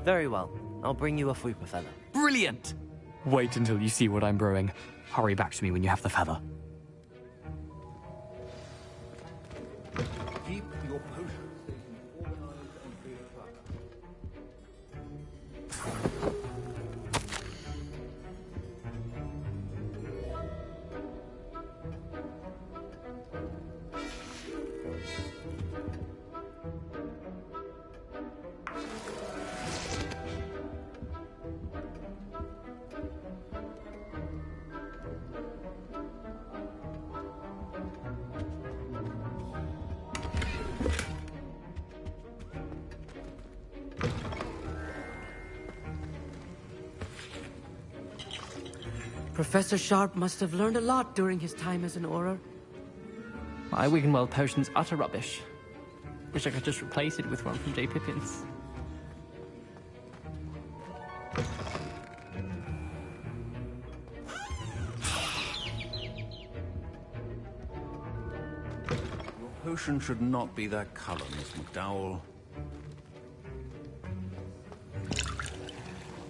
Very well. I'll bring you a Fwooper feather. Brilliant! Wait until you see what I'm brewing. Hurry back to me when you have the feather. Keep your potion stations organized and clear track. Professor Sharp must have learned a lot during his time as an Auror. My Wiggenweld potion's utter rubbish. Wish I could just replace it with one from J. Pippin's. Your potion should not be that color, Miss McDowell.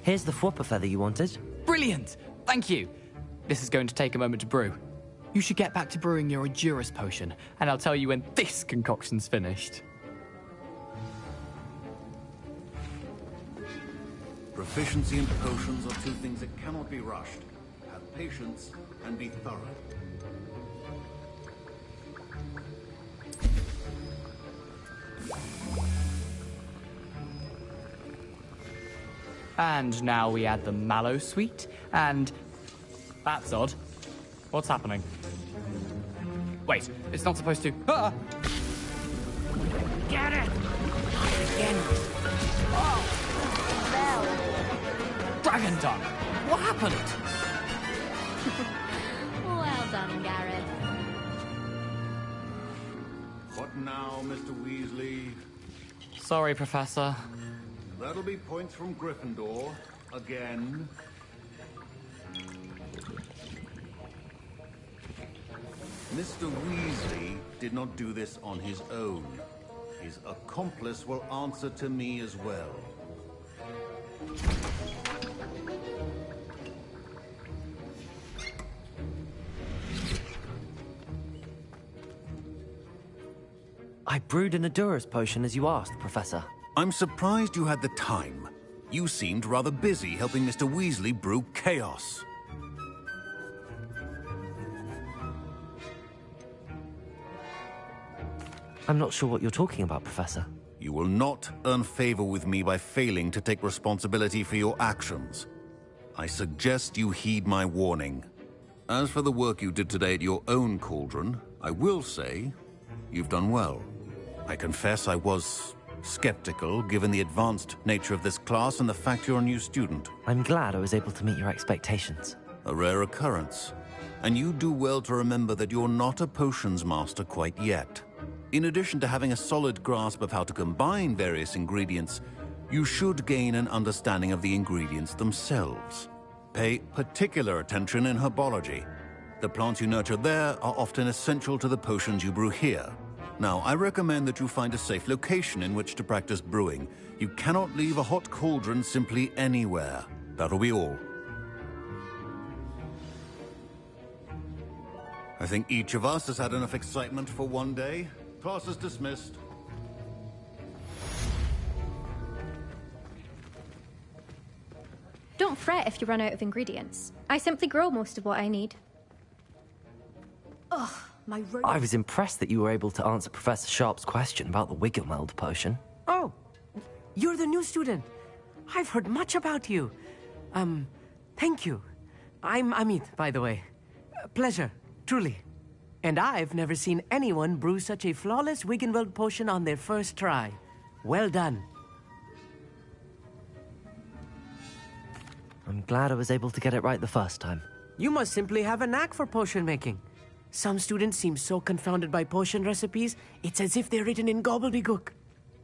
Here's the Fwooper feather you wanted. Brilliant! Thank you! This is going to take a moment to brew. You should get back to brewing your Edurus potion, and I'll tell you when this concoction's finished. Proficiency in potions are two things that cannot be rushed. Have patience and be thorough. And now we add the mallow sweet, and... That's odd. What's happening? Wait, it's not supposed to... Ah! Get it! Again. Oh! Dragon tongue! What happened? Well done, Gareth. What now, Mr. Weasley? Sorry, Professor. That'll be points from Gryffindor. Again. Mr. Weasley did not do this on his own. His accomplice will answer to me as well. I brewed an Edurus potion as you asked, Professor. I'm surprised you had the time. You seemed rather busy helping Mr. Weasley brew chaos. I'm not sure what you're talking about, Professor. You will not earn favor with me by failing to take responsibility for your actions. I suggest you heed my warning. As for the work you did today at your own cauldron, I will say you've done well. I confess I was skeptical, given the advanced nature of this class and the fact you're a new student. I'm glad I was able to meet your expectations. A rare occurrence. And you do well to remember that you're not a potions master quite yet. In addition to having a solid grasp of how to combine various ingredients, you should gain an understanding of the ingredients themselves. Pay particular attention in herbology. The plants you nurture there are often essential to the potions you brew here. Now, I recommend that you find a safe location in which to practice brewing. You cannot leave a hot cauldron simply anywhere. That'll be all. I think each of us has had enough excitement for one day. Class is dismissed. Don't fret if you run out of ingredients. I simply grow most of what I need. Ugh, my robe. I was impressed that you were able to answer Professor Sharp's question about the Wiggenweld potion. Oh, you're the new student. I've heard much about you. Thank you. I'm Amit, by the way. Pleasure, truly. And I've never seen anyone brew such a flawless Wiggenweld potion on their first try. Well done. I'm glad I was able to get it right the first time. You must simply have a knack for potion making. Some students seem so confounded by potion recipes, it's as if they're written in gobbledygook.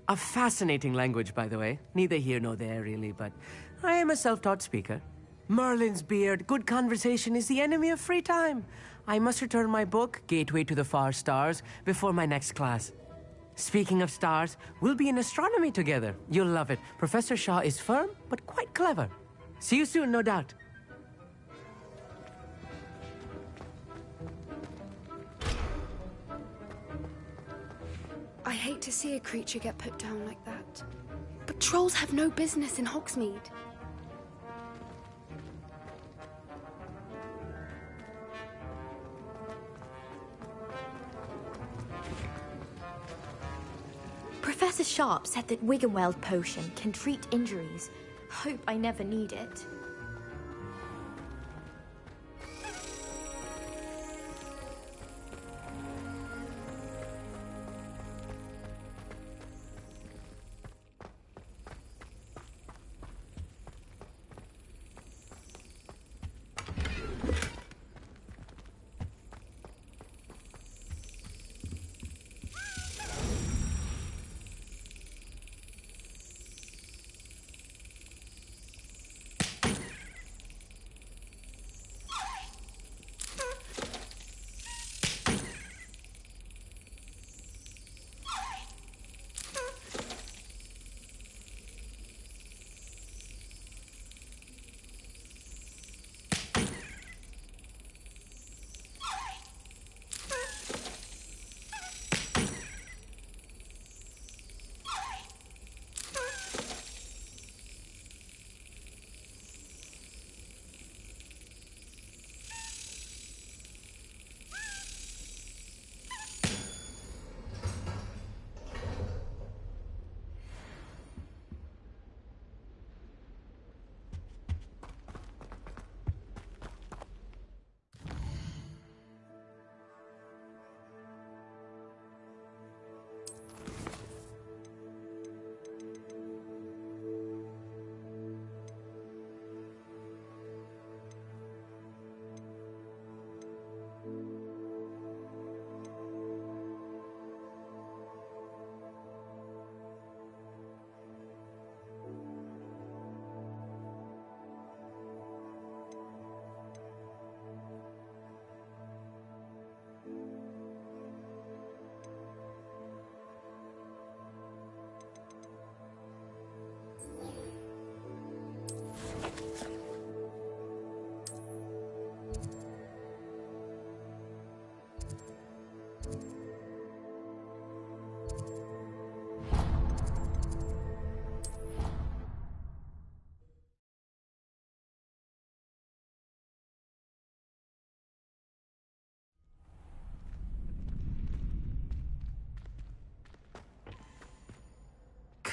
A fascinating language, by the way. Neither here nor there, really, but I am a self-taught speaker. Merlin's beard, good conversation is the enemy of free time. I must return my book, Gateway to the Far Stars, before my next class. Speaking of stars, we'll be in astronomy together. You'll love it. Professor Shaw is firm, but quite clever. See you soon, no doubt. I hate to see a creature get put down like that. But trolls have no business in Hogsmeade. Professor Sharp said that Wiggenweld potion can treat injuries. Hope I never need it.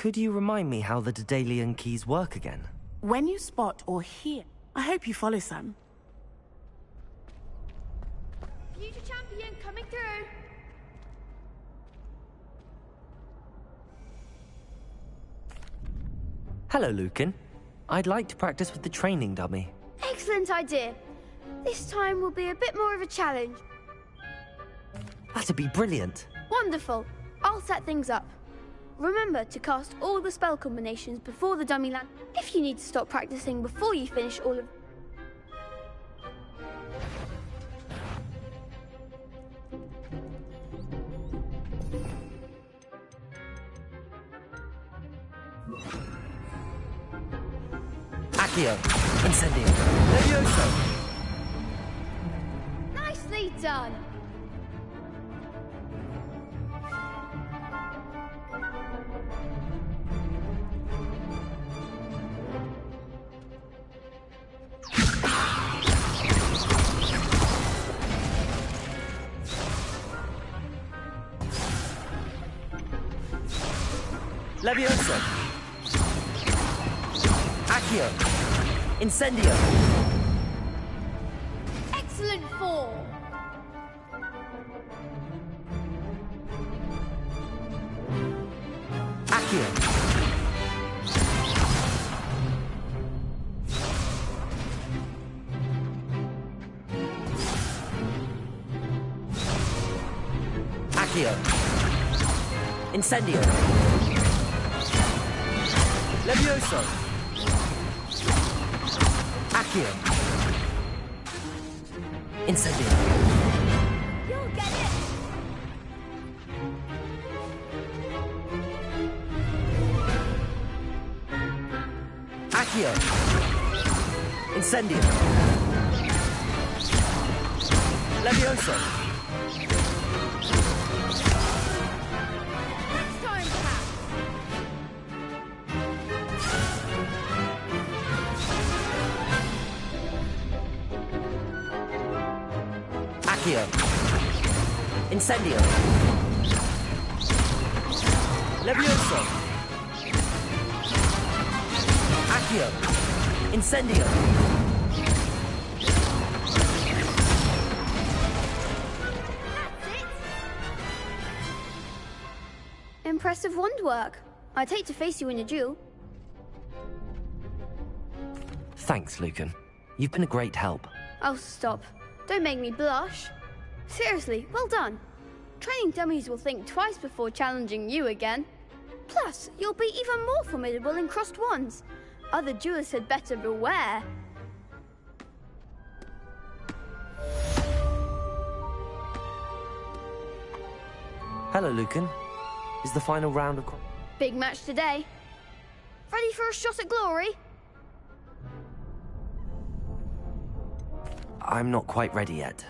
Could you remind me how the Daedalian keys work again? When you spot or hear, I hope you follow some. Future champion coming through. Hello, Lucan. I'd like to practice with the training dummy. Excellent idea. This time will be a bit more of a challenge. That'd be brilliant. Wonderful. I'll set things up. Remember to cast all the spell combinations before the dummy lands. If you need to stop practicing before you finish all of... Accio, Incendio, Levioso. Nicely done. Levioso. Accio. Incendio. Excellent form. Accio. Accio. Incendio. Levioso. Accio. Incendio. You'll get it. Accio. Incendio. Levioso. Next time, perhaps. Accio. Incendio. Levioso. Accio. Incendio. Impressive wand work. I'd hate to face you in a duel. Thanks, Lucan. You've been a great help. Oh, stop. Don't make me blush. Seriously, well done. Training dummies will think twice before challenging you again. Plus, you'll be even more formidable in crossed wands. Other duelists had better beware. Hello, Lucan. Is the final round of... Big match today. Ready for a shot at glory? I'm not quite ready yet.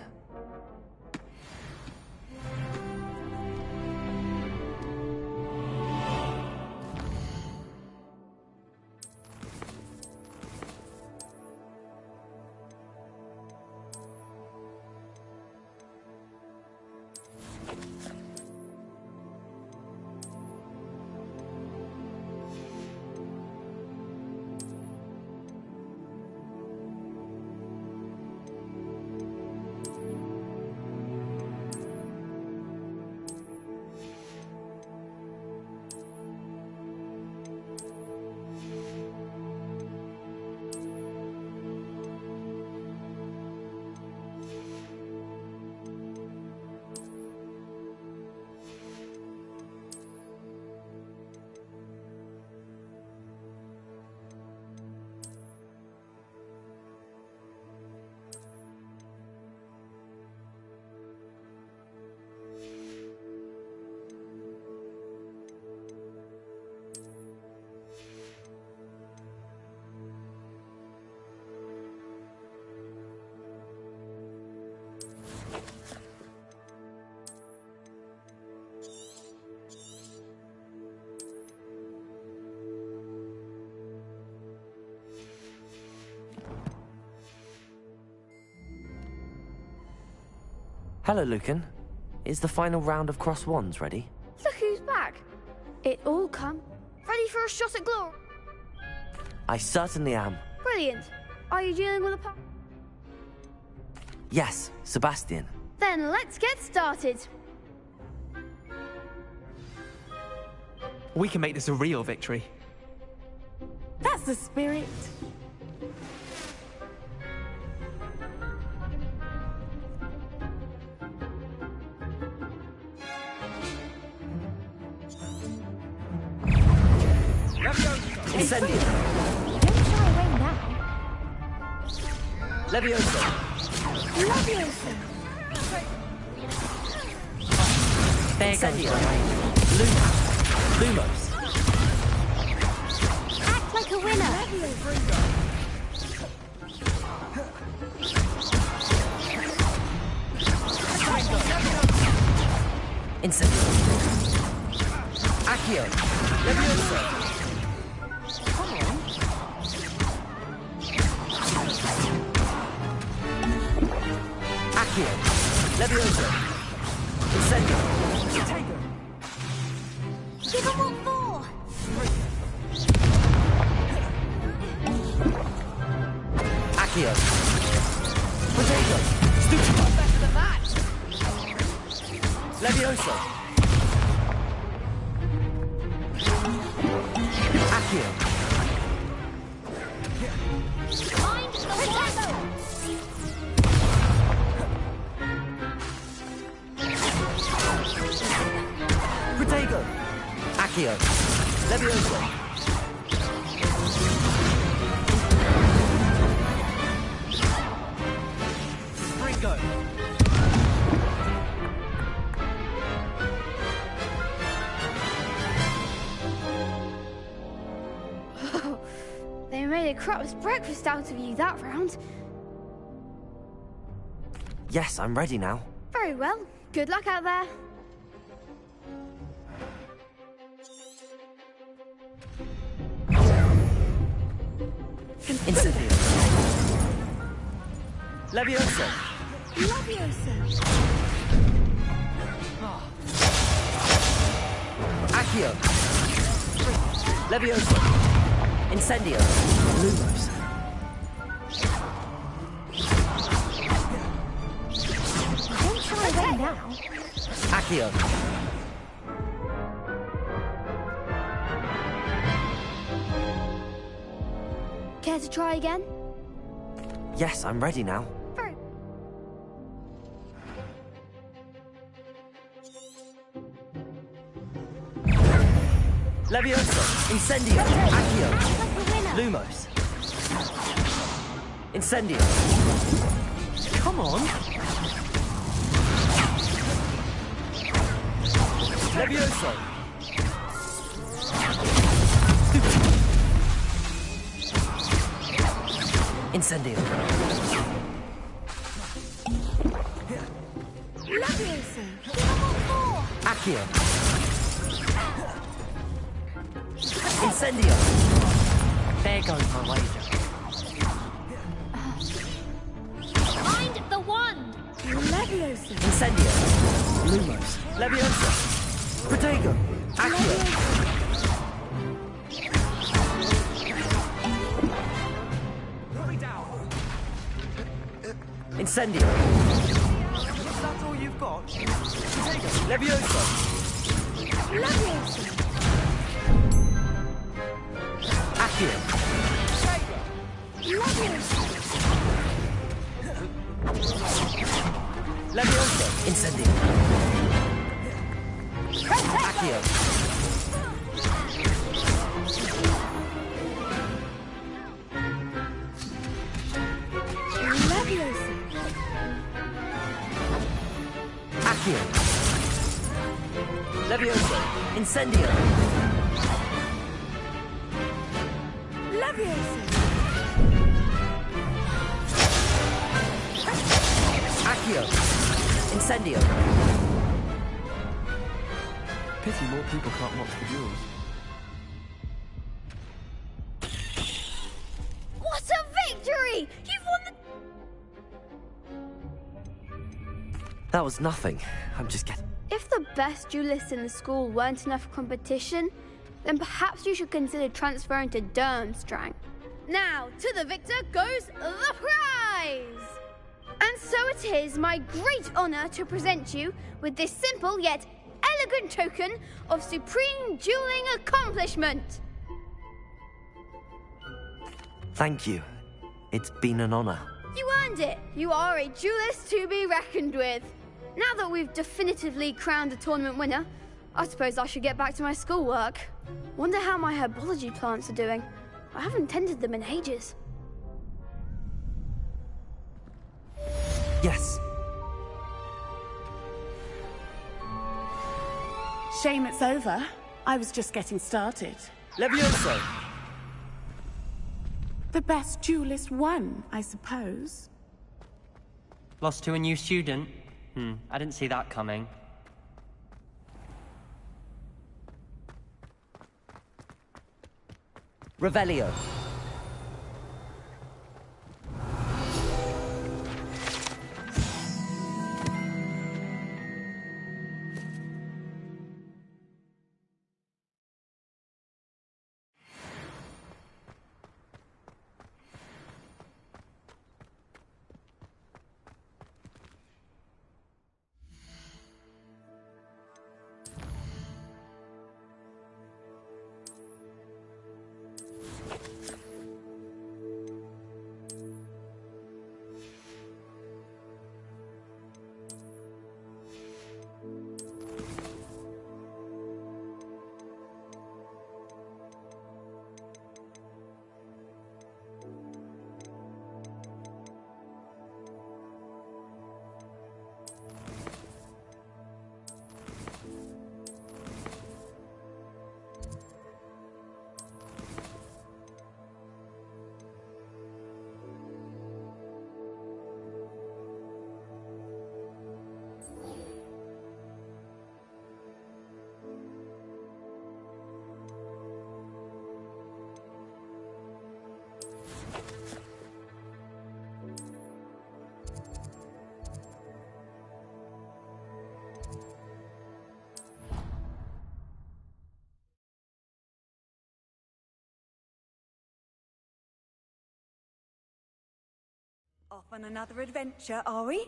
Hello, Lucan. Is the final round of cross wands ready? Look who's back. It all come. Ready ready for a shot at glory? I certainly am. Brilliant. Are you dealing with a Yes, Sebastian. Then let's get started. We can make this a real victory. That's the spirit. Incendio. Don't shy away now. Levioso. Levioso. Incendio. Lumos. Act like a winner. Incendio. Accio. Levioso. Come on. Accio. Levioso. Incendio. Take Give him what for. Accio. Potato. Stupid. Better than that. Levioso. Accio. Find the potato. Potato. Accio. Levioso. Springo. They made a crap's breakfast out of you that round. Yes, I'm ready now. Very well. Good luck out there. Incendio. Levioso. Levioso. Accio. Levioso. Incendio. Lumos. Don't shy away now. Accio. Care to try again? Yes, I'm ready now. Very. Levioso. Incendio. Accio. Lumos. Incendio. Come on. Levioso. Incendio. Levioso. Accio. Incendio. There goes my wager. Find the wand. Levioso. Incendio. Lumos. Levioso. Protego. Accio. Incendio. That's all you've got? Levioso. Levioso. Accio. Levioso. Levioso. Incendio. Accio. Levioso. Accio. Levioso. Incendio. Levioso. Accio. Incendio. Pity more people can't watch the duels. What a victory! You've won the... That was nothing. I'm just getting... If the best duelists in the school weren't enough competition, then perhaps you should consider transferring to Durmstrang. Now, to the victor goes the prize! And so it is my great honor to present you with this simple yet elegant token of supreme dueling accomplishment. Thank you. It's been an honor. You earned it. You are a duelist to be reckoned with. Now that we've definitively crowned the tournament winner, I suppose I should get back to my schoolwork. Wonder how my herbology plants are doing. I haven't tended them in ages. Yes. Shame it's over. I was just getting started. Levioso! The best duelist won, I suppose. Lost to a new student? I didn't see that coming. Revelio. Off on another adventure, are we?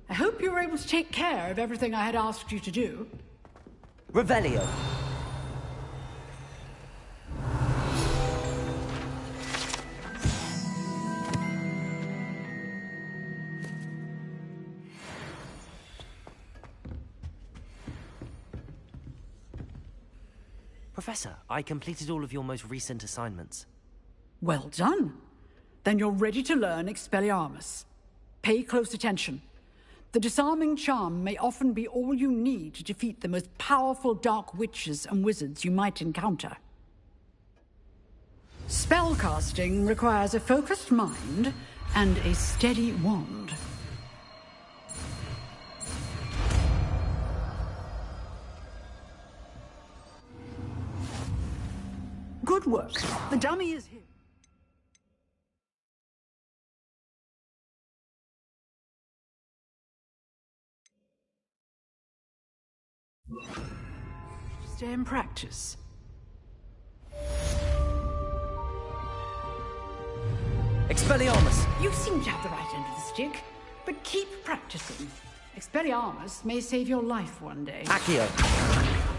I hope you were able to take care of everything I had asked you to do. Revelio. Professor, I completed all of your most recent assignments. Well done. Then you're ready to learn Expelliarmus. Pay close attention. The disarming charm may often be all you need to defeat the most powerful dark witches and wizards you might encounter. Spellcasting requires a focused mind and a steady wand. Good work. The dummy is here. Stay in practice. Expelliarmus! You seem to have the right end of the stick, but keep practicing. Expelliarmus may save your life one day. Accio.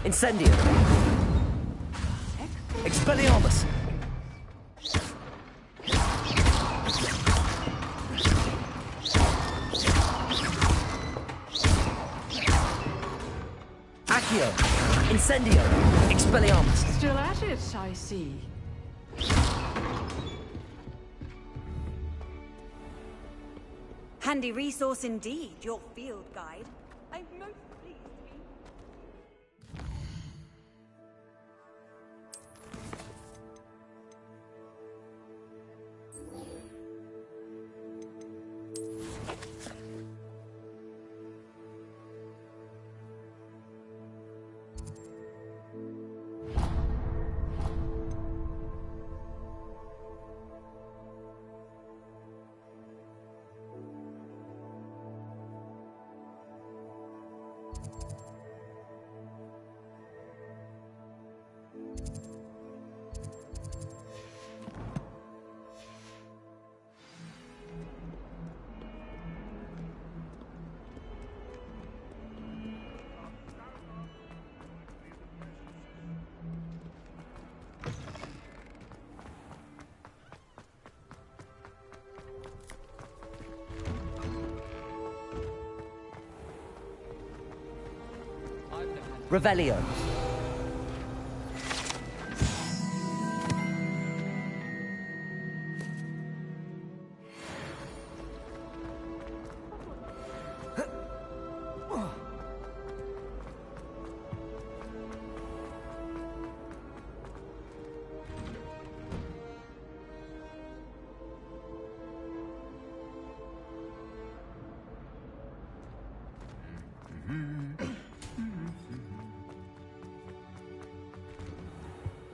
Incendio. Expelliarmus! Accio. Incendio. Expelliarmus. Still at it, I see. Handy resource indeed, your field guide. I'm most pleased to be... Revelio.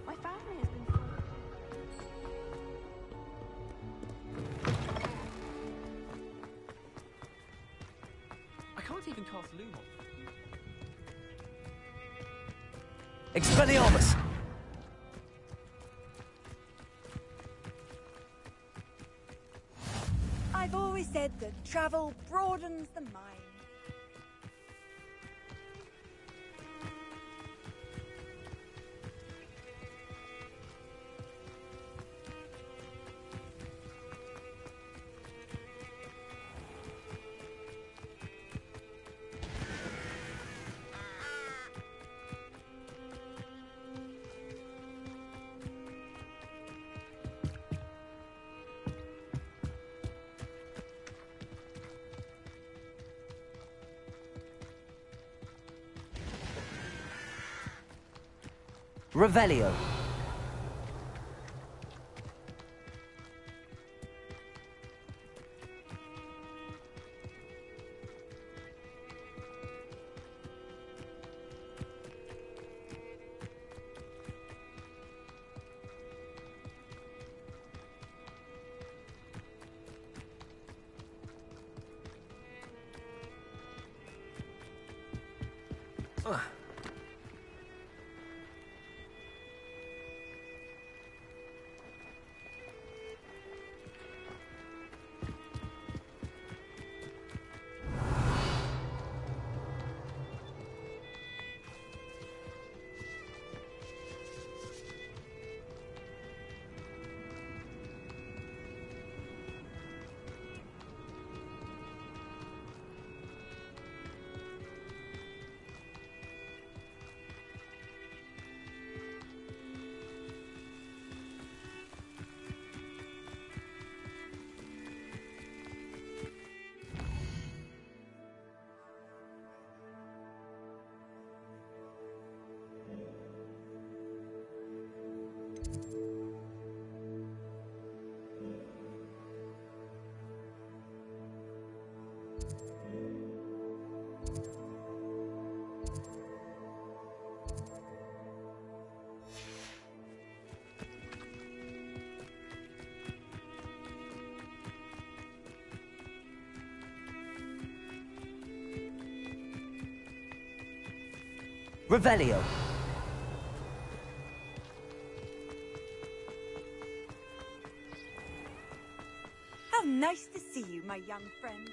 My family has been... I can't even cast Lumos. Expelliarmus! I've always said that travel broadens the mind. Revelio. Revelio. How nice to see you, my young friend.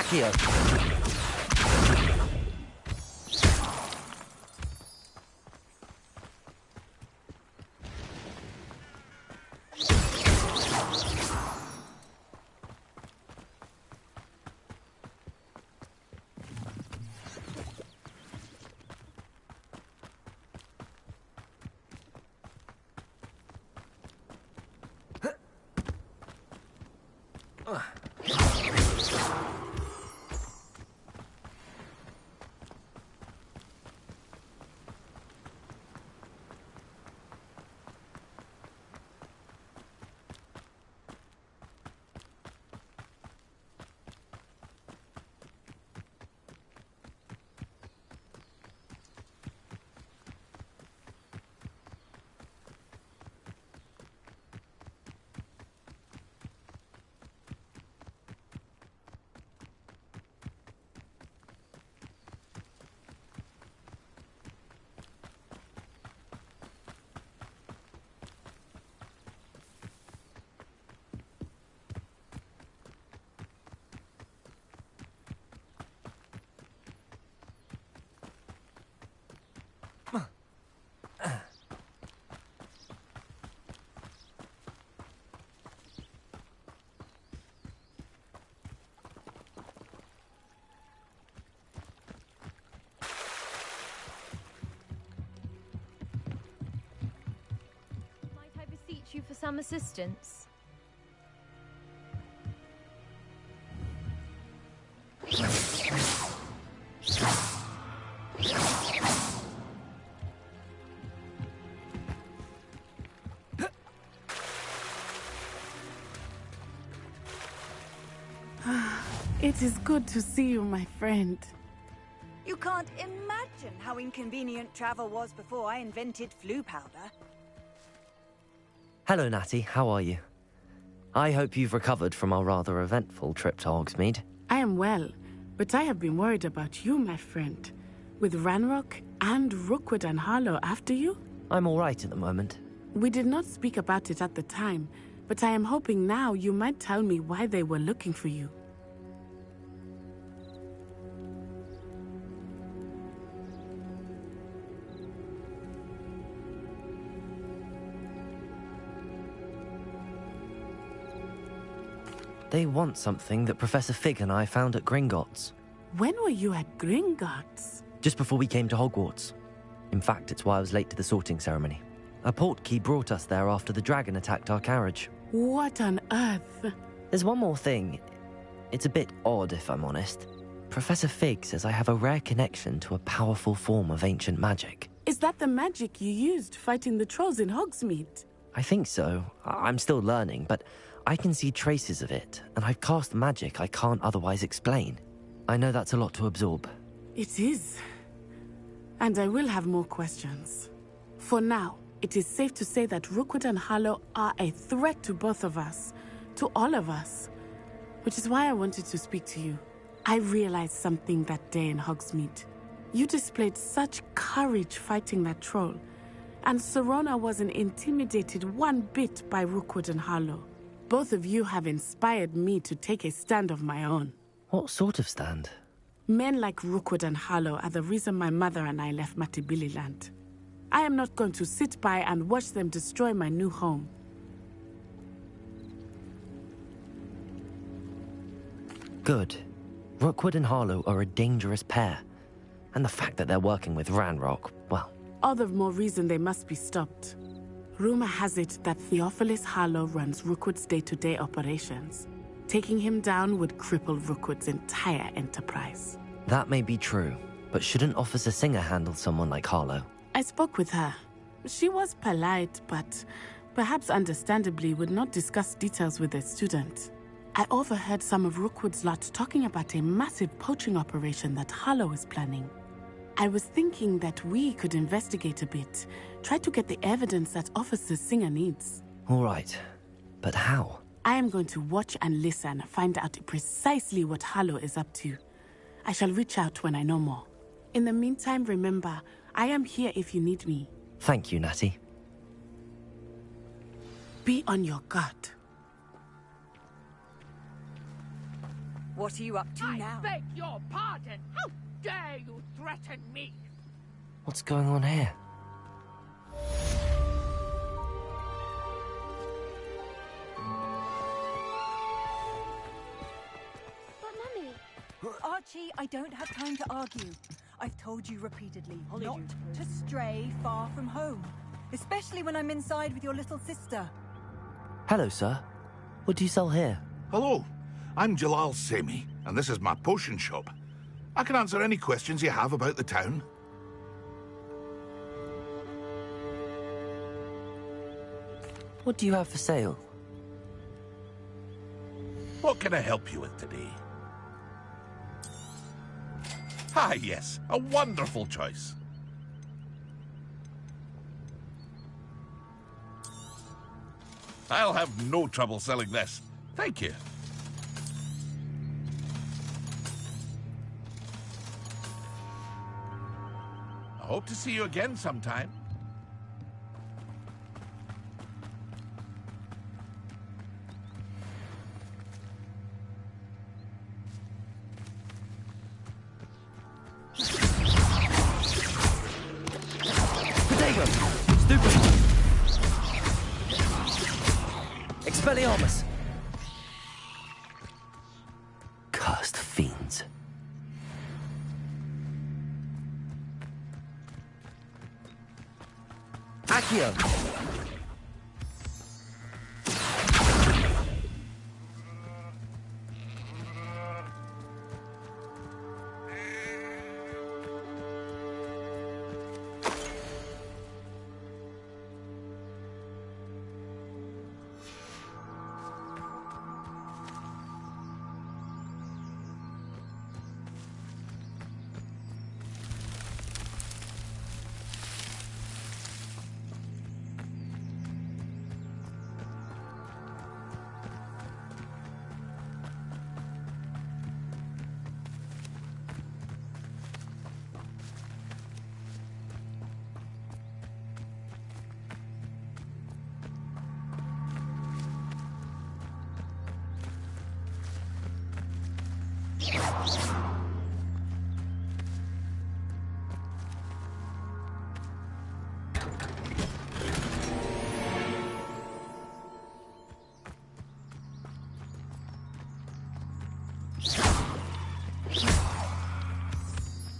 Accio. Might I beseech you for some assistance? It is good to see you, my friend. You can't imagine how inconvenient travel was before I invented flu powder. Hello, Natty. How are you? I hope you've recovered from our rather eventful trip to Hogsmeade. I am well, but I have been worried about you, my friend. With Ranrock and Rookwood and Harlow after you? I'm all right at the moment. We did not speak about it at the time, but I am hoping now you might tell me why they were looking for you. They want something that Professor Fig and I found at Gringotts. When were you at Gringotts? Just before we came to Hogwarts. In fact, it's why I was late to the sorting ceremony. A portkey brought us there after the dragon attacked our carriage. What on earth? There's one more thing. It's a bit odd, if I'm honest. Professor Fig says I have a rare connection to a powerful form of ancient magic. Is that the magic you used fighting the trolls in Hogsmeade? I think so. I'm still learning, but I can see traces of it, and I've cast magic I can't otherwise explain. I know that's a lot to absorb. It is. And I will have more questions. For now, it is safe to say that Rookwood and Harlow are a threat to both of us, to all of us. Which is why I wanted to speak to you. I realized something that day in Hogsmeade. You displayed such courage fighting that troll, and Serona wasn't intimidated one bit by Rookwood and Harlow. Both of you have inspired me to take a stand of my own. What sort of stand? Men like Rookwood and Harlow are the reason my mother and I left Matibililand. I am not going to sit by and watch them destroy my new home. Good. Rookwood and Harlow are a dangerous pair. And the fact that they're working with Ranrock, well... All the more reason they must be stopped. Rumor has it that Theophilus Harlow runs Rookwood's day-to-day operations. Taking him down would cripple Rookwood's entire enterprise. That may be true, but shouldn't Officer Singer handle someone like Harlow? I spoke with her. She was polite, but perhaps understandably would not discuss details with a student. I overheard some of Rookwood's lot talking about a massive poaching operation that Harlow is planning. I was thinking that we could investigate a bit, try to get the evidence that Officer Singer needs. All right, but how? I am going to watch and listen, find out precisely what Harlow is up to. I shall reach out when I know more. In the meantime, remember, I am here if you need me. Thank you, Natty. Be on your guard. What are you up to now? I beg your pardon! How dare you threaten me? What's going on here? But Mummy... Archie, I don't have time to argue. I've told you repeatedly not to stray far from home. Especially when I'm inside with your little sister. Hello, sir. What do you sell here? Hello, I'm Jalal Semi, and this is my potion shop. I can answer any questions you have about the town. What do you have for sale? What can I help you with today? Ah, yes, a wonderful choice. I'll have no trouble selling this. Thank you. I hope to see you again sometime. Potato! Stupid! Expelliarmus! Cursed fiends. Accio!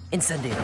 Incendio.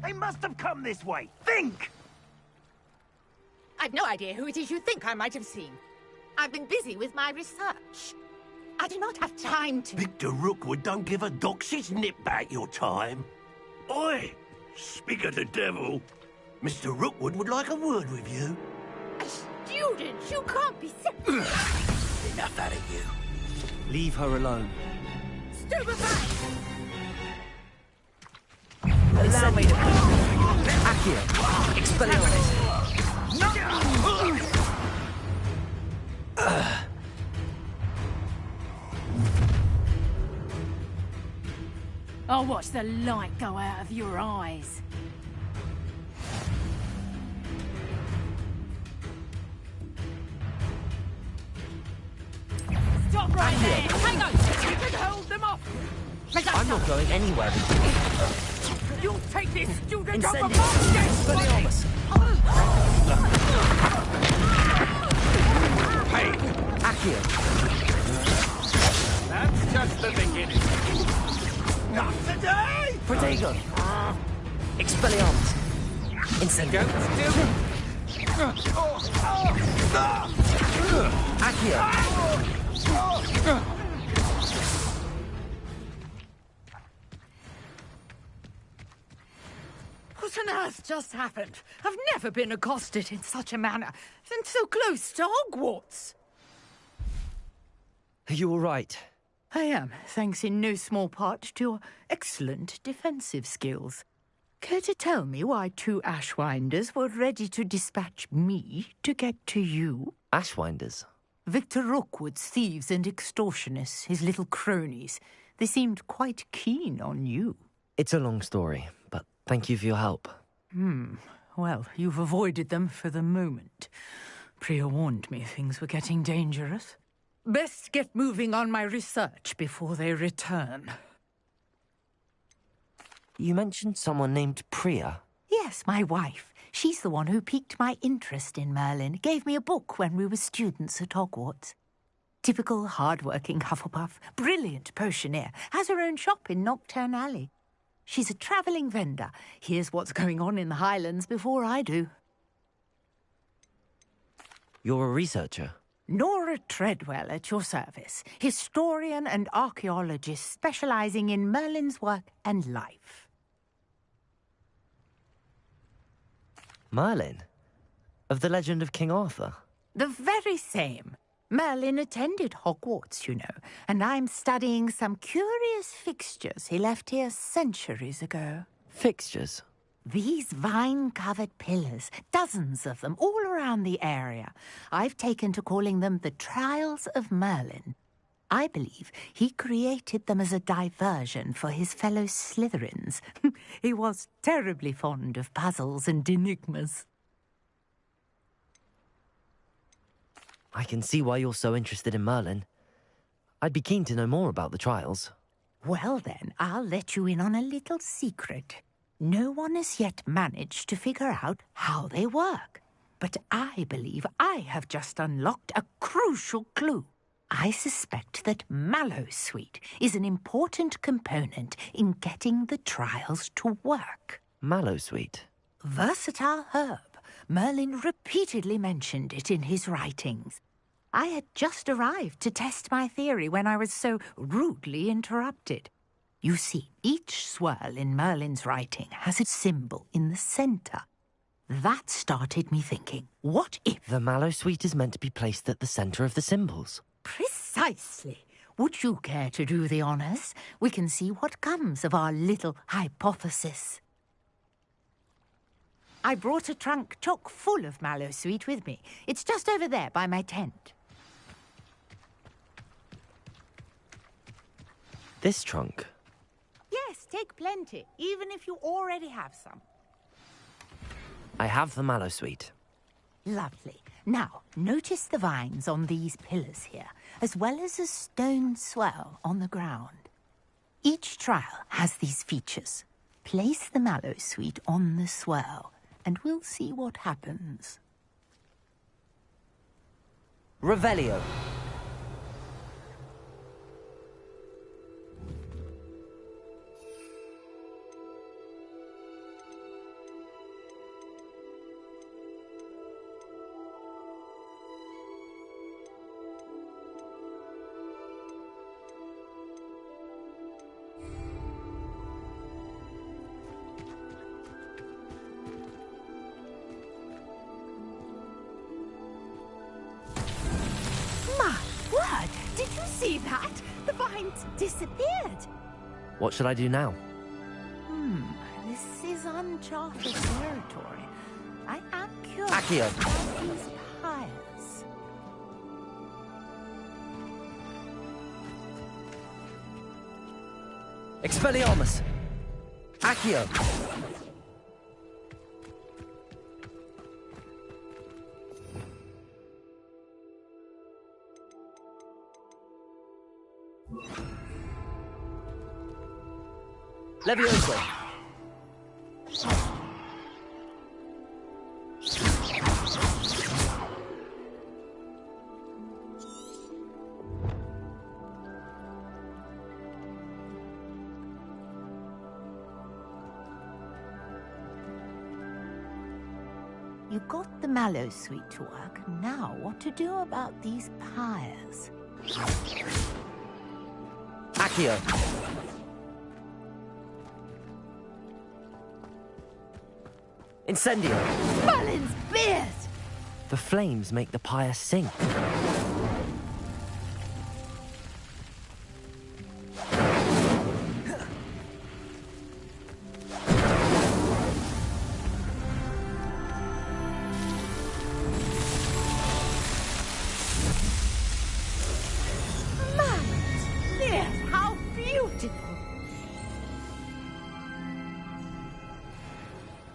They must have come this way. Think! I've no idea who it is you think I might have seen. I've been busy with my research. I do not have time to... Victor Rookwood don't give a doxy's nip back your time. Oi! Speak of the devil. Mr. Rookwood would like a word with you. A student? You can't be... Enough out of you. Leave her alone. Stupefy! Allow me to... Accio! Expelliarmus! I'll watch the light go out of your eyes. Stop right there! Tango! You can hold them off! I'm not going anywhere with you. You'll take this student off Incendio. of my desk! Expelliarmus. Hey! Accio. That's just the beginning. Not today! Protego. Expelliarmus. Incendio. Accio. What on earth just happened? I've never been accosted in such a manner, and so close to Hogwarts. Are you all right? I am, thanks in no small part to your excellent defensive skills. Care to tell me why 2 Ashwinders were ready to dispatch me to get to you? Ashwinders? Victor Rookwood's thieves and extortionists, his little cronies. They seemed quite keen on you. It's a long story, but thank you for your help. Well, you've avoided them for the moment. Priya warned me things were getting dangerous. Best get moving on my research before they return. You mentioned someone named Priya. Yes, my wife. She's the one who piqued my interest in Merlin. Gave me a book when we were students at Hogwarts. Typical hard-working Hufflepuff, brilliant potioneer, has her own shop in Knockturn Alley. She's a travelling vendor. Hears what's going on in the Highlands before I do. You're a researcher? Nora Treadwell at your service, historian and archaeologist specialising in Merlin's work and life. Merlin? Of the legend of King Arthur? The very same. Merlin attended Hogwarts, you know, and I'm studying some curious fixtures he left here centuries ago. Fixtures? These vine-covered pillars, dozens of them, all around the area. I've taken to calling them the Trials of Merlin. I believe he created them as a diversion for his fellow Slytherins. He was terribly fond of puzzles and enigmas. I can see why you're so interested in Merlin. I'd be keen to know more about the trials. Well then, I'll let you in on a little secret. No one has yet managed to figure out how they work. But I believe I have just unlocked a crucial clue. I suspect that Mallowsweet is an important component in getting the trials to work. Mallowsweet? Versatile herb. Merlin repeatedly mentioned it in his writings. I had just arrived to test my theory when I was so rudely interrupted. You see, each swirl in Merlin's writing has a symbol in the centre. That started me thinking, what if... The Mallowsweet is meant to be placed at the centre of the symbols. Precisely. Would you care to do the honours? We can see what comes of our little hypothesis. I brought a trunk chock full of Mallowsweet with me. It's just over there by my tent. This trunk? Yes, take plenty, even if you already have some. I have the Mallowsweet. Lovely. Now, notice the vines on these pillars here, as well as a stone swell on the ground. Each trial has these features. Place the Mallowsweet on the swell, and we'll see what happens. Revelio. See that? The vines disappeared. What should I do now? This is uncharted territory. I am curious Accio. about these piles. Expelliarmus! Accio! Levioso! You got the mallow suite to work. Now, what to do about these pyres? Accio! Incendio! Merlin's beard! The flames make the pyre sink.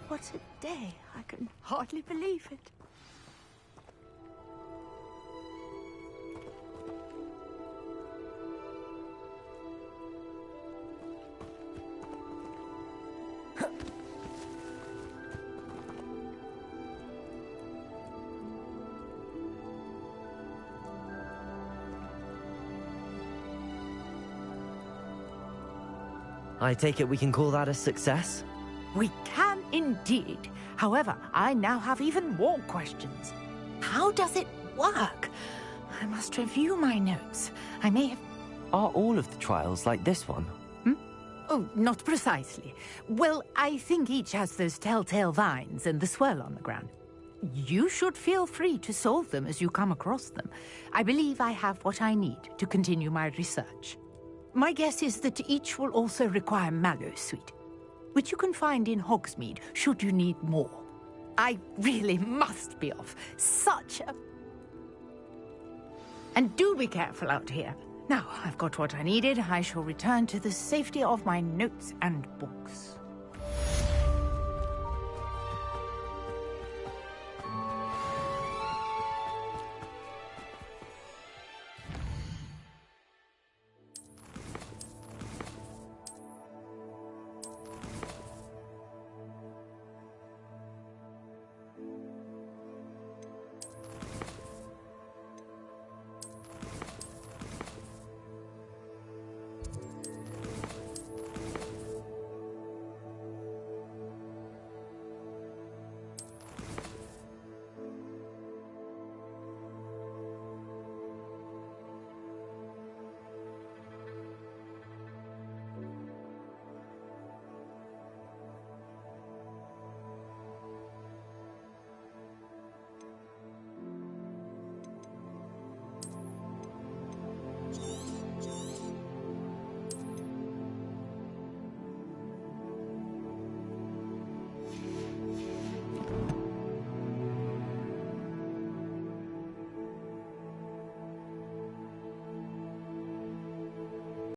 What a day. I can hardly believe it. I take it we can call that a success? We can indeed. However, I now have even more questions. How does it work? I must review my notes. I may have... Are all of the trials like this one? Oh, not precisely. Well, I think each has those telltale vines and the swirl on the ground. You should feel free to solve them as you come across them. I believe I have what I need to continue my research. My guess is that each will also require mallow sweet, which you can find in Hogsmeade should you need more. I really must be off. Such a... And do be careful out here. Now, I've got what I needed. I shall return to the safety of my notes and books.